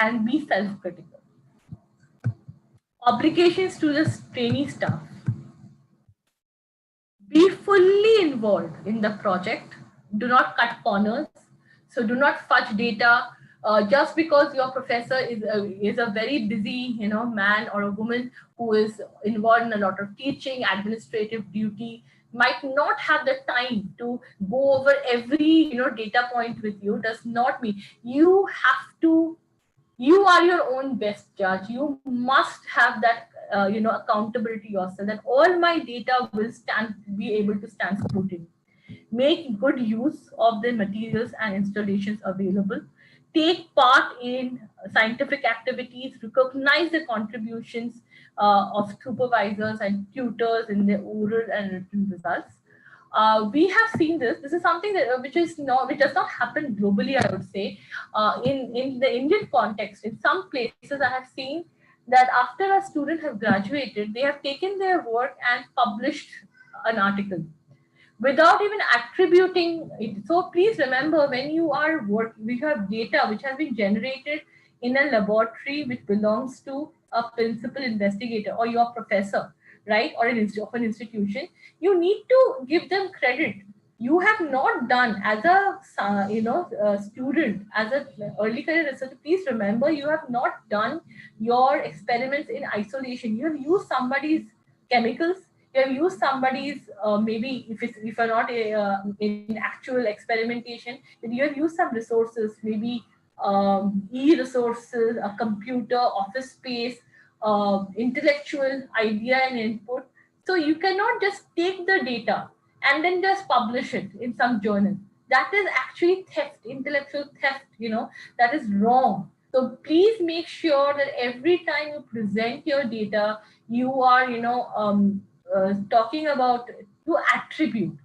and be self-critical. Obligations to the trainee staff. Be fully involved in the project. Do not cut corners. So do not fudge data. Just because your professor is a very busy man or a woman who is involved in a lot of teaching, administrative duty, might not have the time to go over every data point with you, does not mean you have to. You are your own best judge. You must have that accountability yourself, that all my data will be able to stand scrutiny. Make good use of the materials and installations available. Take part in scientific activities. Recognize the contributions of supervisors and tutors in their oral and written results. We have seen this. This is something that which does not happen globally, I would say. In the Indian context, in some places, I have seen that after a student have graduated, they have taken their work and published an article without even attributing it. So please remember, when you are we have data which has been generated in a laboratory which belongs to a principal investigator or your professor, right, or of an institution, you need to give them credit. You have not done as a student, as an early career researcher. Please remember, you have not done your experiments in isolation. You have used somebody's chemicals. You have used somebody's maybe if you're not in actual experimentation, then you have used some resources, maybe e-resources, a computer, office space, intellectual idea and input. So you cannot just take the data and then just publish it in some journal. That is actually theft, intellectual theft. That is wrong. So please make sure that every time you present your data, you are talking about to attribute.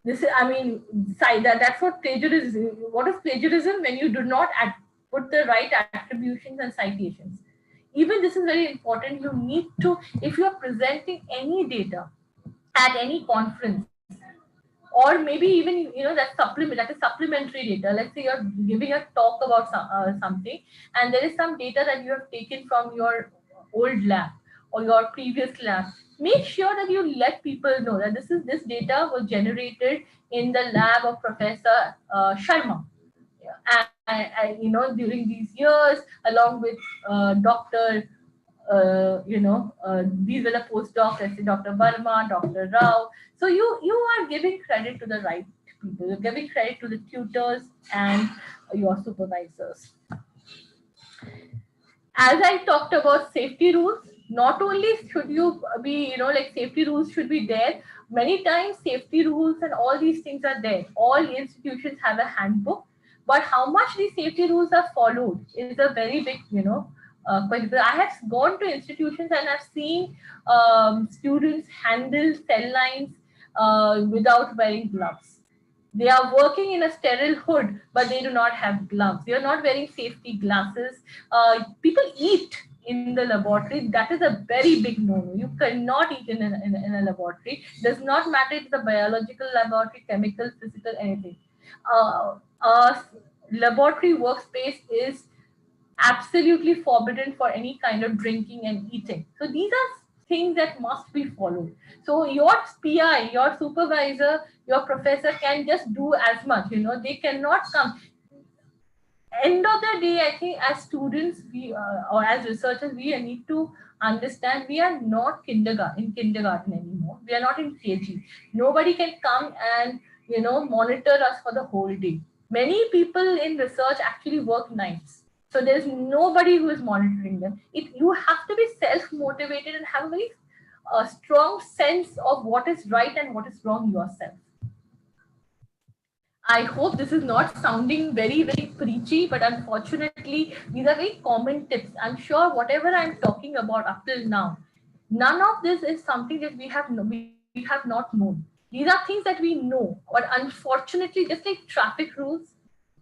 This is, I mean, that's what plagiarism. What is plagiarism? When you do not put the right attributions and citations. Even this is very important. You need to, if you are presenting any data at any conference, or maybe even that is supplementary data. Let's say you're giving a talk about something, and there is some data that you have taken from your old lab or your previous lab. Make sure that you let people know that this data was generated in the lab of Professor Sharma. During these years, along with Dr. These were the postdocs, let's say Dr. Verma, Dr. Rao. So you are giving credit to the right people. You're giving credit to the tutors and your supervisors. As I talked about safety rules, not only should you be, safety rules should be there. Many times safety rules and all these things are there. All institutions have a handbook, but how much these safety rules are followed is a very big, question. I have gone to institutions and I've seen students handle cell lines without wearing gloves. They are working in a sterile hood, but they do not have gloves. They are not wearing safety glasses. People eat in the laboratory. That is a very big no-no. You cannot eat in a laboratory. Does not matter if it's a biological laboratory, chemical, physical, anything. A laboratory workspace is absolutely forbidden for any kind of drinking and eating. So these are things that must be followed. So your PI, your supervisor, your professor can just do as much. They cannot come. End of the day, I think as students, or as researchers, we need to understand we are not kindergarten anymore. We are not in KG. Nobody can come and monitor us for the whole day. Many people in research actually work nights. So there's nobody who is monitoring them. You have to be self-motivated and have a very strong sense of what is right and what is wrong yourself. I hope this is not sounding very, very preachy, but unfortunately, these are very common tips. I'm sure whatever I'm talking about up till now, none of this is something that we have not known. These are things that we know, but unfortunately, just like traffic rules,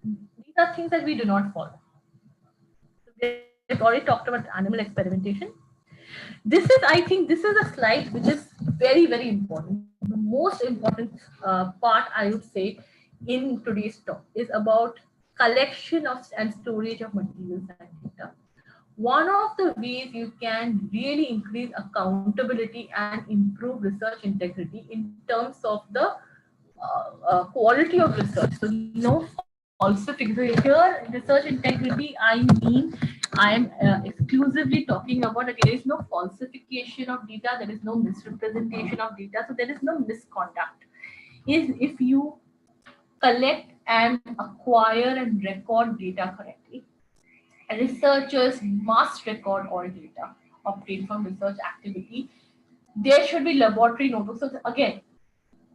these are things that we do not follow. So we have already talked about animal experimentation. This is, I think, this is a slide which is very, very important. The most important part, I would say, in today's talk is about collection of and storage of materials and data. One of the ways you can really increase accountability and improve research integrity in terms of the quality of research. So no falsification. So here, research integrity, I mean, I am exclusively talking about that there is no falsification of data, there is no misrepresentation of data, so there is no misconduct. Is if you collect and acquire and record data correctly, researchers must record all data obtained from research activity. There should be laboratory notebooks. So again,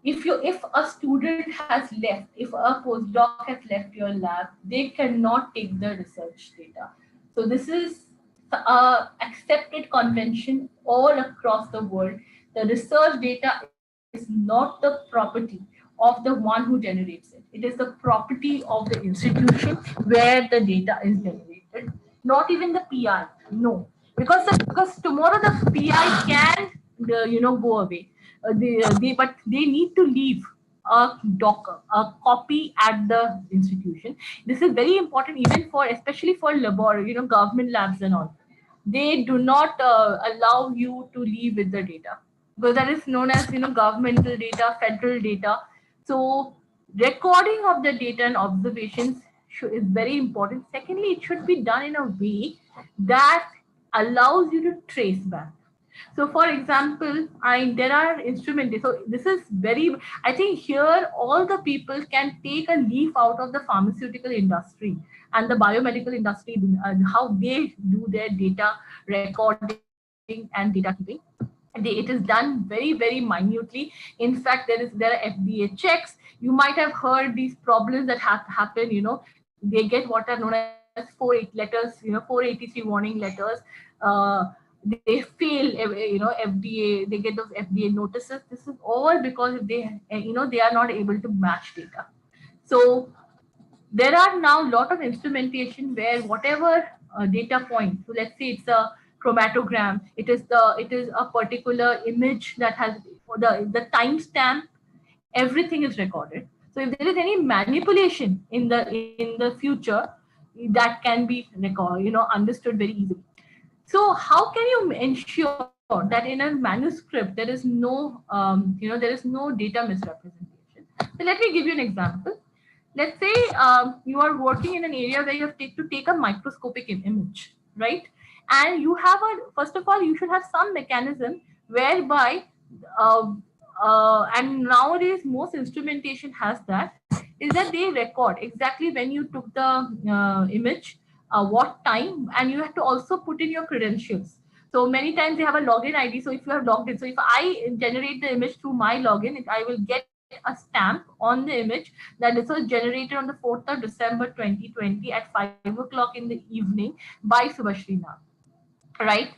if a student has left, if a postdoc has left your lab, they cannot take the research data. So this is a accepted convention all across the world. The research data is not the property of the one who generates it. It is the property of the institution where the data is generated, not even the PI. No, because tomorrow the PI can go away. But they need to leave a copy at the institution. This is very important, even for, especially for government labs and all. They do not allow you to leave with the data, because that is known as governmental data, federal data. So recording of the data and observations is very important. Secondly, it should be done in a way that allows you to trace back. So, for example, there are instruments. So, this is very. I think here all the people can take a leaf out of the pharmaceutical industry and the biomedical industry, and how they do their data recording and data keeping. It is done very, very minutely. In fact, there are FDA checks. You might have heard these problems that have happen. They get what are known as 480 letters, 483 warning letters. They fail, FDA, they get those FDA notices. This is all because they are not able to match data. So there are now a lot of instrumentation where whatever data point, so let's say it's a chromatogram, it is a particular image that has the timestamp, everything is recorded. So if there is any manipulation in the future, that can be understood very easily. So how can you ensure that in a manuscript there is no data misrepresentation? So let me give you an example. Let's say you are working in an area where you have to take a microscopic image, right? And you have first of all, you should have some mechanism whereby, uh, and nowadays most instrumentation has that, is that they record exactly when you took the image, what time, and you have to also put in your credentials. So many times they have a login ID. So if you have logged in, so if I generate the image through my login, I will get a stamp on the image that this was generated on the 4th of December 2020 at 5 o'clock in the evening by Subhashri Nam. Right?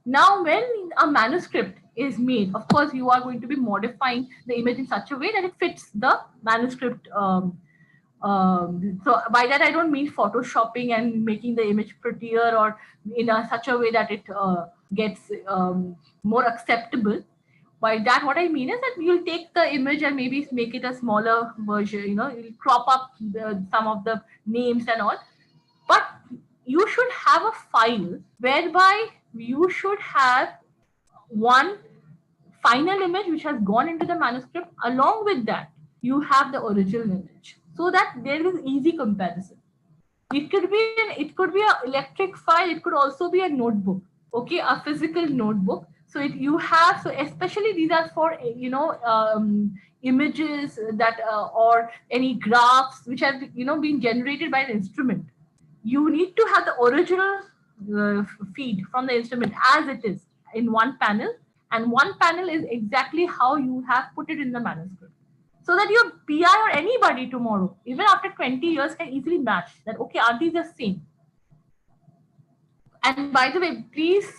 Now, when a manuscript is made, of course, you are going to be modifying the image in such a way that it fits the manuscript. So by that I don't mean photoshopping and making the image prettier or in such a way that it gets more acceptable. By that, what I mean is that you'll take the image and maybe make it a smaller version. You'll crop up some of the names and all. But you should have a file whereby you should have one final image which has gone into the manuscript. Along with that, you have the original image, so that there is easy comparison. It could be an electric file. It could also be a notebook. Okay, a physical notebook. So you have, so especially these are for images that or any graphs which have been generated by an instrument. You need to have the original feed from the instrument as it is in one panel, and one panel is exactly how you have put it in the manuscript. so that your PI or anybody tomorrow, even after 20 years, can easily match that, okay, are these the same? And by the way, please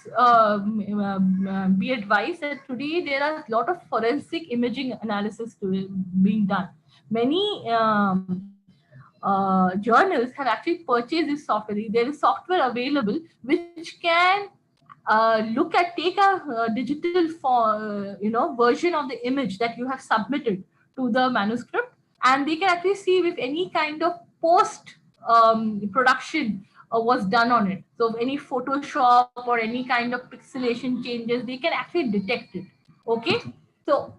be advised that today there are a lot of forensic imaging analysis being done. Many journals have actually purchased this software. There is software available which can take a digital version of the image that you have submitted to the manuscript, and they can actually see if any kind of post production was done on it. So if any Photoshop or any kind of pixelation changes, they can actually detect it. Okay, so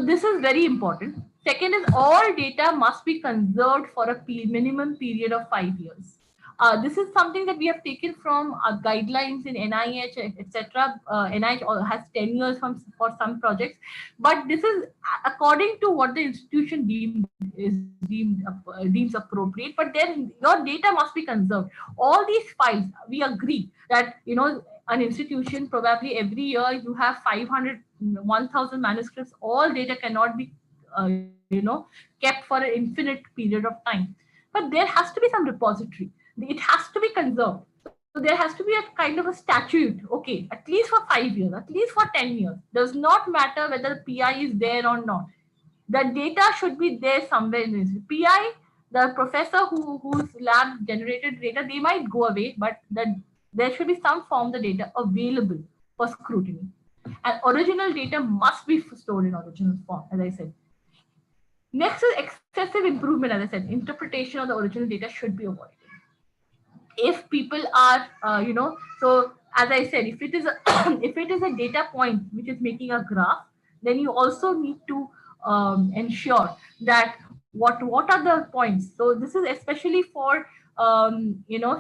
this is very important. Second is all data must be conserved for a minimum period of 5 years. This is something that we have taken from guidelines in NIH, etc. NIH has 10 years for some projects, but this is according to what the institution deems appropriate. But then your data must be conserved. All these files, we agree that an institution probably every year you have 500, 1,000 manuscripts. All data cannot be kept for an infinite period of time, but there has to be some repository. It has to be conserved. So there has to be a kind of a statute. Okay, at least for 5 years, at least for 10 years. Does not matter whether PI is there or not. The data should be there somewhere in this. PI, the professor whose lab generated data, they might go away, but there should be some form of the data available for scrutiny. And original data must be stored in original form, as I said. Next is excessive improvement, as I said. Interpretation of the original data should be avoided. If people are, so as I said, if it is a if it is a data point which is making a graph, then you also need to ensure that what are the points. So this is especially for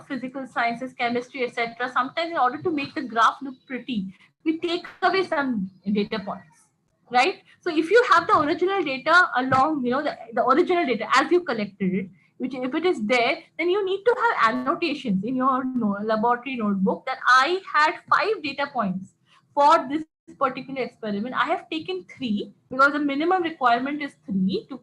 physical sciences, chemistry, etc. Sometimes in order to make the graph look pretty, we take away some data points, right? So if you have the original data along, the original data as you collected it, which if it is there, then you need to have annotations in your laboratory notebook that I had 5 data points for this particular experiment. I have taken 3 because the minimum requirement is 3 to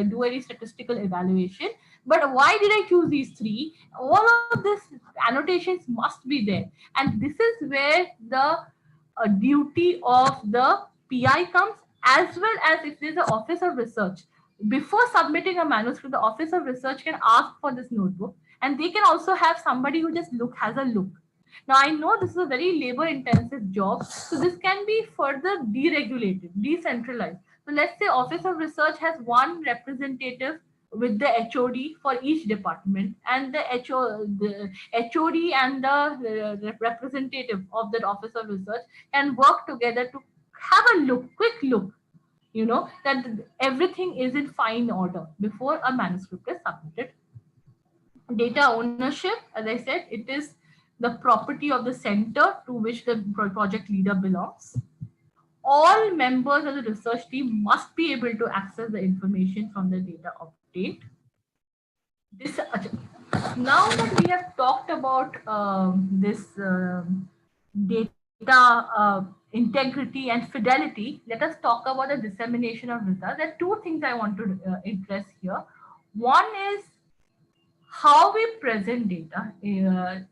do any statistical evaluation. But why did I choose these 3? All of these annotations must be there. And this is where the duty of the PI comes, as well as if there's an office of research. Before submitting a manuscript, the office of research can ask for this notebook, and they can also have somebody who just has a look. Now I know this is a very labor intensive job, so this can be further deregulated, decentralized. So let's say office of research has one representative with the HOD for each department, and the HOD and the representative of that office of research can work together to have a quick look, that everything is in fine order before a manuscript is submitted. Data ownership, as I said, it is the property of the center to which the project leader belongs. All members of the research team must be able to access the information from the data obtained. Now that we have talked about this data integrity and fidelity, let us talk about the dissemination of results. There are 2 things I want to address here. One is how we present data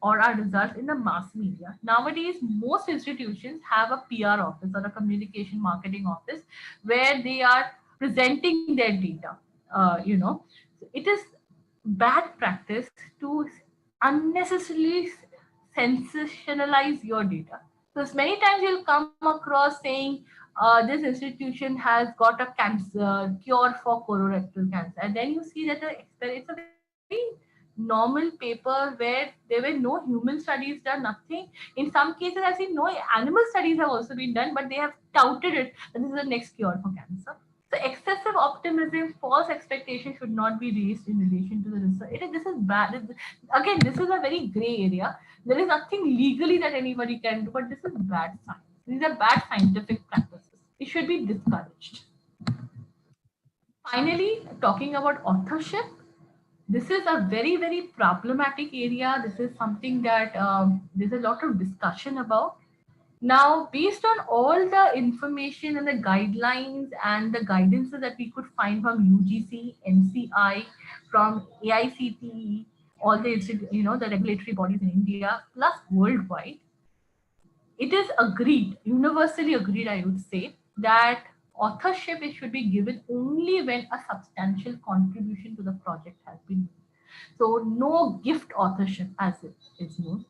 or our results in the mass media. Nowadays, most institutions have a PR office or a communication marketing office where they are presenting their data. It is bad practice to unnecessarily sensationalize your data. So many times you'll come across saying this institution has got a cancer cure for colorectal cancer, and then you see that it's a very normal paper where there were no human studies done, nothing. In some cases, I've seen no animal studies have also been done, but they have touted it that this is the next cure for cancer. So excessive optimism, false expectation should not be raised in relation to the research. This is bad. Again, this is a very gray area. There is nothing legally that anybody can do, but this is bad science. These are bad scientific practices. It should be discouraged. Finally, talking about authorship, this is a very, very problematic area. This is something that there's a lot of discussion about. Now, based on all the information and the guidelines and the guidances that we could find from UGC, NCI, from AICTE, all the the regulatory bodies in India plus worldwide, it is agreed, universally agreed, I would say, that authorship it should be given only when a substantial contribution to the project has been made. So, no gift authorship as it is known.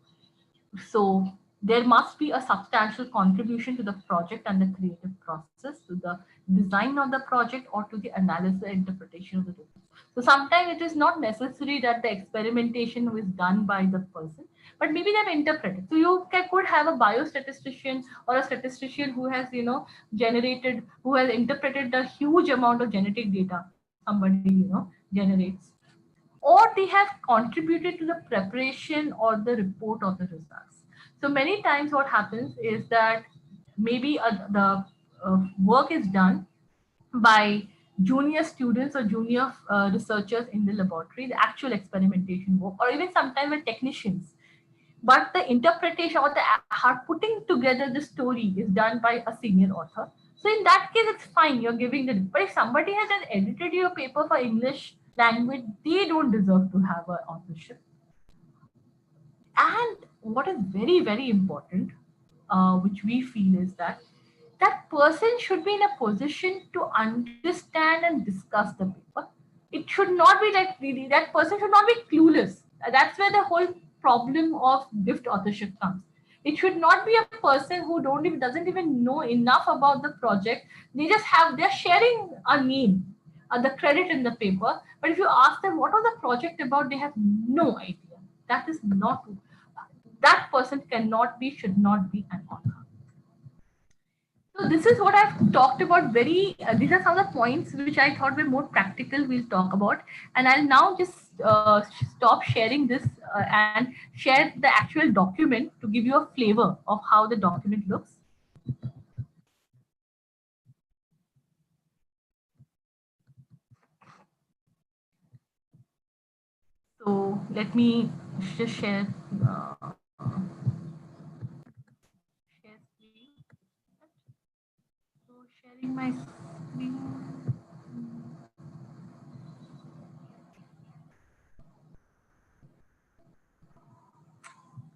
So there must be a substantial contribution to the project and the creative process, to the design of the project, or to the analysis and interpretation of the data. So sometimes it is not necessary that the experimentation is done by the person, but maybe they've interpreted. So you could have a biostatistician or a statistician who has, generated, who has interpreted the huge amount of genetic data somebody, generates, or they have contributed to the preparation or the report of the results. So many times what happens is that maybe the work is done by junior students or junior researchers in the laboratory, the actual experimentation work, or even sometimes with technicians. But the interpretation or the putting together the story is done by a senior author. So in that case, it's fine. You're giving the. But if somebody has just edited your paper for English language, they don't deserve to have an authorship. And what is very, very important, which we feel is that that person should be in a position to understand and discuss the paper. It should not be that really, that person should not be clueless. That's where the whole problem of gift authorship comes. It should not be a person who doesn't even know enough about the project. They're sharing a name, the credit in the paper. But if you ask them what was the project about, they have no idea. That is not, that person cannot be, should not be an author. So this is what I've talked about. These are some of the points which I thought were more practical. We'll talk about, and I'll now just stop sharing this and share the actual document to give you a flavor of how the document looks. So let me just share screen. So sharing my screen.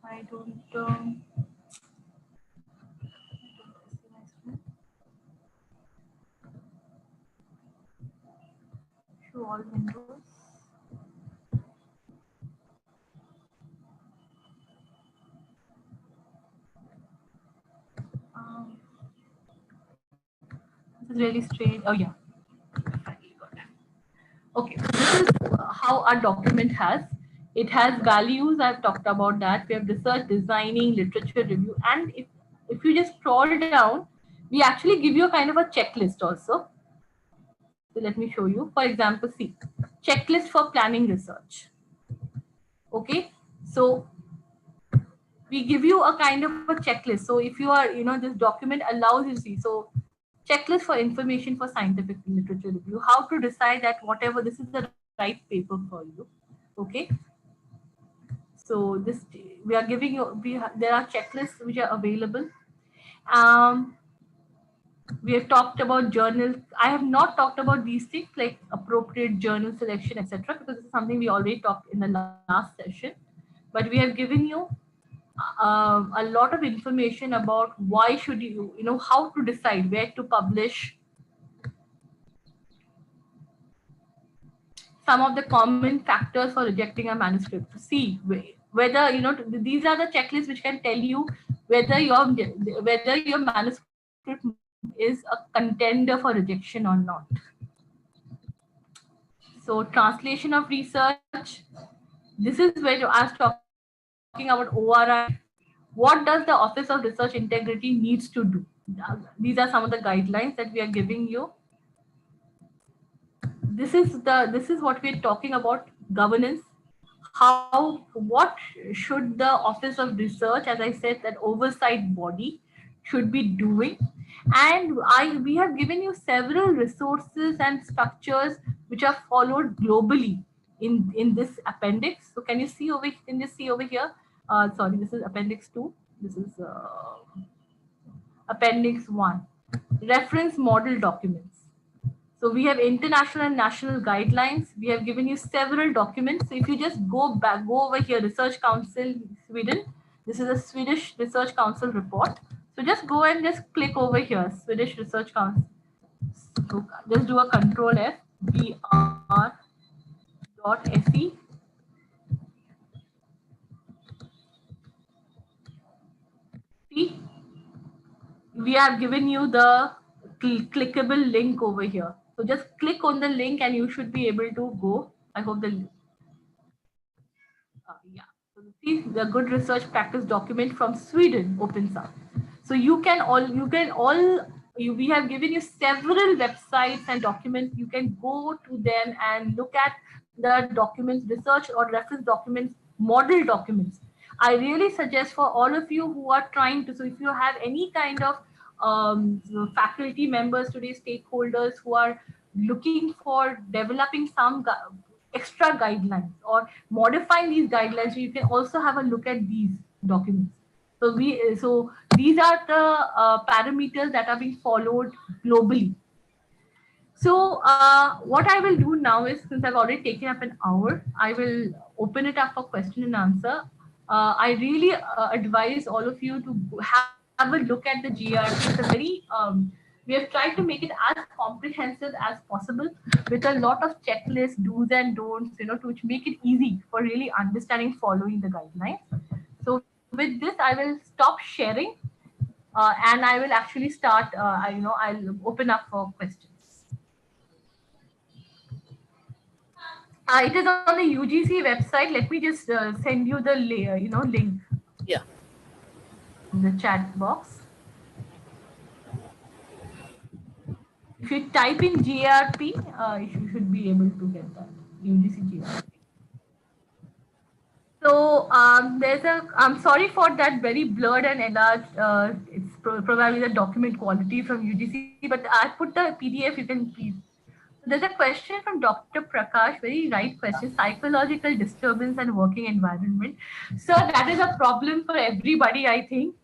I don't see my screen. Show all windows. Um, this is really strange. Oh yeah, finally got it. Okay, so this is how our document has. It has values. I've talked about that. We have research, designing, literature review, and if you just scroll down, we actually give you a kind of a checklist also. So let me show you. For example, see, checklist for planning research. Okay, so we give you a kind of a checklist. So if you are, this document allows you to see. So checklist for information for scientific literature review, how to decide that whatever, this is the right paper for you. Okay. So this, we are giving you, there are checklists which are available. We have talked about journals. I have not talked about these things like appropriate journal selection, etc., because this is something we already talked in the last session. But we have given you a lot of information about why should you, how to decide where to publish, some of the common factors for rejecting a manuscript, to see whether, these are the checklists which can tell you whether your manuscript is a contender for rejection or not. So translation of research, this is where I was talking about ORI. What does the Office of Research Integrity needs to do? These are some of the guidelines that we are giving you. This is what we're talking about, governance. What should the Office of Research, as I said, that oversight body should be doing? And we have given you several resources and structures which are followed globally in this appendix. So can you see over here? Sorry, this is appendix 2. This is Appendix 1. Reference model documents. So we have international and national guidelines. We have given you several documents. So if you just go over here, Research Council Sweden. This is a Swedish Research Council report. So just go and just click over here, Swedish Research Council. So just do a Control F, gr.se. See, we have given you the clickable link over here. So just click on the link and you should be able to go. I hope yeah. So see the good research practice document from Sweden opens up. So we have given you several websites and documents. You can go to them and look at the documents, research or reference documents, model documents. I really suggest for all of you who are trying to, so if you have any kind of faculty members today, stakeholders who are looking for developing some extra guidelines or modifying these guidelines, you can also have a look at these documents. So these are the parameters that are being followed globally. So what I will do now is, since I've already taken up an hour, I will open it up for question and answer. I really advise all of you to have a look at the GRP. It's a very we have tried to make it as comprehensive as possible with a lot of checklists, do's and don'ts, to which make it easy for really understanding, following the guidelines. So with this, I will stop sharing, and I will actually start. I'll open up for questions. It is on the UGC website. Let me just send you the link. Yeah. In the chat box. If you type in GRP, you should be able to get that UGC GRP. So I'm sorry for that very blurred and enlarged. It's probably the document quality from UGC, but I put the PDF. You can please. There's a question from Dr. Prakash, very right question, psychological disturbance and working environment. So that is a problem for everybody, I think.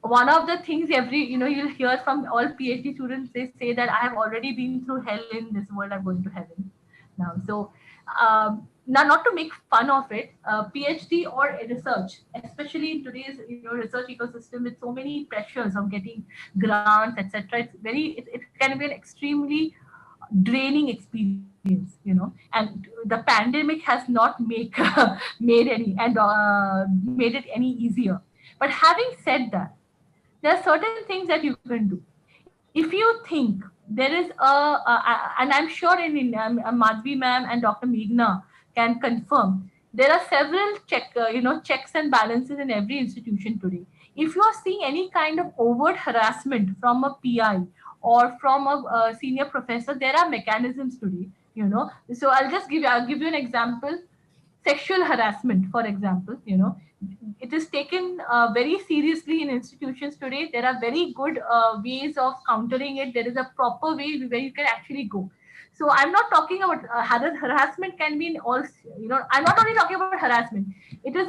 One of the things you'll hear from all PhD students, they say that I have already been through hell in this world, I'm going to heaven now. So now, not to make fun of it, PhD or research, especially in today's research ecosystem with so many pressures of getting grants, etc. It can be an extremely draining experience, and the pandemic has not made it any easier. But having said that, there are certain things that you can do. If you think there is and I'm sure in Madhvi ma'am and Dr. Meghna can confirm, there are several checks and balances in every institution today. If you are seeing any kind of overt harassment from a PI or from a senior professor, there are mechanisms today. So I'll give you an example. Sexual harassment, for example, it is taken very seriously in institutions today. There are very good ways of countering it. There is a proper way where you can actually go. So I'm not talking about harassment can be in all, I'm not only talking about harassment. It is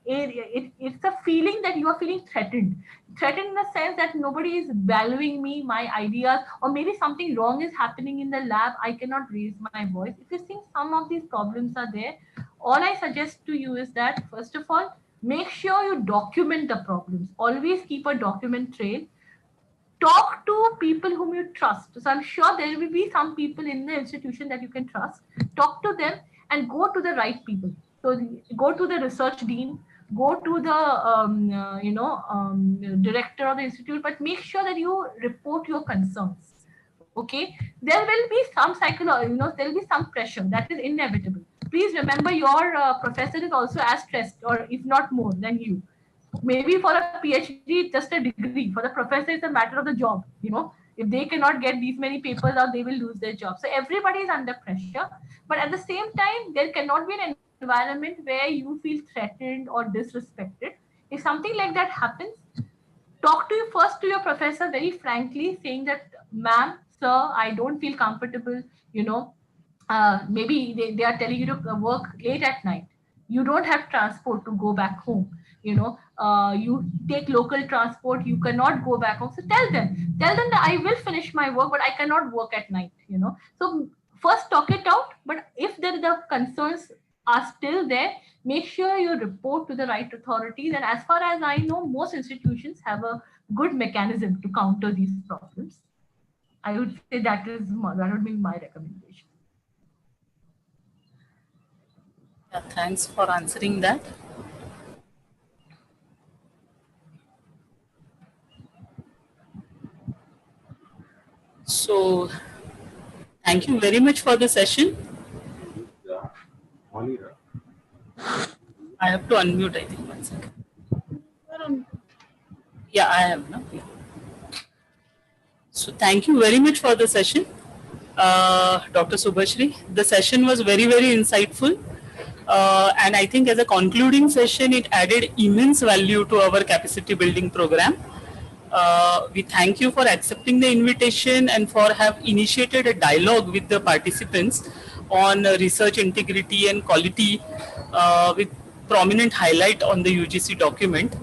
it's a feeling that you are feeling threatened in the sense that nobody is valuing me, my ideas, or maybe something wrong is happening in the lab. I cannot raise my voice. If you think some of these problems are there, all I suggest to you is that, first of all, make sure you document the problems. Always keep a document trail. Talk to people whom you trust. So I'm sure there will be some people in the institution that you can trust. Talk to them and go to the right people. So go to the research dean, go to the director of the institute, but make sure that you report your concerns. Okay, there will be some there will be some pressure that is inevitable. Please remember, your professor is also as stressed, or if not more than you. Maybe for a PhD, it's just a degree. For the professor, it's a matter of the job. If they cannot get these many papers out, they will lose their job. So everybody is under pressure. But at the same time, there cannot be an environment where you feel threatened or disrespected. If something like that happens, talk to your professor very frankly, saying that, ma'am, sir, I don't feel comfortable. Maybe they are telling you to work late at night. You don't have transport to go back home. you take local transport, you cannot go back home. So tell them that I will finish my work, but I cannot work at night. So first talk it out. But if the concerns are still there, make sure you report to the right authorities. And as far as I know, most institutions have a good mechanism to counter these problems. I would say that would be my recommendation. Yeah, thanks for answering that. So, thank you very much for the session. I have to unmute, I think, 1 second. Yeah, I have now. Yeah. So, thank you very much for the session, Dr. Subhashri. The session was very, very insightful. And I think as a concluding session, it added immense value to our capacity building program. We thank you for accepting the invitation and for have initiated a dialogue with the participants on research integrity and quality, with prominent highlight on the UGC document,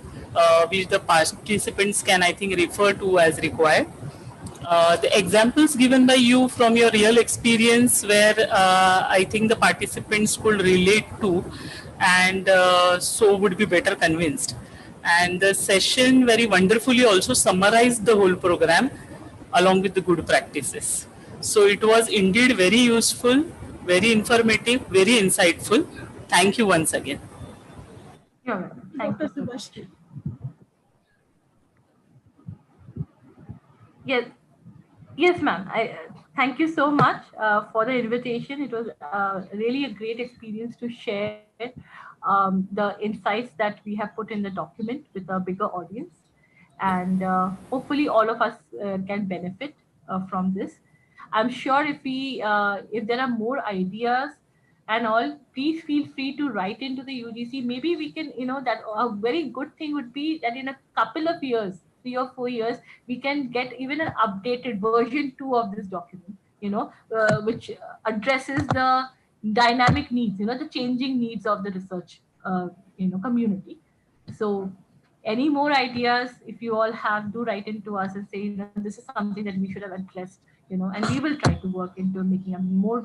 which the participants can, I think, refer to as required. The examples given by you from your real experience where I think the participants could relate to, and so would be better convinced. And the session very wonderfully also summarized the whole program along with the good practices. So it was indeed very useful, very informative, very insightful. Thank you once again. You're welcome. Thank you, Subhashri. Yes, ma'am. Thank you so much for the invitation. It was really a great experience to share the insights that we have put in the document with a bigger audience, and hopefully all of us can benefit from this. I'm sure if there are more ideas and all, please feel free to write into the UGC. Maybe we can, that a very good thing would be that in a couple of years, 3 or 4 years, we can get even an updated version 2 of this document, which addresses the dynamic needs, the changing needs of the research, community. So any more ideas, if you all have, do write into us and say, this is something that we should have addressed, and we will try to work into making a more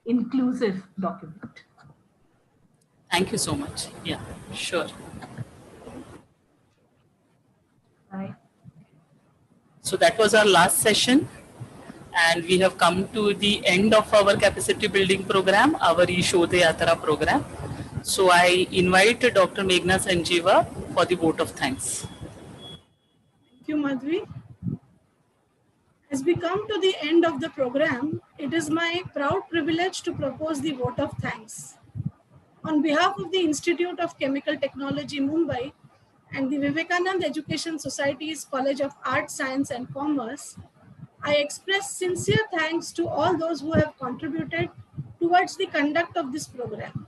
inclusive document. Thank you so much. Yeah, sure. Bye. So that was our last session, and we have come to the end of our capacity building program, our E-Shodhyatra program. So I invite Dr. Meghna Sanjeeva for the vote of thanks. Thank you, Madhvi. As we come to the end of the program, it is my proud privilege to propose the vote of thanks. On behalf of the Institute of Chemical Technology, Mumbai, and the Vivekanand Education Society's College of Arts, Science and Commerce, I express sincere thanks to all those who have contributed towards the conduct of this program.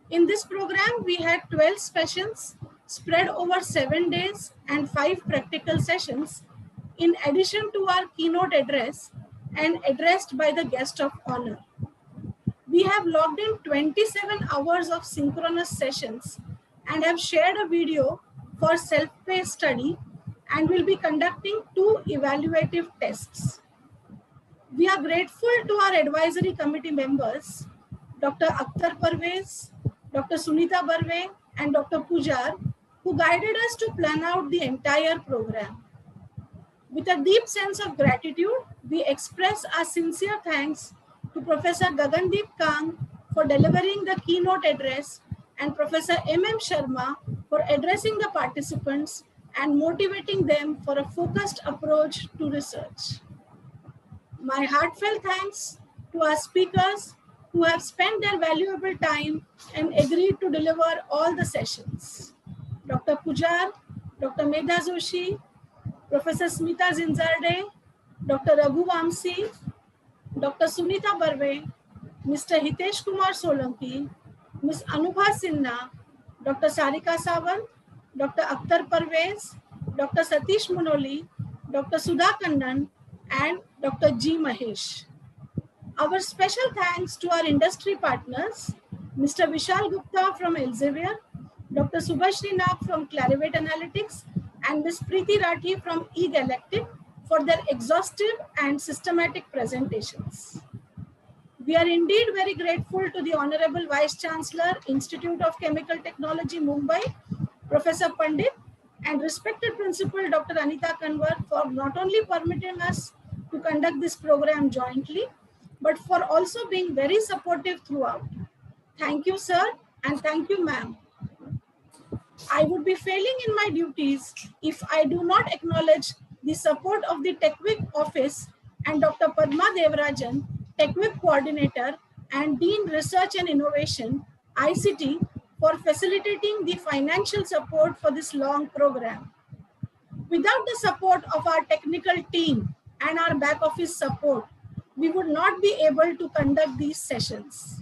In this program, we had 12 sessions spread over 7 days and 5 practical sessions, in addition to our keynote address and addressed by the guest of honor. We have logged in 27 hours of synchronous sessions and have shared a video for self-paced study and will be conducting 2 evaluative tests. We are grateful to our advisory committee members, Dr. Akhtar Parvez, Dr. Sunita Barve, and Dr. Pujar, who guided us to plan out the entire program. With a deep sense of gratitude, we express our sincere thanks to Professor Gagandeep Kang for delivering the keynote address and Professor M.M. Sharma for addressing the participants and motivating them for a focused approach to research. My heartfelt thanks to our speakers who have spent their valuable time and agreed to deliver all the sessions. Dr. Pujar, Dr. Medha Joshi, Professor Smita Zinzarde, Dr. Raghu Vamsi, Dr. Sunita Barve, Mr. Hitesh Kumar Solanki, Ms. Anubha Sinha, Dr. Sarika Sawant, Dr. Akhtar Parvez, Dr. Satish Munoli, Dr. Sudha Kannan, and Dr. G. Mahesh. Our special thanks to our industry partners, Mr. Vishal Gupta from Elsevier, Dr. Subhashri Nag from Clarivate Analytics, and Ms. Preeti Rathi from eGalactic for their exhaustive and systematic presentations. We are indeed very grateful to the Honorable Vice Chancellor, Institute of Chemical Technology, Mumbai, Professor Pandit, and respected Principal Dr. Anita Kanwar for not only permitting us to conduct this program jointly, but for also being very supportive throughout. Thank you, sir, and thank you, ma'am. I would be failing in my duties if I do not acknowledge the support of the TechWIC office and Dr. Padma Devarajan, TechWIC coordinator and Dean Research and Innovation, ICT, for facilitating the financial support for this long program. Without the support of our technical team and our back office support, we would not be able to conduct these sessions.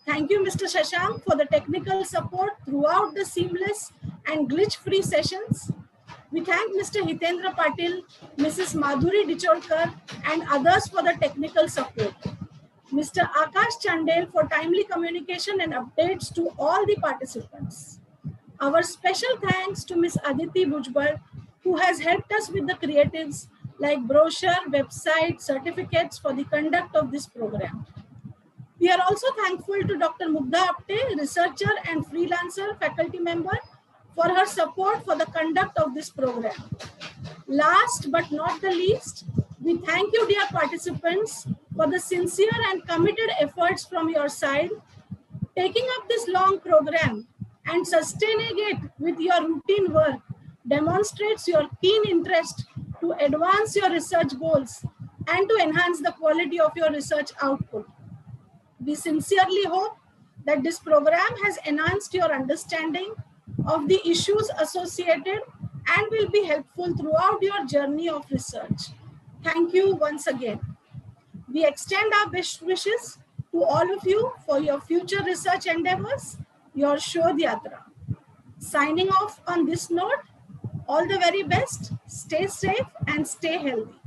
Thank you, Mr. Shashank, for the technical support throughout the seamless and glitch-free sessions. We thank Mr. Hitendra Patil, Mrs. Madhuri Dicholkar, and others for the technical support. Mr. Akash Chandel for timely communication and updates to all the participants. Our special thanks to Ms. Aditi Bhujbal, who has helped us with the creatives like brochure, website, certificates for the conduct of this program. We are also thankful to Dr. Mugdha Apte, researcher and freelancer faculty member, for her support for the conduct of this program. Last but not the least, we thank you, dear participants, for the sincere and committed efforts from your side. Taking up this long program and sustaining it with your routine work demonstrates your keen interest to advance your research goals and to enhance the quality of your research output. We sincerely hope that this program has enhanced your understanding of the issues associated and will be helpful throughout your journey of research. Thank you once again. We extend our best wishes to all of you for your future research endeavors, your Shodhyatra. Signing off on this note, all the very best, stay safe and stay healthy.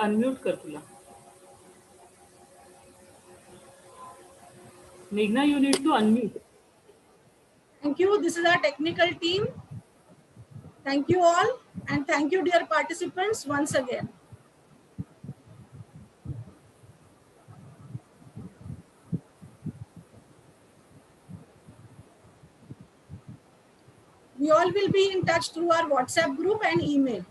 Unmute कर तुला. Meghna, you need to unmute. Thank you. This is our technical team. Thank you all, and thank you, dear participants, once again. We all will be in touch through our WhatsApp group and email.